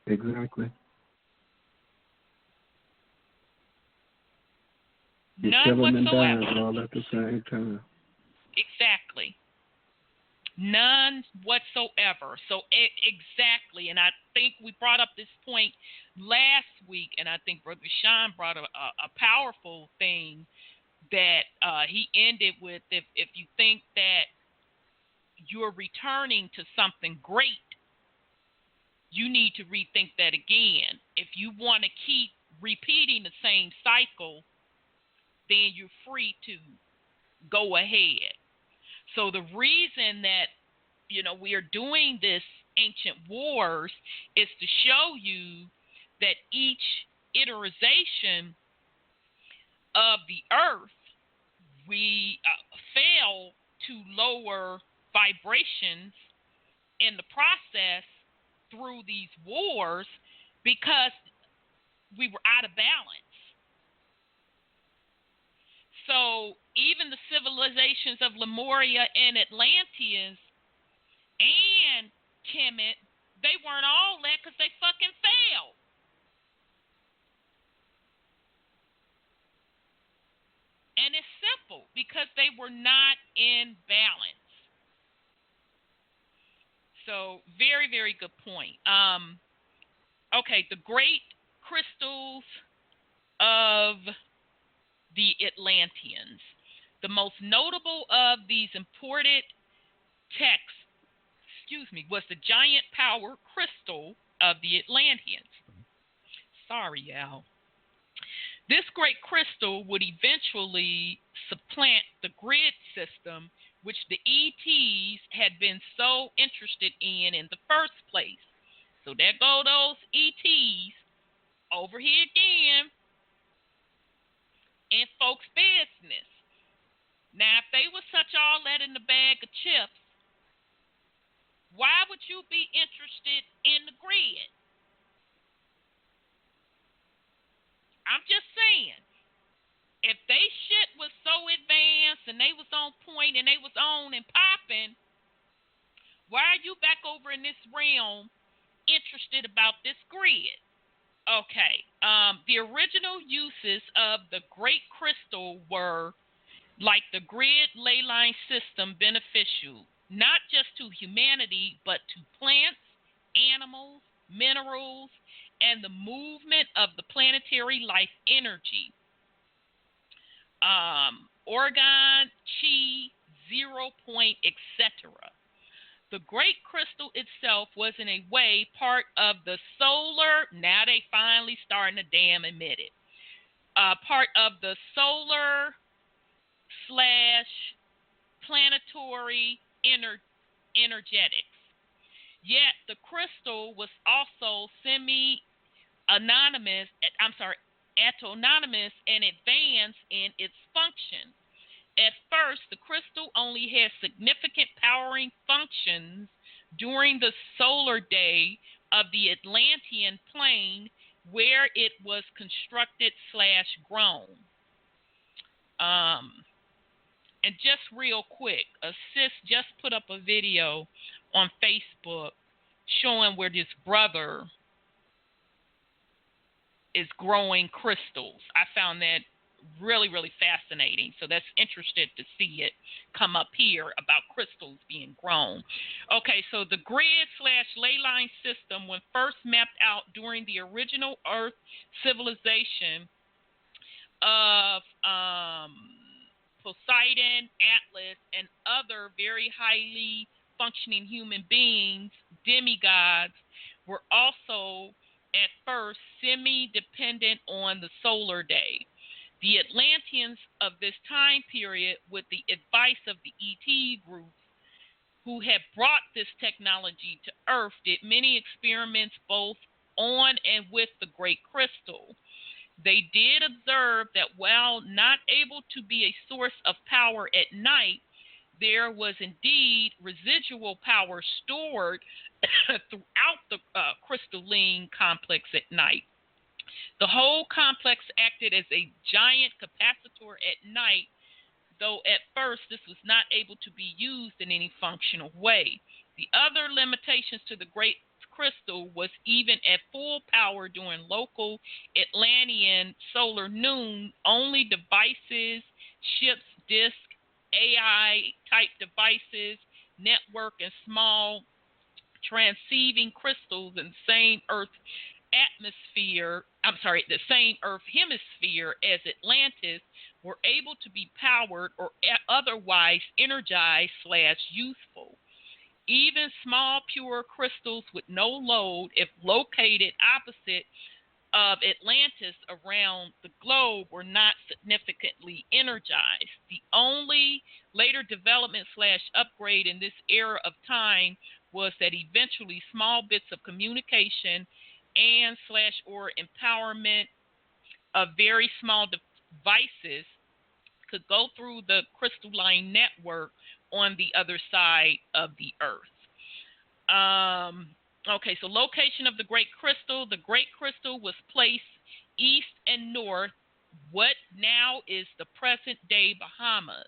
it. Exactly. You're None killing and whatsoever. dying all at the same time. Exactly. None whatsoever. So exactly, and I think we brought up this point last week, and I think Brother Sean brought a powerful thing that he ended with. If you think that you're returning to something great, you need to rethink that again. If you want to keep repeating the same cycle, then you're free to go ahead. So the reason that, we are doing this ancient wars is to show you that each iteration of the earth, we fail to lower vibrations in the process through these wars because we were out of balance. So even the civilizations of Lemuria and Atlanteans and Kemet, they weren't all that because they fucking failed. And it's simple, because they were not in balance. So very, very good point. Okay, the great crystals of the Atlanteans. The most notable of these imported texts, was the giant power crystal of the Atlanteans. Sorry, y'all. This great crystal would eventually supplant the grid system, which the ETs had been so interested in the first place. So there go those ETs over here again in folks' business. Now, if they were such all that in the bag of chips, why would you be interested in the grid? I'm just saying, if they shit was so advanced and they was on point and they was on and popping, why are you back over in this realm interested about this grid? Okay, the original uses of the Great Crystal were like the grid ley line system beneficial, not just to humanity, but to plants, animals, minerals, and the movement of the planetary life energy. Orgon, chi, 0 point, etc. The Great Crystal itself was in a way part of the solar, now they finally starting to damn admit it, part of the solar / planetary energetics. Yet the crystal was also autonomous and advanced in its function. At first, the crystal only had significant powering functions during the solar day of the Atlantean plane, where it was constructed / grown. And just real quick, a sis just put up a video on Facebook showing where this brother is growing crystals. I found that really, really fascinating. So that's interested to see it come up here about crystals being grown. Okay, so the grid / ley line system, when first mapped out during the original Earth civilization of Poseidon, Atlas, and other very highly functioning human beings, demigods, were also at first semi-dependent on the solar day. The Atlanteans of this time period, with the advice of the ET group who had brought this technology to Earth, did many experiments both on and with the Great Crystal. They did observe that while not able to be a source of power at night, there was indeed residual power stored throughout the crystalline complex at night. The whole complex acted as a giant capacitor at night, though at first this was not able to be used in any functional way. The other limitations to the Great Crystal was even at full power during local Atlantean solar noon, only devices, ships, disks, AI-type devices, network, and small transceiving crystals in the same Earth hemisphere as Atlantis were able to be powered or otherwise energized / useful. Even small pure crystals with no load, if located opposite of Atlantis around the globe, were not significantly energized. The only later development / upgrade in this era of time was that eventually small bits of communication and / or empowerment of very small devices could go through the crystalline network on the other side of the Earth. Okay, so location of the Great Crystal. The Great Crystal was placed east and north, what now is the present-day Bahamas.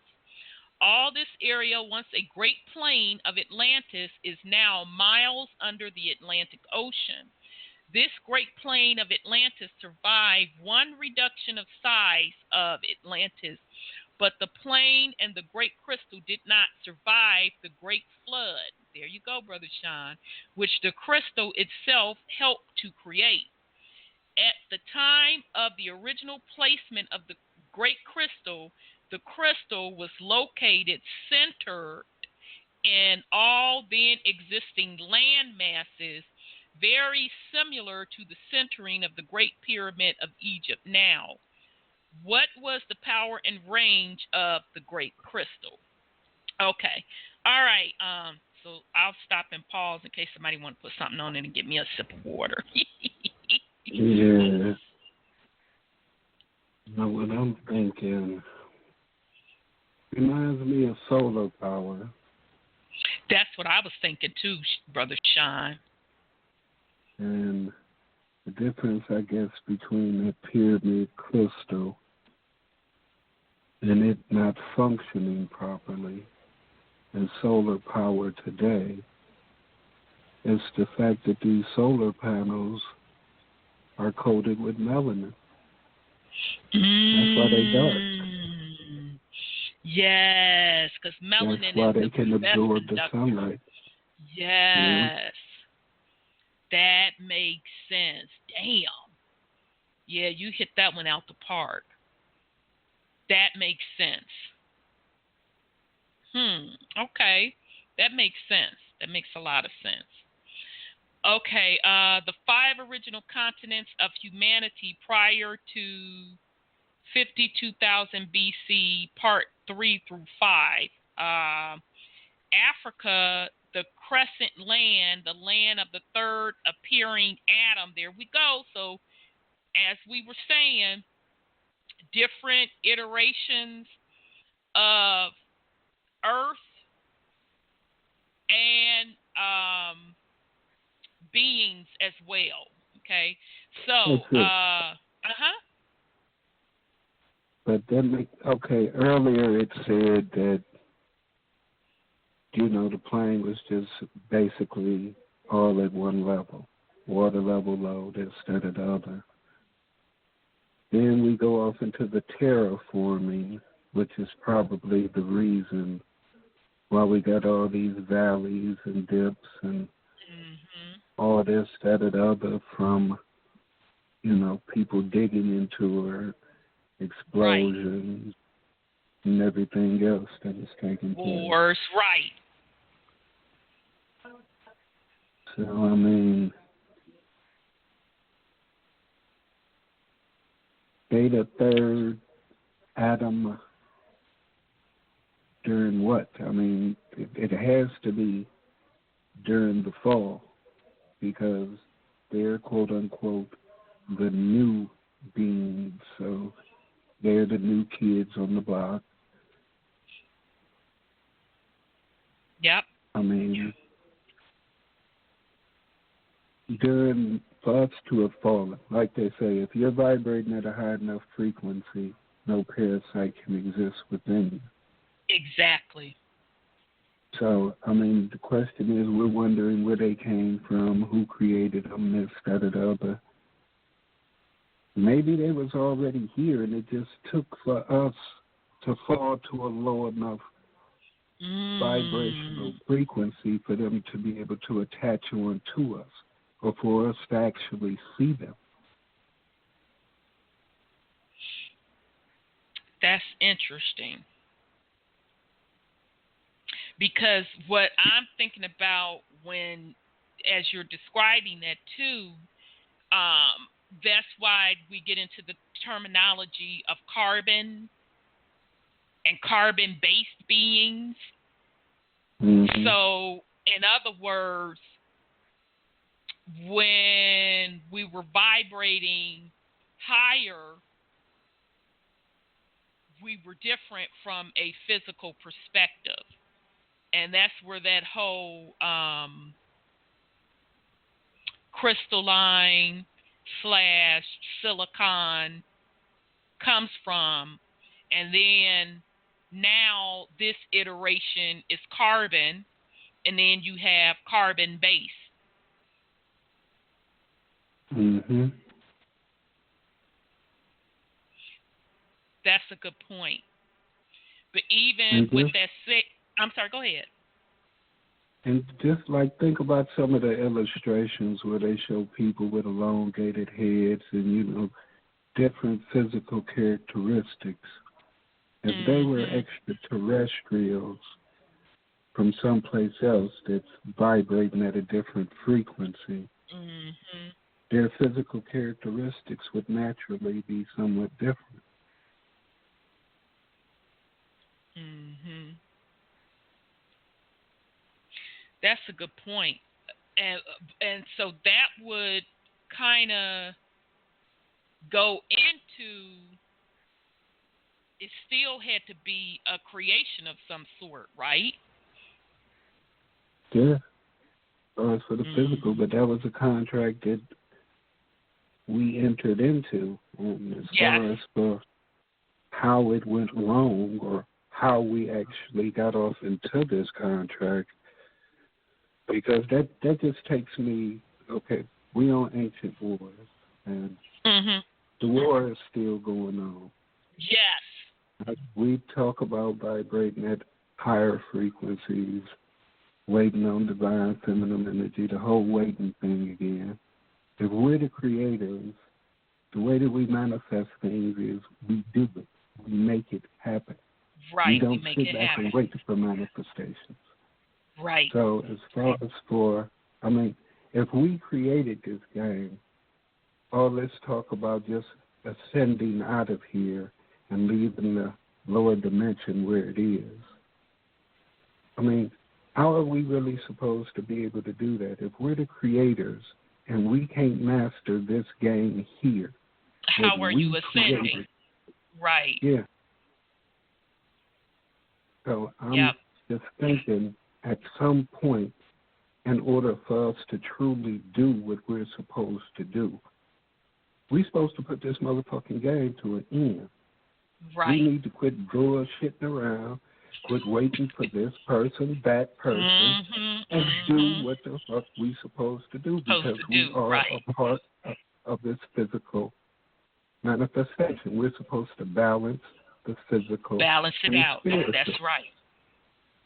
All this area, once a great plain of Atlantis, is now miles under the Atlantic Ocean. This great plain of Atlantis survived one reduction of size of Atlantis, but the plain and the Great Crystal did not survive the Great Flood. There you go, Brother Sean, which the crystal itself helped to create. At the time of the original placement of the Great Crystal, the crystal was located centered in all then existing land masses, very similar to the centering of the Great Pyramid of Egypt now. What was the power and range of the Great Crystal? Okay. All right. So I'll stop and pause in case somebody want to put something on it and get me a sip of water. Yeah. Now, what I'm thinking reminds me of solar power. That's what I was thinking too, Brother Sean. And the difference, I guess, between the pyramid crystal and it not functioning properly and solar power today is the fact that these solar panels are coated with melanin. That's why they dark. Yes, because melanin That's why is they can absorb the sunlight. Yes. That makes sense. Damn. Yeah, you hit that one out the park. That makes sense. Okay. That makes sense. That makes a lot of sense. Okay, the 5 original continents of humanity prior to 52,000 BC, part 3 through 5. Africa, the crescent land, the land of the third appearing atom. There we go. So, as we were saying, different iterations of Earth and beings as well. Okay, so But then, okay, earlier it said that, you know, the plane was just basically all at one level, water level low, this, that, and the other. Then we go off into the terraforming, which is probably the reason why we got all these valleys and dips and all this, that, and the other from, you know, people digging into her, explosions, and everything else that is taking place. Wars, right. So, I mean, they the third atom during what? I mean, it has to be during the fall because they're, quote unquote, the new beings. So they're the new kids on the block. Yep. I mean, during, for us to have fallen, like they say, if you're vibrating at a high enough frequency, no parasite can exist within you. Exactly. So, I mean, the question is, we're wondering where they came from, who created them, this, that, or the other. Maybe they was already here, and it just took for us to fall to a low enough vibrational frequency for them to be able to attach on to us, or for us to actually see them. That's interesting. Because what I'm thinking about when, as you're describing that too, that's why we get into the terminology of carbon and carbon-based beings. Mm-hmm. So, in other words, when we were vibrating higher, we were different from a physical perspective. And that's where that whole crystalline / silicon comes from. And then now this iteration is carbon, and then you have carbon base. Mm-hmm. That's a good point. But even with that I'm sorry, go ahead. And just like think about some of the illustrations where they show people with elongated heads and, you know, different physical characteristics. If they were extraterrestrials from someplace else that's vibrating at a different frequency, their physical characteristics would naturally be somewhat different. Mhm. That's a good point. And so that would kind of go into, it still had to be a creation of some sort, right? Yeah. As for the physical, but that was a contract that we entered into. And as far as for how it went wrong or how we actually got off into this contract, because that just takes me, okay, we on ancient wars, and the war is still going on. Yes. We talk about vibrating at higher frequencies, waiting on divine feminine energy, the whole waiting thing again. If we're the creators, the way that we manifest things is we do it. We make it happen. Right. We don't sit back and wait for manifestations. Right. So as far as for, I mean, if we created this game, let's talk about just ascending out of here and leaving the lower dimension where it is. I mean, how are we really supposed to be able to do that? If we're the creators and we can't master this game here, how are you ascending? Right. Yeah. So I'm just thinking at some point, in order for us to truly do what we're supposed to do, we're supposed to put this motherfucking game to an end. Right. We need to quit bullshitting around, quit waiting for this person, that person, and do what the fuck we supposed to do, because we are a part of this physical manifestation. We're supposed to balance the physical. Balance it out. Spiritual. That's right.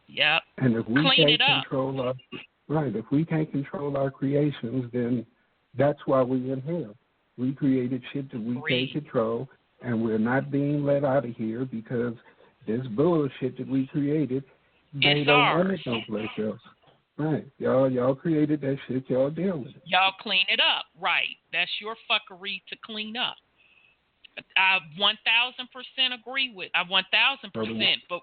Yep. And if we Clean can't control if we can't control our creations, then that's why we're in hell. We created shit that we can't control, and we're not being let out of here because this bullshit that we created, they don't want it no place else. Right. Y'all created that shit, y'all deal with it. Y'all clean it up. Right. That's your fuckery to clean up. I 1,000% agree with. I 1,000%. But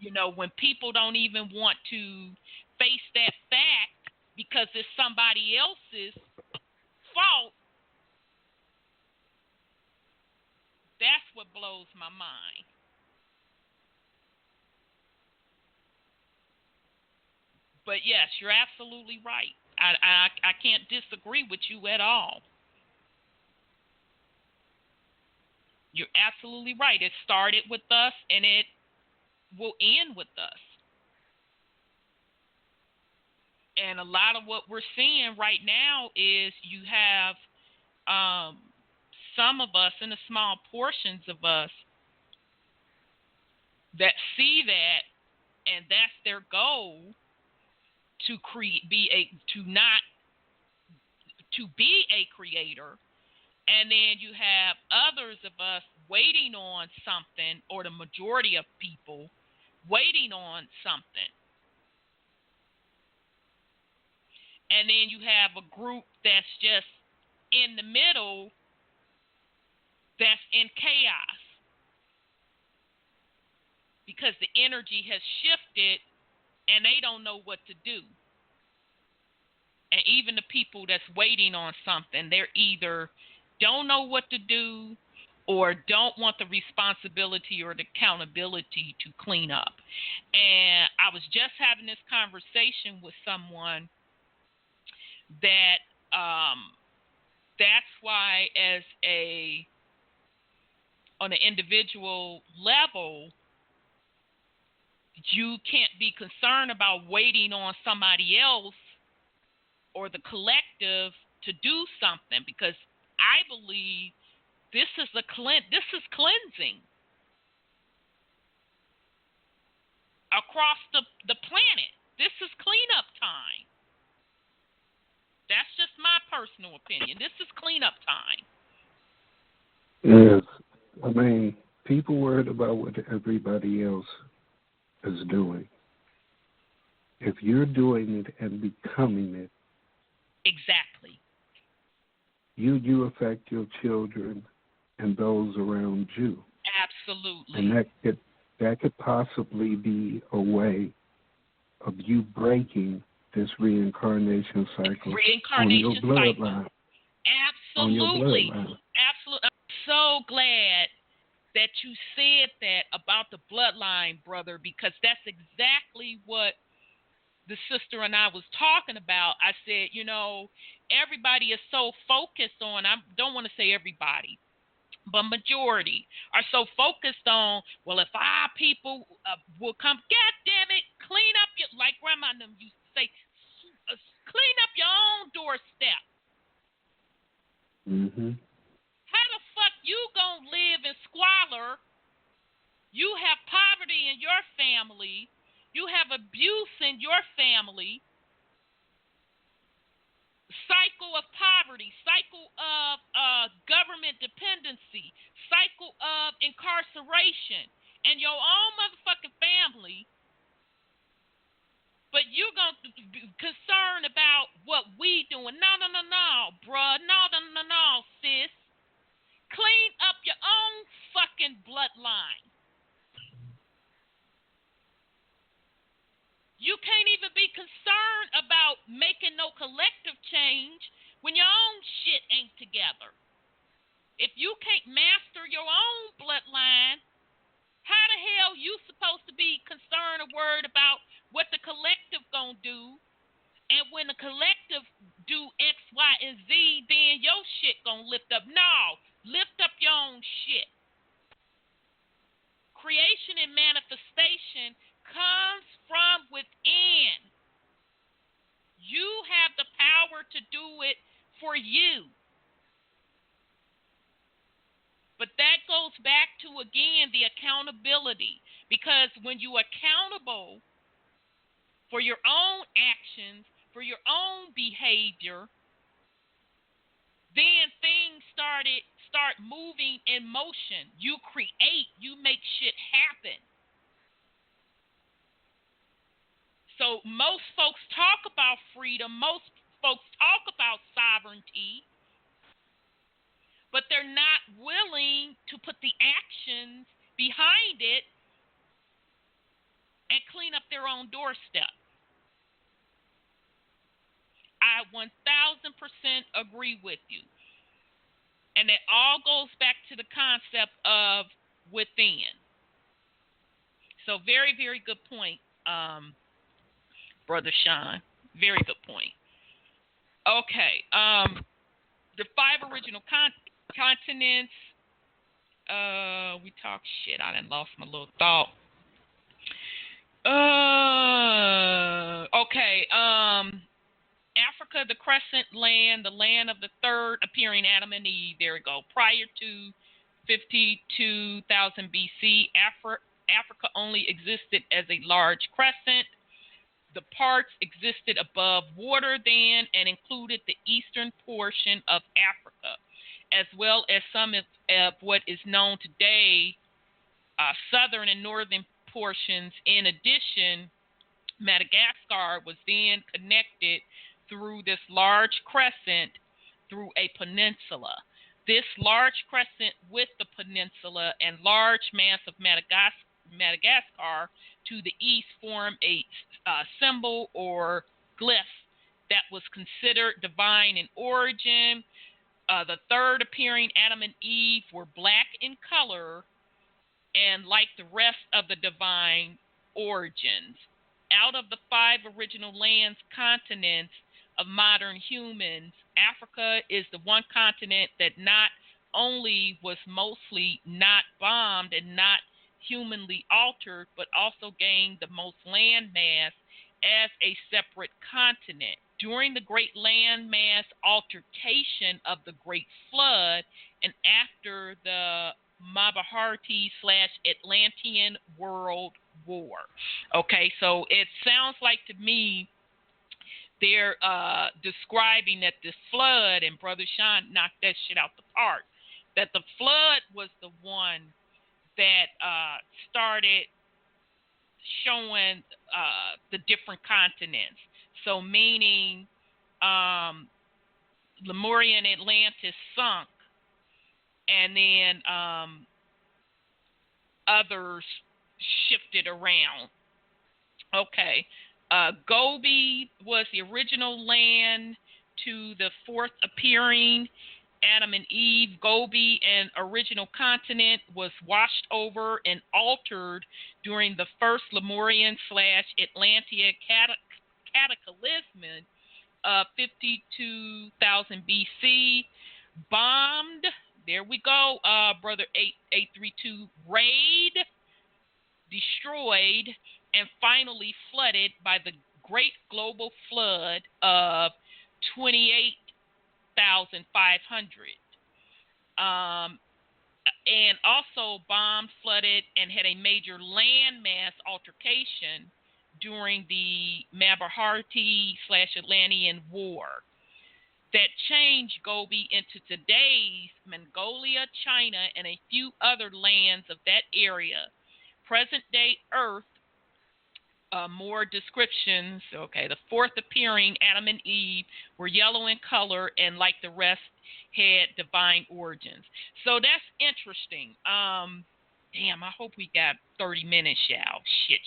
you know, when people don't even want to face that fact because it's somebody else's fault, that's what blows my mind. But yes, you're absolutely right. I can't disagree with you at all. You're absolutely right. It started with us, and it will end with us. And a lot of what we're seeing right now is you have some of us, in the small portions of us, that see that, and that's their goal, to be a creator. And then you have others of us waiting on something, or the majority of people waiting on something. And then you have a group that's just in the middle, that's in chaos, because the energy has shifted and they don't know what to do. And even the people that's waiting on something, they're either don't know what to do or don't want the responsibility or the accountability to clean up. And I was just having this conversation with someone that that's why, as on an individual level, you can't be concerned about waiting on somebody else or the collective to do something, because I believe this is cleansing across the planet. This is cleanup time. That's just my personal opinion. This is cleanup time. Yes. I mean, people worried about what everybody else is doing. If you're doing it and becoming it, exactly, you affect your children and those around you. Absolutely. And that could possibly be a way of you breaking this reincarnation cycle on your bloodline. Absolutely. Absolutely. I'm so glad that you said that about the bloodline, brother, because that's exactly what the sister and I was talking about. I said, you know, everybody is so focused on, I don't want to say everybody, but majority are so focused on, well, if our people will come, God damn it, clean up your, like grandma and them used to say, clean up your own doorstep. Mm-hmm. How the fuck you gonna live in squalor? You have poverty in your family. You have abuse in your family. Cycle of poverty, cycle of government dependency, cycle of incarceration in your own motherfucking family. But you're going to be concerned about what we doing. No, bruh. No, sis. Clean up your own fucking bloodline. You can't even be concerned about making no collective change when your own shit ain't together. If you can't master your own bloodline, how the hell you supposed to be concerned or worried about what the collective gonna do? And when the collective do X, Y, and Z, then your shit gonna lift up. No, lift up your own shit. Creation and manifestation comes from within. You have the power to do it for you. But that goes back to, again, the accountability. Because when you're accountable for your own actions, for your own behavior, then things start moving in motion. You create, you make shit happen. So most folks talk about freedom, most folks talk about sovereignty, but they're not willing to put the actions behind it and clean up their own doorstep. I 1000% agree with you. And it all goes back to the concept of within. So very, very good point, Brother Sean. Very good point. Okay. The 5 original continents. We talk shit. I done lost my little thought. Okay. Africa, the crescent land, the land of the third appearing Adam and Eve. There we go. Prior to 52,000 BC, Africa only existed as a large crescent. The parts existed above water then and included the eastern portion of Africa, as well as some of what is known today, southern and northern portions. In addition, Madagascar was then connected through this large crescent through a peninsula. This large crescent with the peninsula and large mass of Madagascar to the east form a symbol or glyph that was considered divine in origin. The third appearing Adam and Eve were black in color and like the rest of the divine origins. Out of the 5 original lands, continents of modern humans, Africa is the one continent that not only was mostly not bombed and not humanly altered, but also gained the most land mass as a separate continent. During the great land mass altercation of the Great Flood and after the Mahabharati/Atlantean World War. Okay, so it sounds like to me they're describing that this flood, and Brother Sean knocked that shit out the park, that the flood was the one that started showing the different continents. So meaning Lemuria and Atlantis sunk, and then others shifted around. Okay. Gobi was the original land to the fourth appearing Adam and Eve. Gobi, an original continent, was washed over and altered during the first Lemurian/Atlantean cataclysm of 52,000 BC. Bombed, there we go, Brother 832, raid, destroyed, and finally flooded by the Great Global Flood of 28,500. And also bombed, flooded, and had a major landmass altercation during the Mahabharati/Atlantean War that changed Gobi into today's Mongolia, China, and a few other lands of that area. Present-day Earth, more descriptions. Okay, the fourth appearing Adam and Eve were yellow in color and, like the rest, had divine origins. So that's interesting. Damn, I hope we got 30 minutes, y'all. Shit.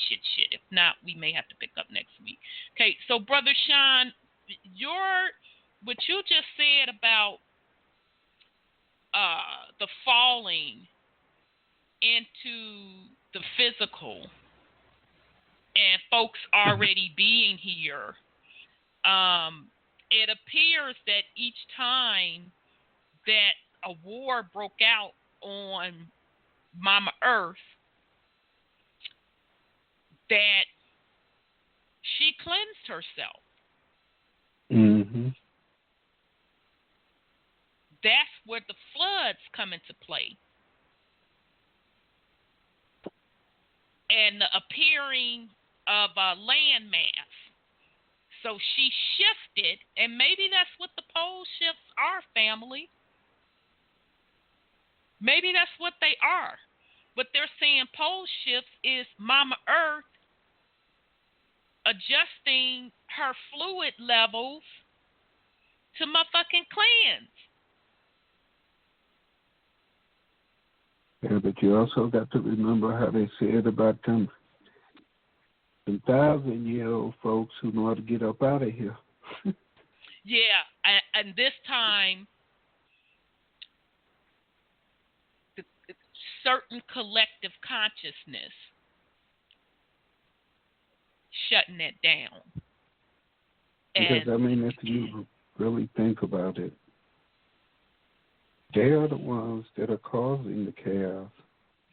If not, we may have to pick up next week. Okay, so Brother Sean, what you just said about the falling into the physical and folks already being here, it appears that each time that a war broke out on Mama Earth, that she cleansed herself. Mm-hmm. That's where the floods come into play. And the appearing of a landmass. So she shifted, and maybe that's what the pole shifts are, family. Maybe that's what they are. But they're saying pole shifts is Mama Earth adjusting her fluid levels to motherfucking cleanse. Yeah, but you also got to remember how they said about them 1,000-year-old folks who know how to get up out of here. Yeah, and this time, the certain collective consciousness shutting it down. Because, I mean, if you really think about it, they are the ones that are causing the chaos.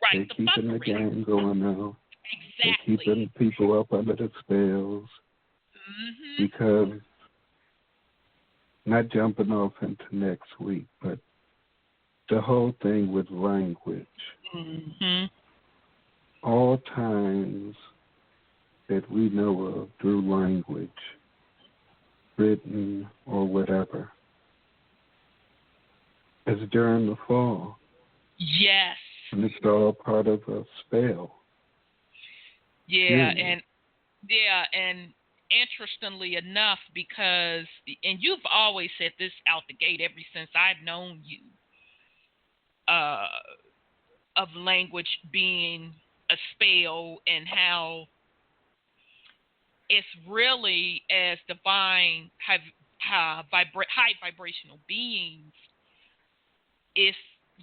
Right, they're keeping the game going on. Exactly. They're keeping people up under the spells. Mm-hmm. Because, not jumping off into next week, but the whole thing with language. Mm-hmm. All times that we know of through language, written or whatever, is during the fall. Yes. And it's all part of a spell. Yeah, and interestingly enough, because, and you've always said this out the gate ever since I've known you, of language being a spell and how it's really, as divine high vibrational beings, it's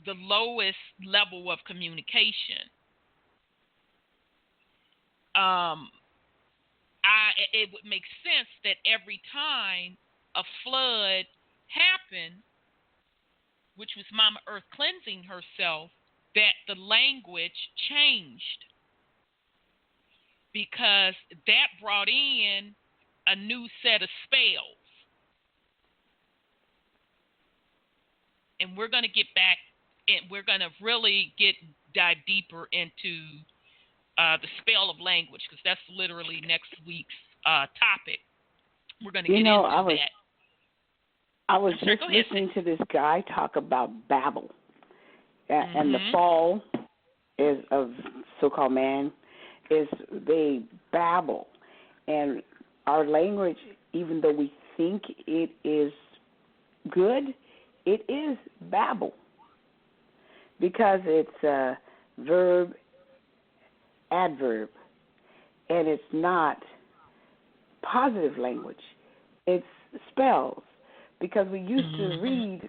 the lowest level of communication. It would make sense that every time a flood happened, which was Mama Earth cleansing herself, that the language changed, because that brought in a new set of spells. And we're going to get back, and we're going to really dive deeper into the spell of language, because that's literally next week's topic. We're going to get into that. I was just listening to this guy talk about Babel, and the fall is of so-called man is they babble, and our language, even though we think it is good, it is babble, because it's a verb adverb, and it's not positive language. It's spells, because we used to read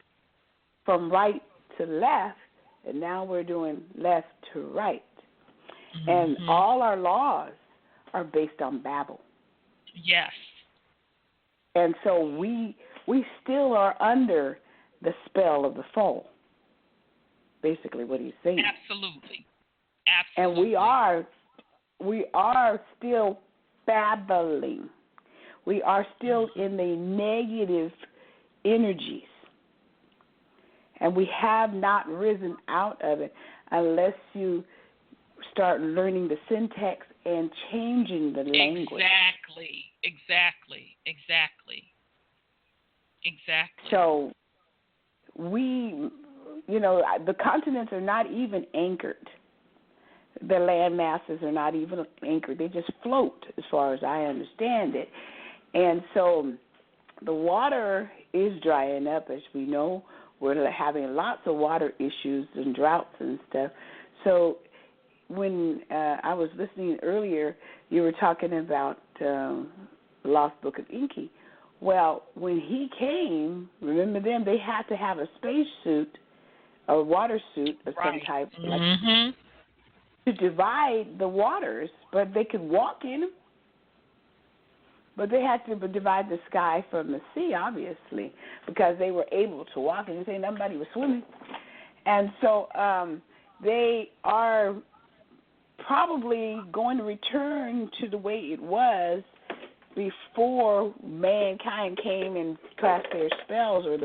from right to left, and now we're doing left to right. And all our laws are based on Babel. Yes. And so we still are under the spell of the fall. Basically, what he's saying. Absolutely. And we are still babbling. We are still in the negative energies. And we have not risen out of it unless you start learning the syntax and changing the language. Exactly. So the continents are not even anchored. The landmasses are not even anchored. They just float, as far as I understand it. And so the water is drying up, as we know. We're having lots of water issues and droughts and stuff. So when I was listening earlier, you were talking about the Lost Book of Enki. Well, when he came, remember them, they had to have a space suit, a water suit of some type, to divide the waters, but they could walk in them. But they had to divide the sky from the sea, obviously, because they were able to walk. And you say nobody was swimming. And so they are probably going to return to the way it was before mankind came and cast their spells, or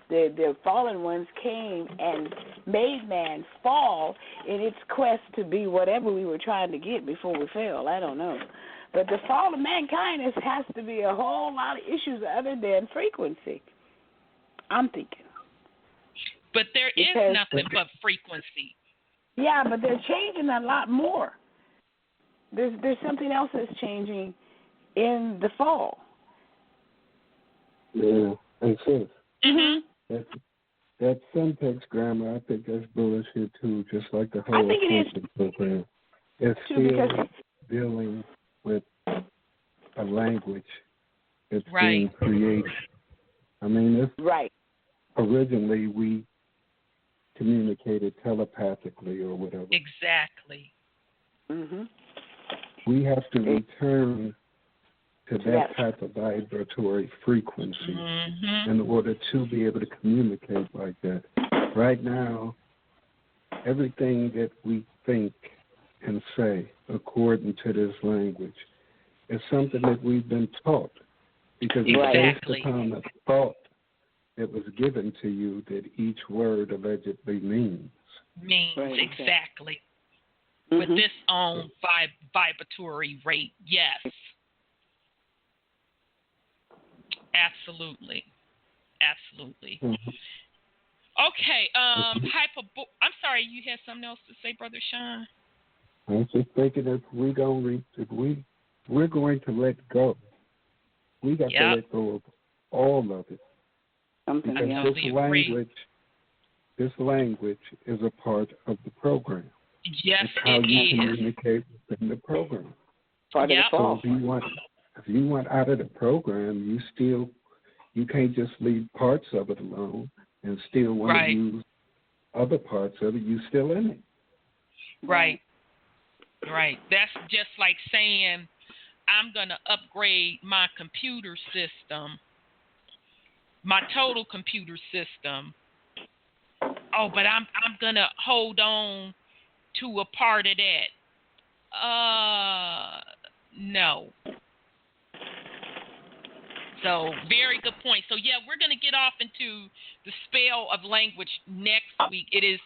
the fallen ones came and made man fall in its quest to be whatever we were trying to get before we fell. I don't know. But the fall of mankind has to be a whole lot of issues other than frequency, I'm thinking. But there is nothing but frequency. Yeah, but they're changing a lot more. There's something else that's changing in the fall. Yeah, and sis, that syntax grammar, I think that's bullshit too, just like the whole Atlantean program. It's still dealing with a language that's being created. I mean, it's originally we communicated telepathically or whatever. Exactly. We have to return to that type of vibratory frequency in order to be able to communicate like that. Right now, everything that we think and say according to this language is something that we've been taught, because it's based upon the thought that was given to you that each word allegedly means. Exactly. With this own vibratory rate, yes. Absolutely. Okay. I'm sorry, you had something else to say, Brother Sean? I was just thinking if we're going to let go, we got to let go of all of it. Because this language is a part of the program. Yes, it's how you communicate within the program. So if you want out of the program, you can't just leave parts of it alone and still want to use other parts of it. You still in it. Right. That's just like saying I'm going to upgrade my computer system, my total computer system. Oh, but I'm going to hold on to a part of that. No. So, very good point. So, yeah, we're going to get off into the spell of language next week. It is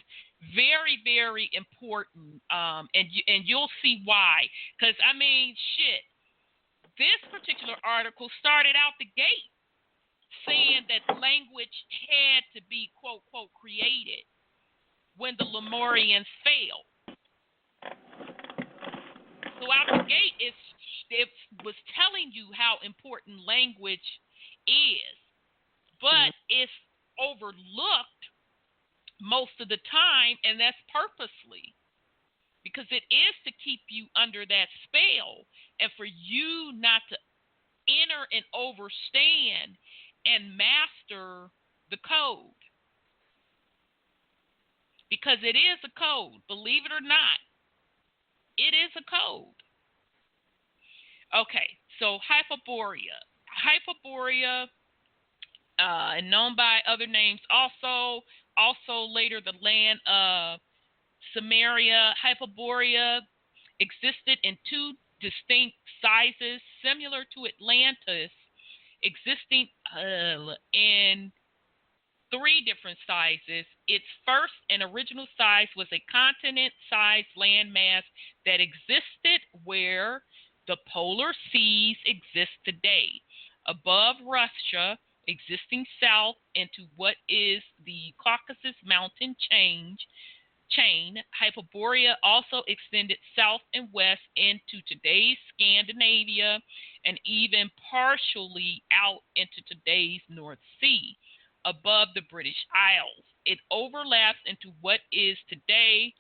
very, very important, and you'll see why. Because, I mean, this particular article started out the gate saying that language had to be, quote, quote, created when the Lemurians failed. So out the gate, it was telling you how important language is, but it's overlooked most of the time, and that's purposely, because it is to keep you under that spell and for you not to enter and overstand and master the code. Because it is a code, believe it or not. It is a code. Okay, so Hyperborea. Hyperborea, and known by other names also later the land of Samaria. Hyperborea existed in two distinct sizes, similar to Atlantis, existing in three different sizes. Its first and original size was a continent-sized landmass that existed where the polar seas exist today, above Russia, existing south into what is the Caucasus mountain chain. Hyperborea also extended south and west into today's Scandinavia and even partially out into today's North Sea, above the British Isles. It overlaps into what is today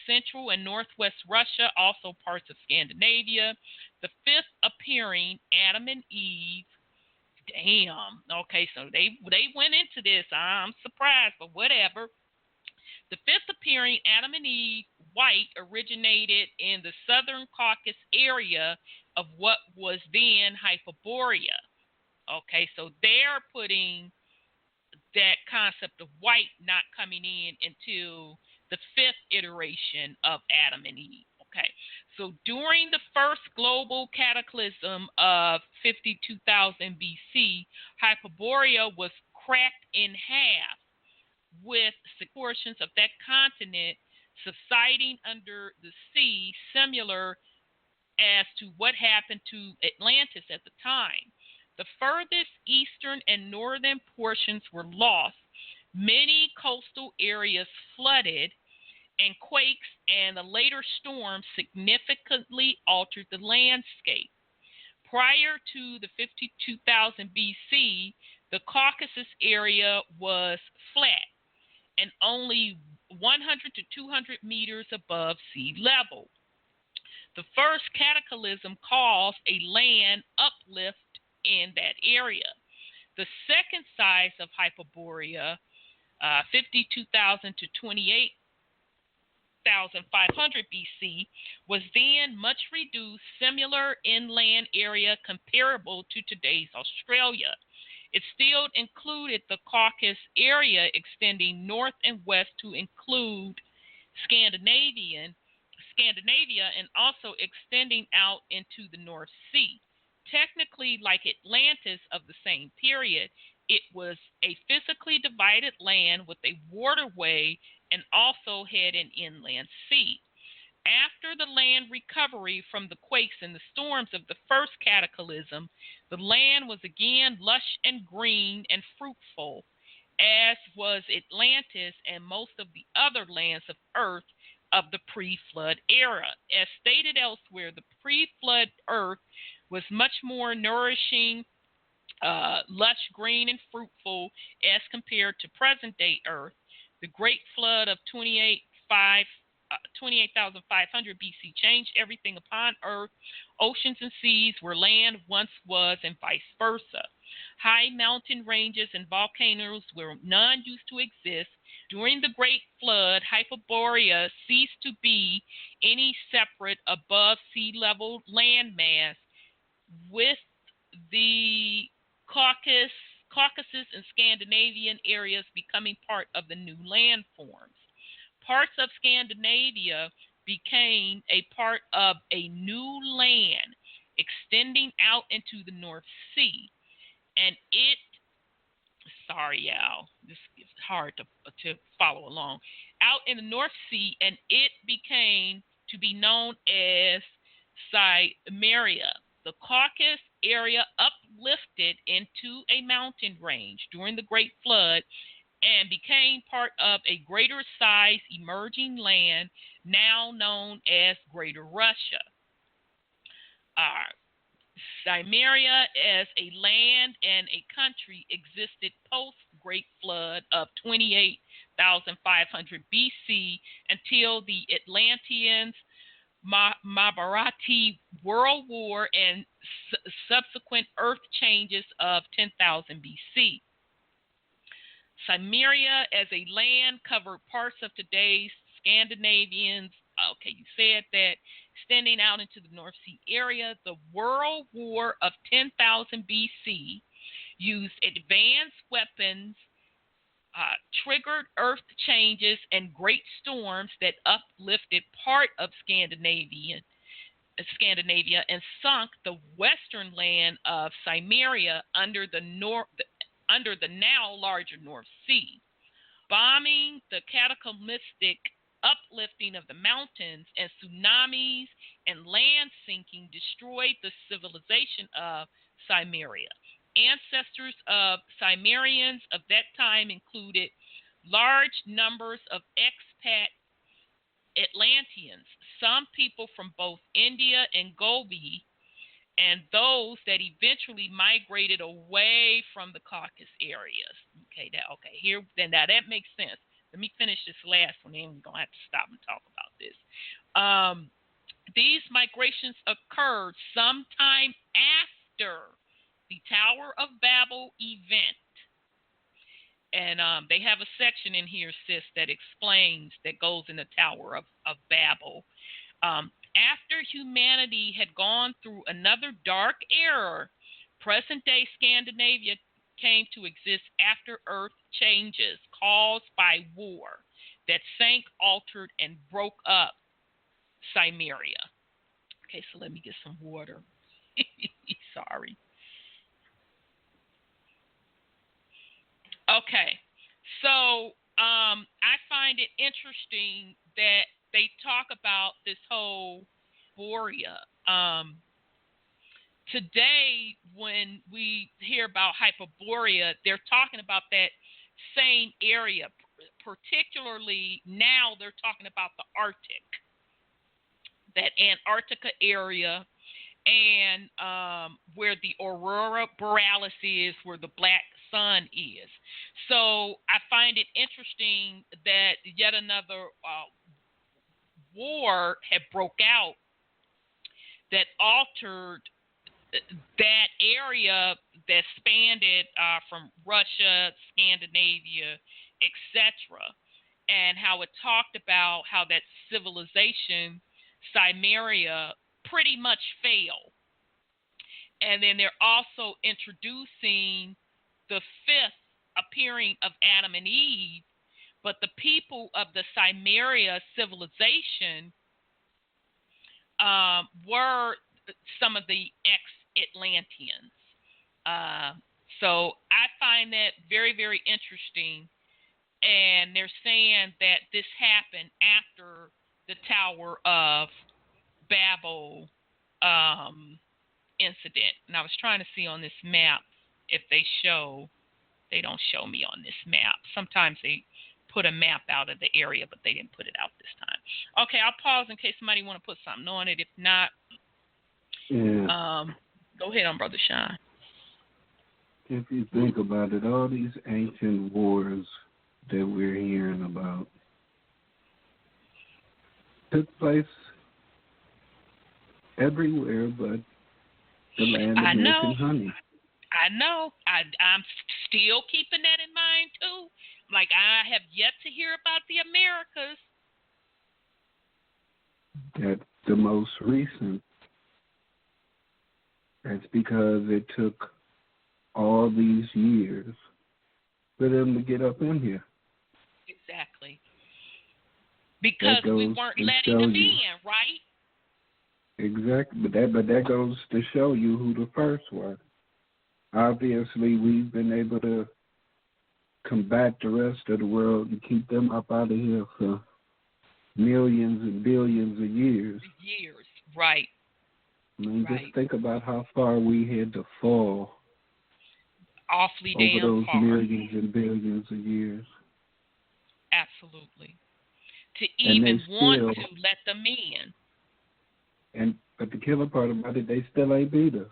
central and northwest Russia, also parts of Scandinavia. The fifth appearing, Adam and Eve. Damn. Okay, so they went into this. I'm surprised, but whatever. The fifth appearing, Adam and Eve, white, originated in the southern Caucasus area of what was then Hyperborea. Okay, so they're putting that concept of white not coming in until the fifth iteration of Adam and Eve. Okay, so during the first global cataclysm of 52,000 BC, Hyperborea was cracked in half, with portions of that continent subsiding under the sea, similar as to what happened to Atlantis at the time. The furthest eastern and northern portions were lost. Many coastal areas flooded, and quakes and the later storms significantly altered the landscape. Prior to the 52,000 BC, the Caucasus area was flat and only 100 to 200 meters above sea level. The first cataclysm caused a land uplift in that area. The second size of Hyperborea, 52,000 to 28,500 BC, was then much reduced, similar inland area comparable to today's Australia. It still included the Caucasus area extending north and west to include Scandinavia and also extending out into the North Sea. Technically, like Atlantis of the same period, it was a physically divided land with a waterway and also had an inland sea. After the land recovery from the quakes and the storms of the first cataclysm, the land was again lush and green and fruitful, as was Atlantis and most of the other lands of Earth of the pre-flood era. As stated elsewhere, the pre-flood Earth was much more nourishing, lush, green, and fruitful as compared to present-day Earth. The Great Flood of 28,500 BC changed everything upon Earth. Oceans and seas where land once was, and vice versa. High mountain ranges and volcanoes where none used to exist. During the Great Flood, Hyperborea ceased to be any separate above sea level landmass, with the Caucasus and Scandinavian areas becoming part of the new landforms. Parts of Scandinavia became a part of a new land extending out into the North Sea. And sorry, y'all, this is hard to follow along. Out in the North Sea, and it became to be known as Cimmeria. The Caucasus area uplifted into a mountain range during the Great Flood and became part of a greater size emerging land now known as Greater Russia. Cimmeria as a land and a country existed post-Great Flood of 28,500 12,500 BC until the Atlanteans, Mahabharati World War, and subsequent earth changes of 10,000 BC. Cimmeria as a land covered parts of today's Scandinavians. Okay, you said that. Extending out into the North Sea area, the World War of 10,000 BC used advanced weapons, triggered earth changes and great storms that uplifted part of Scandinavia and sunk the western land of Cimmeria under the now larger North Sea. Bombing, the cataclysmic uplifting of the mountains, and tsunamis and land sinking destroyed the civilization of Cimmeria. Ancestors of Cimmerians of that time included large numbers of expat Atlanteans, some people from both India and Gobi, and those that eventually migrated away from the Caucasus areas. Okay, now that makes sense. Let me finish this last one, then we're going to have to stop and talk about this. These migrations occurred sometime after the Tower of Babel event. And they have a section in here, sis, that explains, that goes in the Tower of Babel. After humanity had gone through another dark era, present-day Scandinavia came to exist after earth changes caused by war that sank, altered, and broke up Cimmeria. Okay, so let me get some water. Sorry. Okay, so I find it interesting that they talk about this whole Borea. Today, when we hear about Hyperborea, they're talking about that same area. Particularly now, they're talking about the Arctic, that Antarctica area, and where the Aurora Borealis is, where the black sun is. So I find it interesting that yet another war had broke out that altered that area that spanned it from Russia, Scandinavia, etc., and how it talked about how that civilization, Cimmeria, pretty much failed. And then they're also introducing the fifth appearing of Adam and Eve, but the people of the Cimmeria civilization were some of the ex-Atlanteans. So I find that very, very interesting. And they're saying that this happened after the Tower of Babel incident. And I was trying to see on this map if they don't show me on this map. Sometimes they put a map out of the area, but they didn't put it out this time. Okay, I'll pause in case somebody want to put something on it. If not, go ahead on, Brother Sean. If you think about it, all these ancient wars that we're hearing about took place everywhere but the land of milk and honey. I know. I'm still keeping that in mind, too. Like, I have yet to hear about the Americas. That's the most recent. That's because it took all these years for them to get up in here. Exactly. Because we weren't letting them in, right? Exactly. But that goes to show you who the first were. Obviously, we've been able to combat the rest of the world and keep them up out of here for millions and billions of years. Right. I mean, just think about how far we had to fall. Awfully over damn those far. Millions and billions of years. Absolutely. To even want to let them in. But the killer part about it, they still ain't beat us.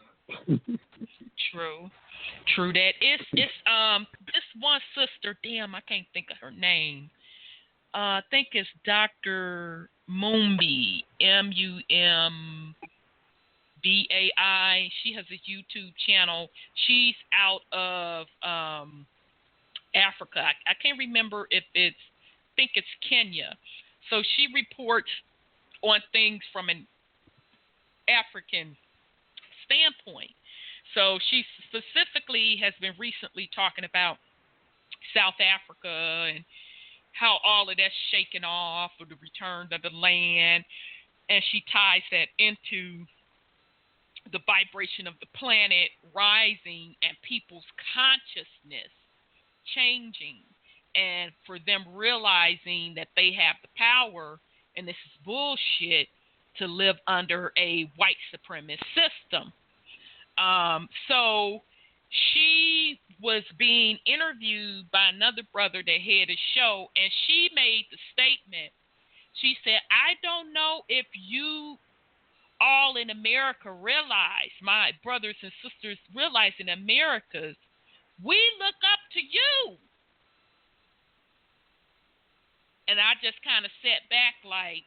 True that. It's this one sister, damn, I can't think of her name. I think it's Dr. Mumbai, Mumbai. She has a YouTube channel. She's out of Africa. I can't remember if I think it's Kenya. So she reports on things from an African standpoint. So she specifically has been recently talking about South Africa and how all of that's shaken off, or the return of the land, and she ties that into the vibration of the planet rising and people's consciousness changing, and for them realizing that they have the power, and this is bullshit, to live under a white supremacist system. So she was being interviewed by another brother that had a show, and she made the statement. She said, I don't know if you all in America realize, my brothers and sisters realize in America, we look up to you. And I just kind of sat back like,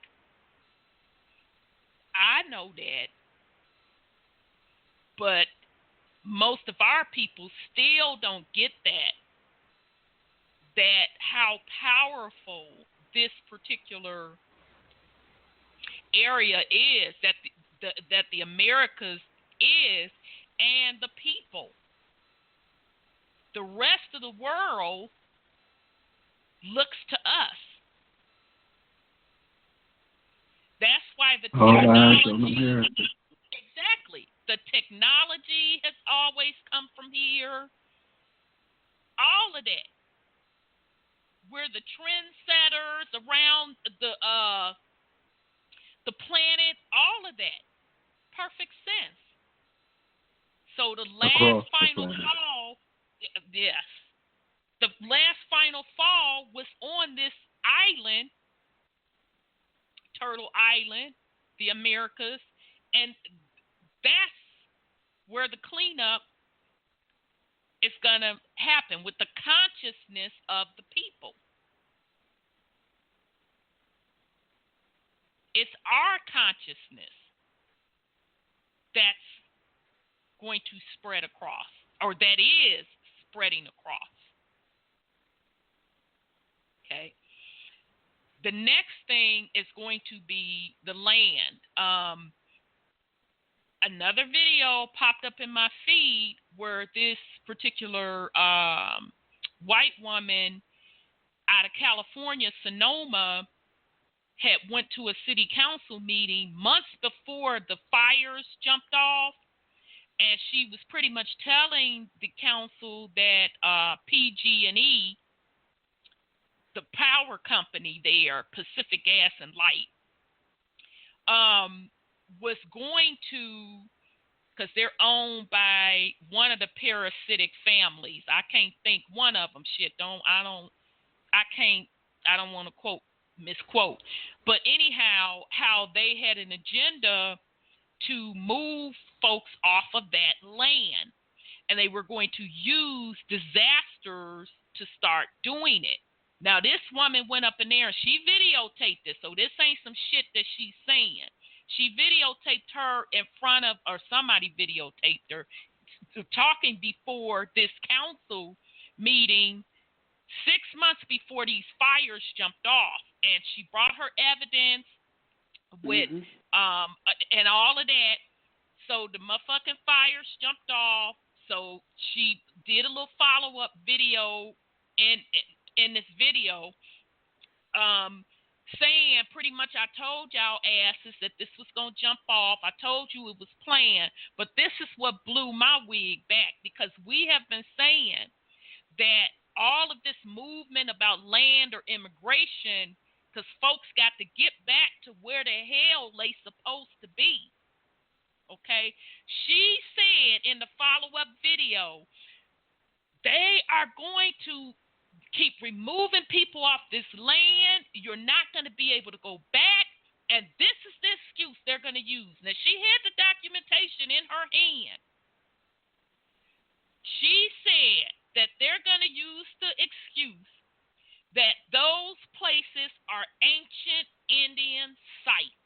I know that, but most of our people still don't get that how powerful this particular area is, that the Americas is, and the people. The rest of the world looks to us. That's why the technology, exactly, the technology has always come from here. All of that. We're the trendsetters around the planet. All of that. Perfect sense. So the last final fall, yes, the last final fall was on this island, Turtle Island, the Americas, and that's where the cleanup is going to happen, with the consciousness of the people. It's our consciousness that's going to spread across, or that is spreading across. Okay. The next thing is going to be the land. Another video popped up in my feed where this particular white woman out of California, Sonoma, had went to a city council meeting months before the fires jumped off, and she was pretty much telling the council that PG&E, the power company there, Pacific Gas and Light, was going to, because they're owned by one of the parasitic families. I can't think one of them. I don't want to misquote. But anyhow, how they had an agenda to move folks off of that land, and they were going to use disasters to start doing it. Now, this woman went up in there and she videotaped this, so this ain't some shit that she's saying. She videotaped her in front of, or somebody videotaped her, talking before this council meeting 6 months before these fires jumped off. And she brought her evidence with, and all of that. So the motherfucking fires jumped off. So she did a little follow-up video in this video, saying pretty much, I told y'all asses that this was going to jump off. I told you it was planned. But this is what blew my wig back, because we have been saying that all of this movement about land or immigration, because folks got to get back to where the hell they supposed to be. Okay? She said in the follow-up video, they are going to keep removing people off this land. You're not going to be able to go back. And this is the excuse they're going to use. Now, she had the documentation in her hand. She said that they're going to use the excuse that those places are ancient Indian sites.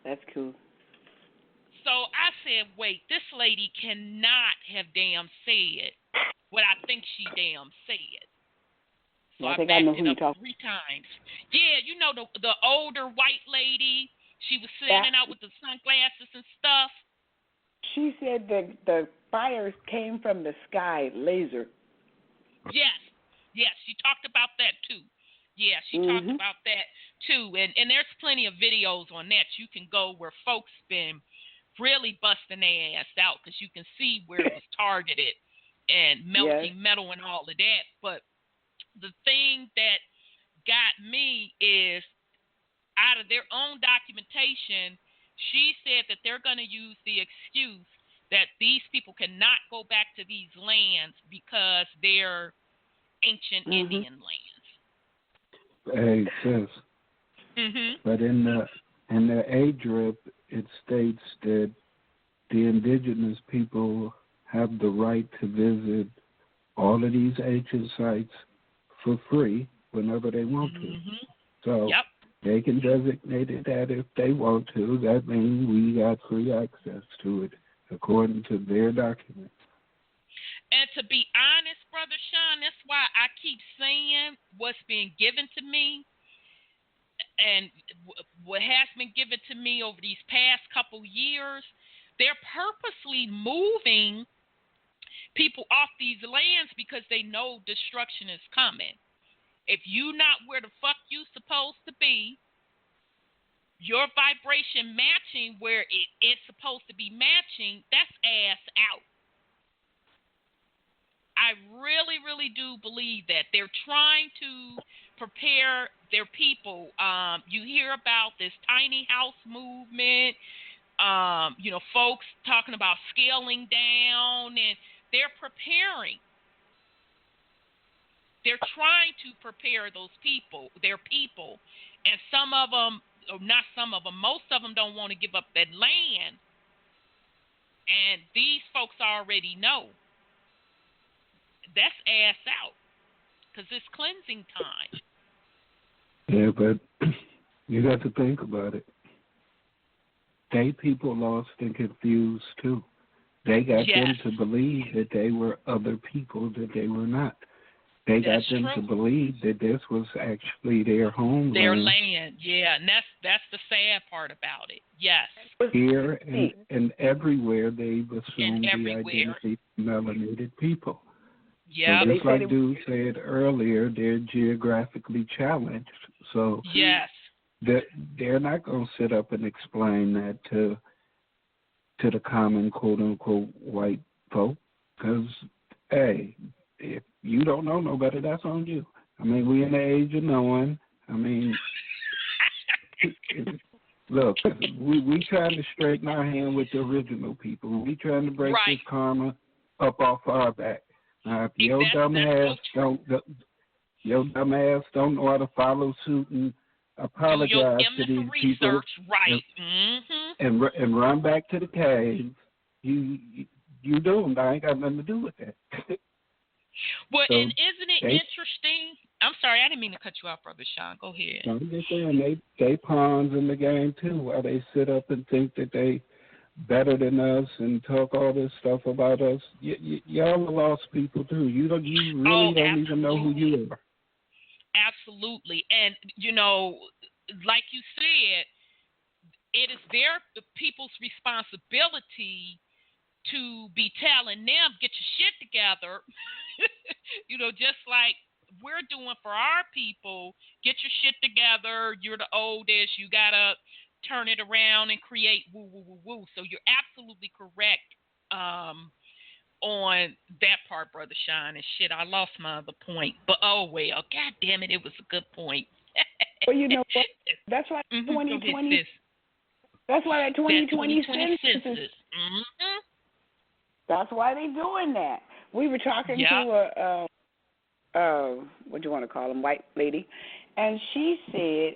That's cool. So I said, wait, this lady cannot have damn said what I think she damn said. So I backed it up 3 times. Yeah, you know the older white lady. She was standing out with the sunglasses and stuff. She said the fires came from the sky, laser. Yes, she talked about that too. Yeah, she talked about that too. And there's plenty of videos on that. You can go where folks been really busting their ass out because you can see where it was targeted and melting metal and all of that. But the thing that got me is out of their own documentation, she said that they're going to use the excuse that these people cannot go back to these lands because they're ancient Indian lands. Hey, sis. But in the ADRIP, it states that the indigenous people have the right to visit all of these ancient sites for free whenever they want to. So they can designate it that if they want to. That means we got free access to it according to their documents. And to be honest, Brother Sean, that's why I keep saying what's being given to me and what has been given to me over these past couple years, they're purposely moving people off these lands because they know destruction is coming. If you not where the fuck you supposed to be, your vibration matching where it's supposed to be matching, that's ass out. I really, really do believe that they're trying to prepare their people. You hear about this tiny house movement, folks talking about scaling down, and they're preparing. They're trying to prepare those people, their people, and some of them, or not some of them, most of them don't want to give up that land, and these folks already know. That's ass out because it's cleansing time. Yeah, but you got to think about it. They people lost and confused too. They got them to believe that they were other people that they were not. They got them to believe that this was actually their homeland. Their land, yeah, and that's the sad part about it. Yes. Here and everywhere they've assumed the identity of melanated people. Yeah. So just like Dude said earlier, they're geographically challenged. So they're not going to sit up and explain that to the common quote-unquote white folk because, hey, if you don't know no better, that's on you. I mean, we in the age of knowing. I mean, look, we trying to straighten our hand with the original people. We trying to break this karma up off our back. If your dumbass don't know how to follow suit and apologize to these people and run back to the cave, you doomed. I ain't got nothing to do with that. Well, so and isn't it interesting? I'm sorry, I didn't mean to cut you off, Brother Sean. Go ahead. I'm just saying they pawns in the game too, while they sit up and think that they better than us and talk all this stuff about us. Y'all are lost people too. You really don't even know who you are. Absolutely, and like you said, it is the people's responsibility to be telling them, get your shit together. Just like we're doing for our people, get your shit together. You're the oldest. You got to turn it around and create woo, woo, woo, woo. So you're absolutely correct on that part, Brother Sean. And shit, I lost my other point. But oh well, God damn it was a good point. Well, you know what? That's why 2020. That's why that 2020 census. That's why they're doing that. We were talking to what do you want to call them, white lady, and she said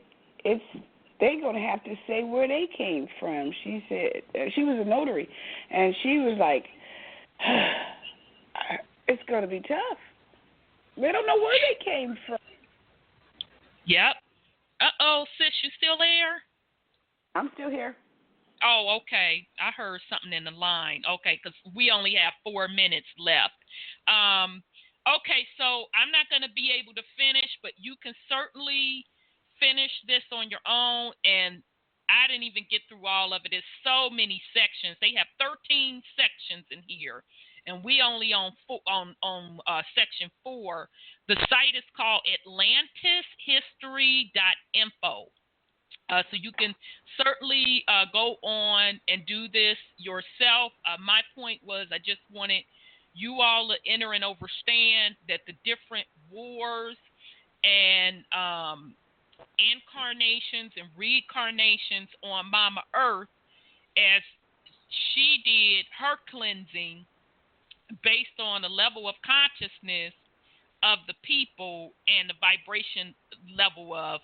they're going to have to say where they came from. She said she was a notary, and she was like, it's going to be tough They don't know where they came from. Yep. Uh-oh, sis, you still there? I'm still here. Oh, okay. I heard something in the line. Okay, because we only have 4 minutes left. Okay, so I'm not going to be able to finish, but you can certainly finish this on your own. And I didn't even get through all of it. There's so many sections. They have 13 sections in here, and we only on section 4. The site is called atlantishistory.info. So you can certainly go on and do this yourself. My point was I just wanted you all to enter and understand that the different wars and incarnations and reincarnations on Mama Earth, as she did her cleansing based on the level of consciousness of the people and the vibration level of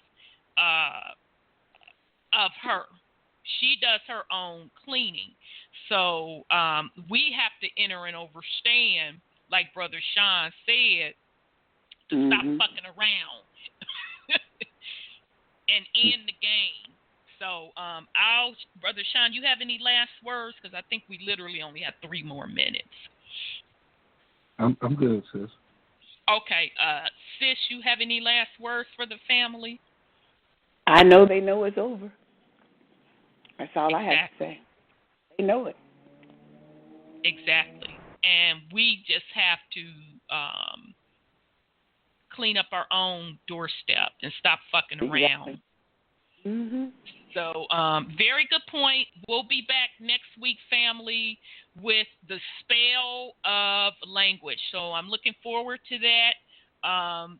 her. She does her own cleaning. So we have to enter and understand, like Brother Sean said, to stop fucking around and end the game. So Brother Sean, you have any last words? Because I think we literally only have 3 more minutes. I'm good, sis. Okay. Sis, you have any last words for the family? I know they know it's over. That's all Exactly. I have to say. They know it. Exactly. And we just have to clean up our own doorstep and stop fucking around. Exactly. So, very good point. We'll be back next week, family, with the spell of language. So I'm looking forward to that.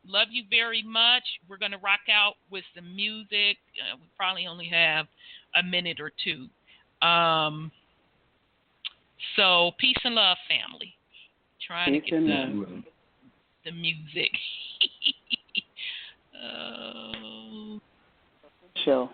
Love you very much. We're going to rock out with some music. We probably only have a minute or 2. So peace and love, family. Trying to get the music. Sure.